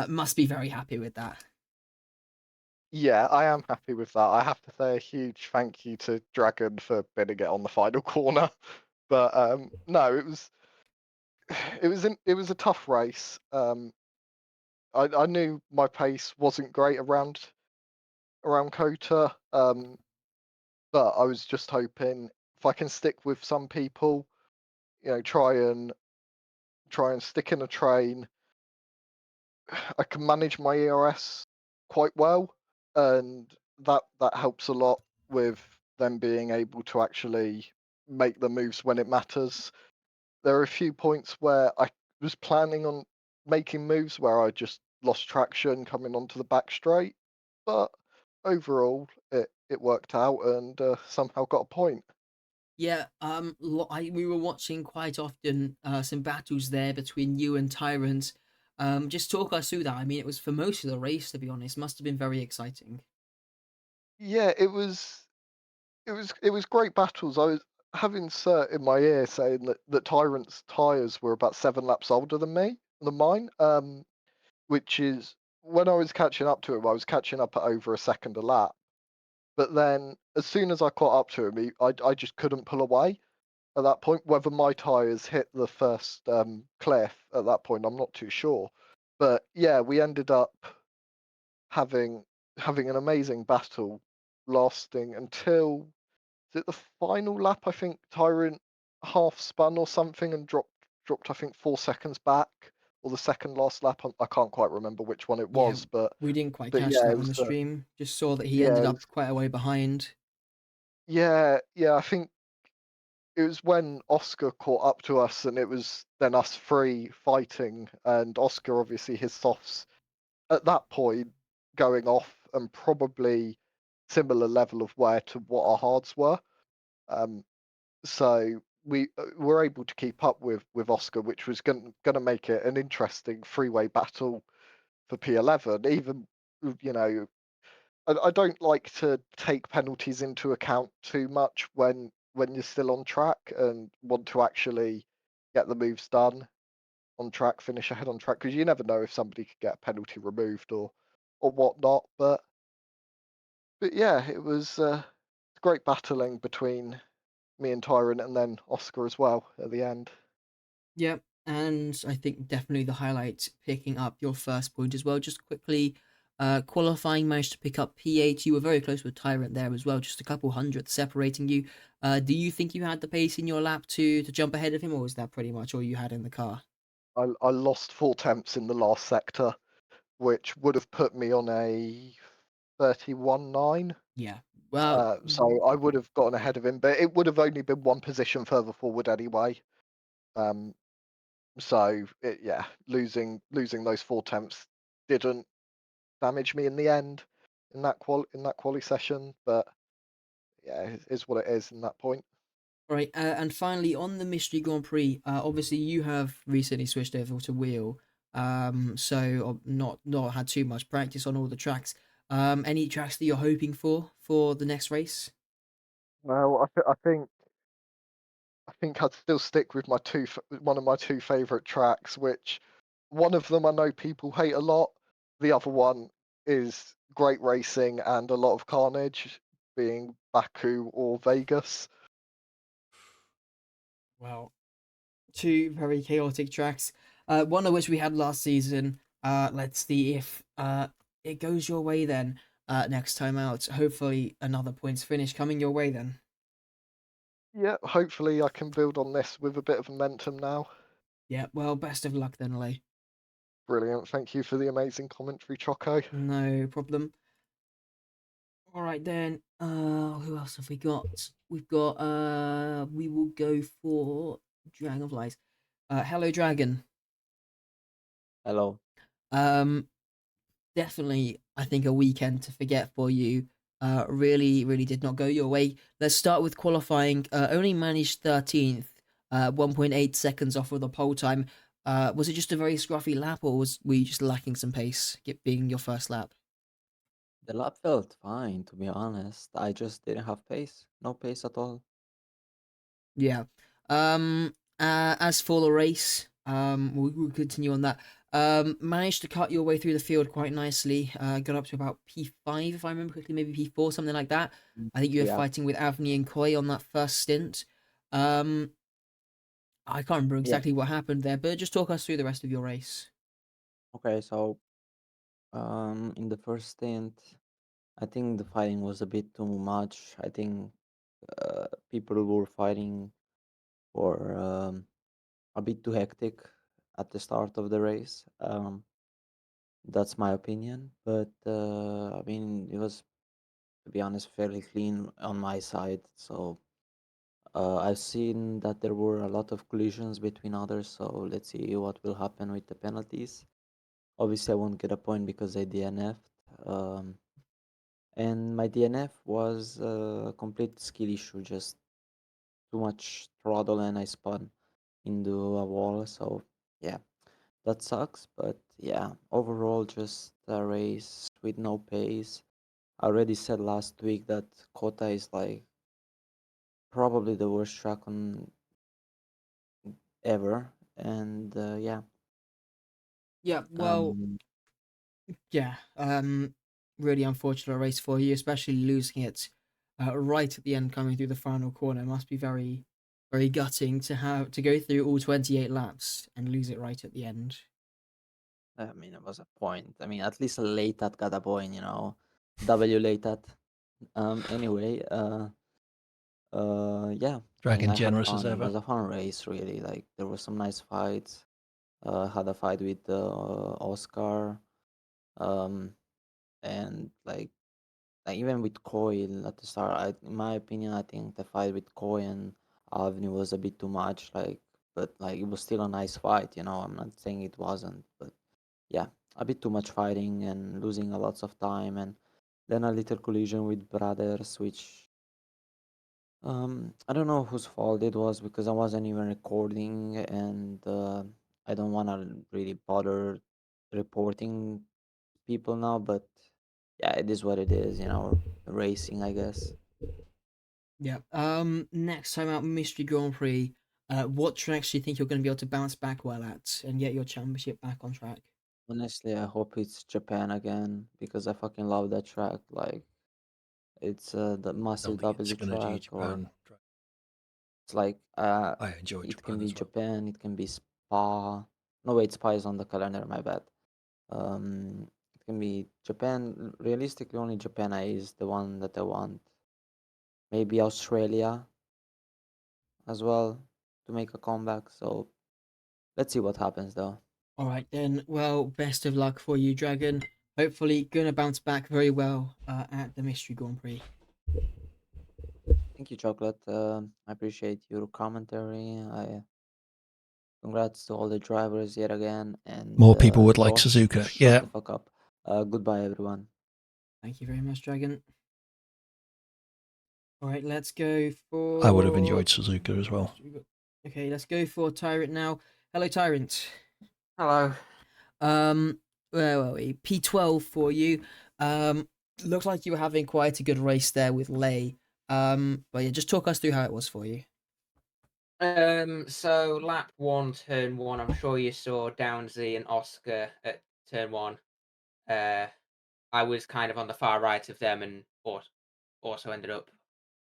Must be very happy with that. Yeah, I am happy with that. I have to say a huge thank you to Dragon for bidding it on the final corner. But no, it was a tough race. I knew my pace wasn't great around Kota. but I was just hoping if I can stick with some people, try and stick in a train. I can manage my ERS quite well, and that helps a lot with them being able to actually make the moves when it matters. There are a few points where I was planning on making moves where I just lost traction coming onto the back straight, but overall it worked out and somehow got a point. Yeah, we were watching quite often some battles there between you and Tyrant. Just talk us through that. I mean, it was for most of the race, to be honest. Must have been very exciting. Yeah, it was great battles. I was having Cert in my ear saying that Tyrant's tires were about 7 laps older than mine. Which is when I was catching up to him, I was catching up at over a second a lap. But then as soon as I caught up to him, I just couldn't pull away at that point. Whether my tires hit the first cliff at that point, I'm not too sure. But yeah, we ended up having an amazing battle, lasting until is it the final lap? I think Tyrant half spun or something and dropped I think 4 seconds back, or the second last lap. I can't quite remember which one it Yeah, was, but we didn't quite but catch yeah, that it on was the stream. Just saw that he yeah, ended it up was, quite a way behind. yeah. I think it was when Oscar caught up to us, and it was then us three fighting, and Oscar obviously his softs at that point going off, and probably similar level of wear to what our hards were. Um, so we were able to keep up with Oscar, which was going to make it an interesting three-way battle for P11. Even you know, I don't like to take penalties into account too much when you're still on track and want to actually get the moves done on track, finish ahead on track, because you never know if somebody could get a penalty removed or whatnot. But yeah, it was great battling between me and Tyrant, and then Oscar as well at the end. Yeah, and I think definitely the highlight picking up your first point as well. Just quickly, qualifying managed to pick up P8. You were very close with Tyrant there as well, just a couple hundred separating you. Do you think you had the pace in your lap to jump ahead of him, or was that pretty much all you had in the car? I lost 4 temps in the last sector, which would have put me on a 31.9. Yeah. Well, So I would have gotten ahead of him, but it would have only been one position further forward anyway. Um, yeah, losing those 4 temps didn't damage me in the end in that quali session, but yeah, it is what it is in that point. right, and finally on the Mystery Grand Prix, obviously you have recently switched over to wheel, so not had too much practice on all the tracks. Any tracks that you're hoping for the next race? Well, I think I'd still stick with one of my two favorite tracks, which one of them I know people hate a lot. The other one is great racing and a lot of carnage, being Baku or Vegas. Well, two very chaotic tracks. One of which we had last season. Let's see if it goes your way then. Next time out, hopefully another points finish coming your way then. Yeah, hopefully I can build on this with a bit of momentum now. Yeah, well, best of luck then, Lay. Brilliant. Thank you for the amazing commentary, Choco. No problem. All right then. Who else have we got? We've got. We will go for Dragonflies. Hello, Dragon. Hello. Um, definitely, I think a weekend to forget for you. Really did not go your way. Let's start with qualifying. Only managed 13th. 1.8 seconds off of the pole time. Was it just a very scruffy lap, or were you just lacking some pace, being your first lap? The lap felt fine, to be honest. I just didn't have pace. No pace at all. Yeah. As for the race, we'll continue on that. Managed to cut your way through the field quite nicely. Got up to about P5, if I remember correctly, maybe P4, something like that. I think you were Yeah. fighting with Avni and Koi on that first stint. Um, I can't remember exactly what happened there, but just talk us through the rest of your race. Okay, so in the first stint, I think the fighting was a bit too much. I think people were fighting for a bit too hectic at the start of the race. That's my opinion. But I mean, it was, to be honest, fairly clean on my side. So I've seen that there were a lot of collisions between others. So let's see what will happen with the penalties. Obviously, I won't get a point because I DNF'd. And my DNF was a complete skill issue, just too much throttle and I spun into a wall. So yeah, that sucks. But yeah, overall, just a race with no pace. I already said last week that Kota is like probably the worst track on ever. And yeah, Yeah, well, um, yeah. Really unfortunate race for you, especially losing it right at the end, coming through the final corner. Must be very, very gutting to have to go through all 28 laps and lose it right at the end. I mean, it was a point. I mean, at least Leitat got a point, you know. W Leitat. Anyway, yeah. I mean, Dragon I had generous as fun. It ever. was a fun race, really. Like there were some nice fights. Had a fight with Oscar. Um, and like even with Coil at the start, in my opinion, I think the fight with Coil and Avni was a bit too much. Like, but like it was still a nice fight, you know. I'm not saying it wasn't, but yeah, a bit too much fighting and losing a lots of time, and then a little collision with brothers, which I don't know whose fault it was because I wasn't even recording, and I don't want to really bother reporting people now, but yeah, it is what it is, you know, racing, I guess. Yeah. Next time out, Mystery Grand Prix. What tracks do you think you're going to be able to bounce back well at and get your championship back on track? Honestly, I hope it's Japan again because I fucking love that track. Like, it's the Don't massive think it's W going to do track, or Japan. it's like I enjoyed it can Japan be as well. Japan, it can be Spa. No, wait, Spa is on the calendar, my bad. It can be Japan. Realistically, only Japan is the one that I want. Maybe Australia as well to make a comeback. So let's see what happens though. All right then. Well, best of luck for you, Dragon. Hopefully, gonna bounce back very well at the Mystery Grand Prix. Thank you, Chocolate. I appreciate your commentary. I congrats to all the drivers yet again. And More people would like Josh, Suzuka. shut Yeah, the fuck up. Goodbye, everyone. Thank you very much, Dragon. All right, let's go for. I would have enjoyed Suzuka as well. Okay, let's go for Tyrant now. Hello, Tyrant. Hello. Where were we? P12 for you. Looks like you were having quite a good race there with Lay. But yeah, just talk us through how it was for you. So lap one, turn one. I'm sure you saw Downsy and Oscar at turn one. I was kind of on the far right of them, and also ended up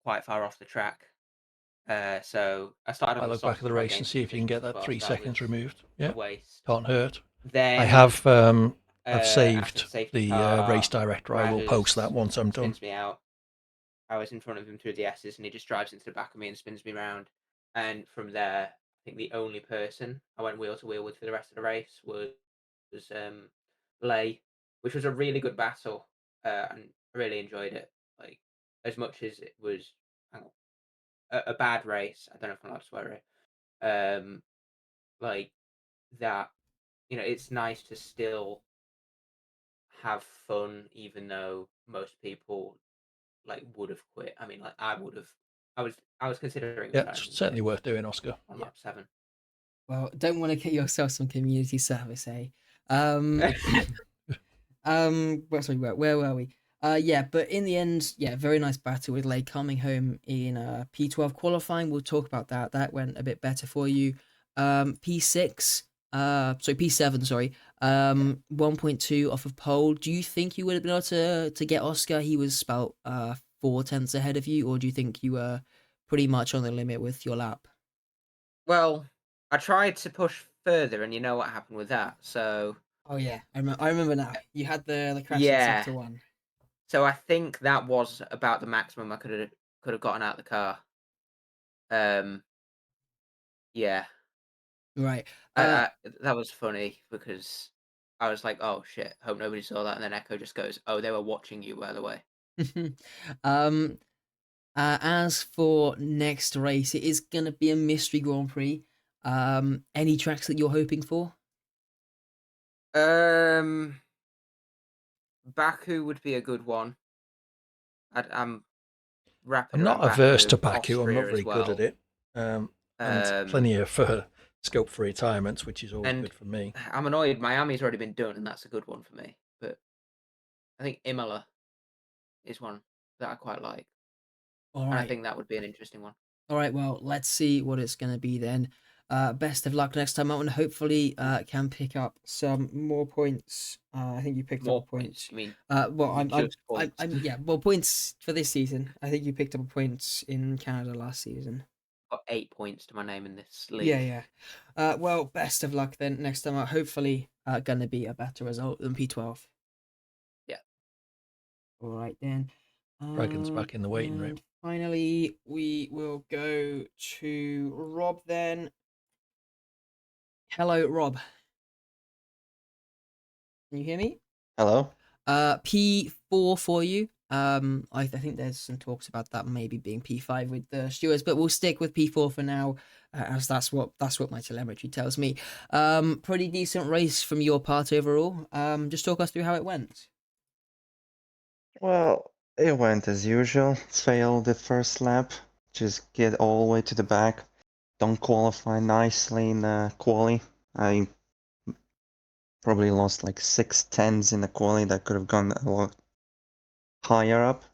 quite far off the track. So I started I on the look back soft at the try race gain and see if you can get that 3 so that seconds was removed. a Yeah, waste. can't hurt. Then I have I've after saved safety the car, race director. I will post that Rajas once I'm done. spins me out. I was in front of him through the S's, and he just drives into the back of me and spins me around. And from there, I think the only person I went wheel to wheel with for the rest of the race was Lay, which was a really good battle, and I really enjoyed it. Like, as much as it was a bad race, I don't know if I'm allowed to swear it. Like that, it's nice to still have fun, even though most people like would have quit. I mean, like I would have. I was considering Yeah, returning it's to certainly pit worth doing, Oscar. on Yeah. lap 7. Well, don't want to get yourself some community service, eh? Where were we? Yeah, but in the end, yeah, very nice battle with Lay coming home in P12 qualifying. We'll talk about that. That went a bit better for you. P6, P7, sorry. 1.2 off of pole. Do you think you would have been able to get Oscar? He was about 4 tenths ahead of you, or do you think you were pretty much on the limit with your lap? Well, I tried to push further, and you know what happened with that. So Oh yeah, I remember now. You had the crash in yeah, sector 1. So I think that was about the maximum I could have gotten out of the car. Yeah. Right. That was funny because I was like, "Oh shit, hope nobody saw that." And then Echo just goes, "Oh, they were watching you, by the way." As for next race, it is gonna be a mystery Grand Prix. Any tracks that you're hoping for? Baku would be a good one. I'm wrapping I'm not around averse to Baku, Baku. I'm not Austria very as well. good at it. And plenty of scope for retirements, which is always good for me. I'm annoyed. Miami's already been done, and that's a good one for me. But I think Imola is one that I quite like. All And right. I think that would be an interesting one. All right. Well, let's see what it's gonna be then. Best of luck next time out, and hopefully can pick up some more points. I think you picked More up points. You mean? Well, Just points. well, points for this season. I think you picked up points in Canada last season. Got 8 points to my name in this league. Yeah. Well, best of luck then next time out. Hopefully, gonna be a better result than P12. Yeah. All right then. Dragon's back in the waiting room. And finally, we will go to Rob then. Hello, Rob. Can you hear me? Hello. P4 for you. I think there's some talks about that maybe being P5 with the stewards, but we'll stick with P4 for now, as that's what my telemetry tells me. Pretty decent race from your part overall. Just talk us through how it went. Well, it went as usual. Failed the first lap. Just get all the way to the back. Don't qualify nicely in the quali. I probably lost like 6/10s in the quali that could have gone a lot higher up.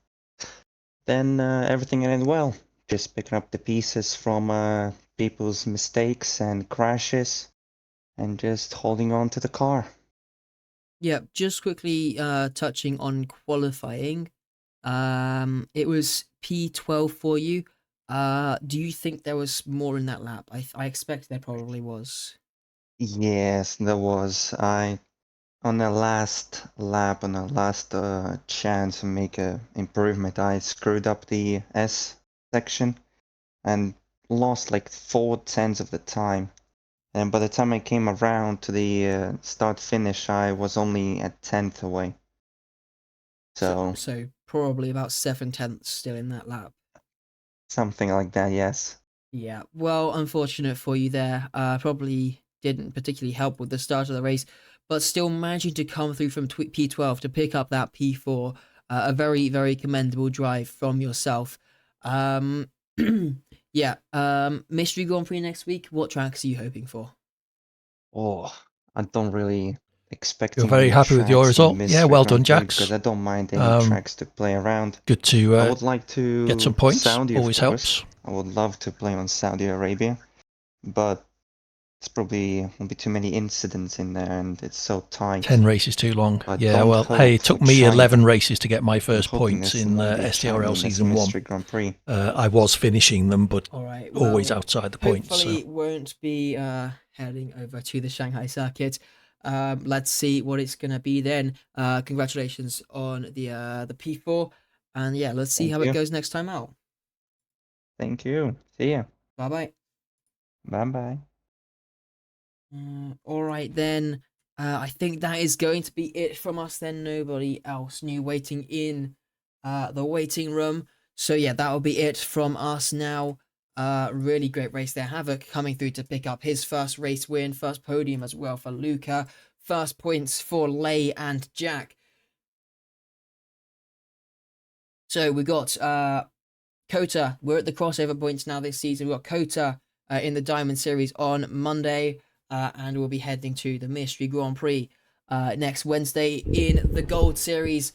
Then everything ended well. Just picking up the pieces from people's mistakes and crashes and just holding on to the car. Yeah, just quickly touching on qualifying. It was P12 for you. Do you think there was more in that lap? I expect there probably was. Yes, there was. On the last lap, on the last chance to make a improvement, I screwed up the S section and lost like 4/10 of the time. And by the time I came around to the start finish, I was only at 10th away. So probably about 7/10 still in that lap. Something like that, yes. Yeah, well, unfortunate for you there. Probably didn't particularly help with the start of the race, but still managing to come through from P12 to pick up that P4. A very, very commendable drive from yourself. Yeah, Mystery Grand Prix next week. What tracks are you hoping for? Oh, I don't really expect. You're very happy with your result? Yeah, well done, Jax. Because I don't mind any tracks to play around. Good to I would like to get some points. Saudi, Always helps. I would love to play on Saudi Arabia, but it's probably won't be too many incidents in there, and it's so tight. 10 races too long. Yeah, well, hey, it took me 11 races to get my first points in STRL Season 1. I was finishing them, but always outside the points. Hopefully won't be heading over to the Shanghai circuit. Let's see what it's going to be then. Congratulations on the P4. And yeah, let's see how it goes next time out. Thank you. See ya. Bye-bye. Bye-bye. All right then. I think that is going to be it from us then. Nobody else new waiting in the waiting room. So yeah, that'll be it from us now. Really great race there. Havoc coming through to pick up his first race win, first podium as well for Luca. First points for Lay and Jack. So we got Kota. We're at the crossover points now this season. We've got Kota in the Diamond Series on Monday. And we'll be heading to the Mystery Grand Prix next Wednesday in the Gold Series.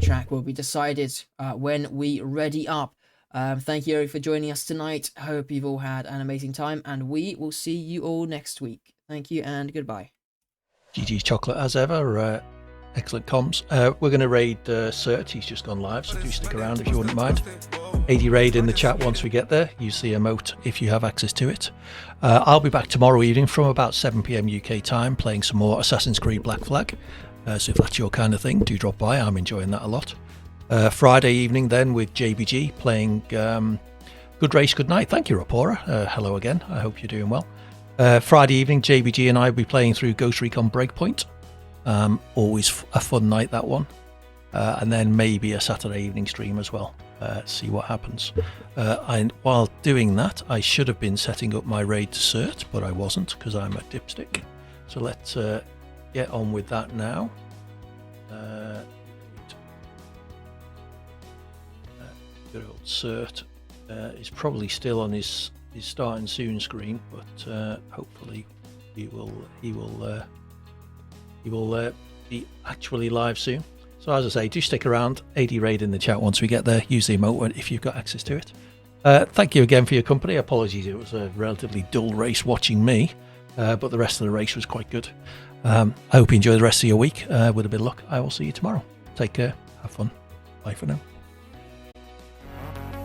Track will be decided when we ready up. Thank you for joining us tonight. Hope you've all had an amazing time, and we will see you all next week. Thank you and goodbye. GG's Chocolate as ever. Excellent comms. We're going to raid Cert. He's just gone live, so do stick around if you wouldn't mind. AD raid in the chat once we get there. Use the emote if you have access to it. I'll be back tomorrow evening from about 7 PM UK time playing some more Assassin's Creed Black Flag. So if that's your kind of thing, do drop by. I'm enjoying that a lot. Friday evening then with JBG playing Good Race, Good Night. Thank you, Rapora. Hello again. I hope you're doing well. Friday evening, JBG and I will be playing through Ghost Recon Breakpoint. Always a fun night, that one. And then maybe a Saturday evening stream as well. See what happens. And while doing that, I should have been setting up my raid to cert, but I wasn't because I'm a dipstick. So let's get on with that now. Good old cert is probably still on his starting soon screen, but hopefully he will be actually live soon. So as I say, do stick around. AD Raid in the chat once we get there. Use the emote if you've got access to it. Thank you again for your company. Apologies, it was a relatively dull race watching me, but the rest of the race was quite good. I hope you enjoy the rest of your week. With a bit of luck, I will see you tomorrow. Take care. Have fun. Bye for now.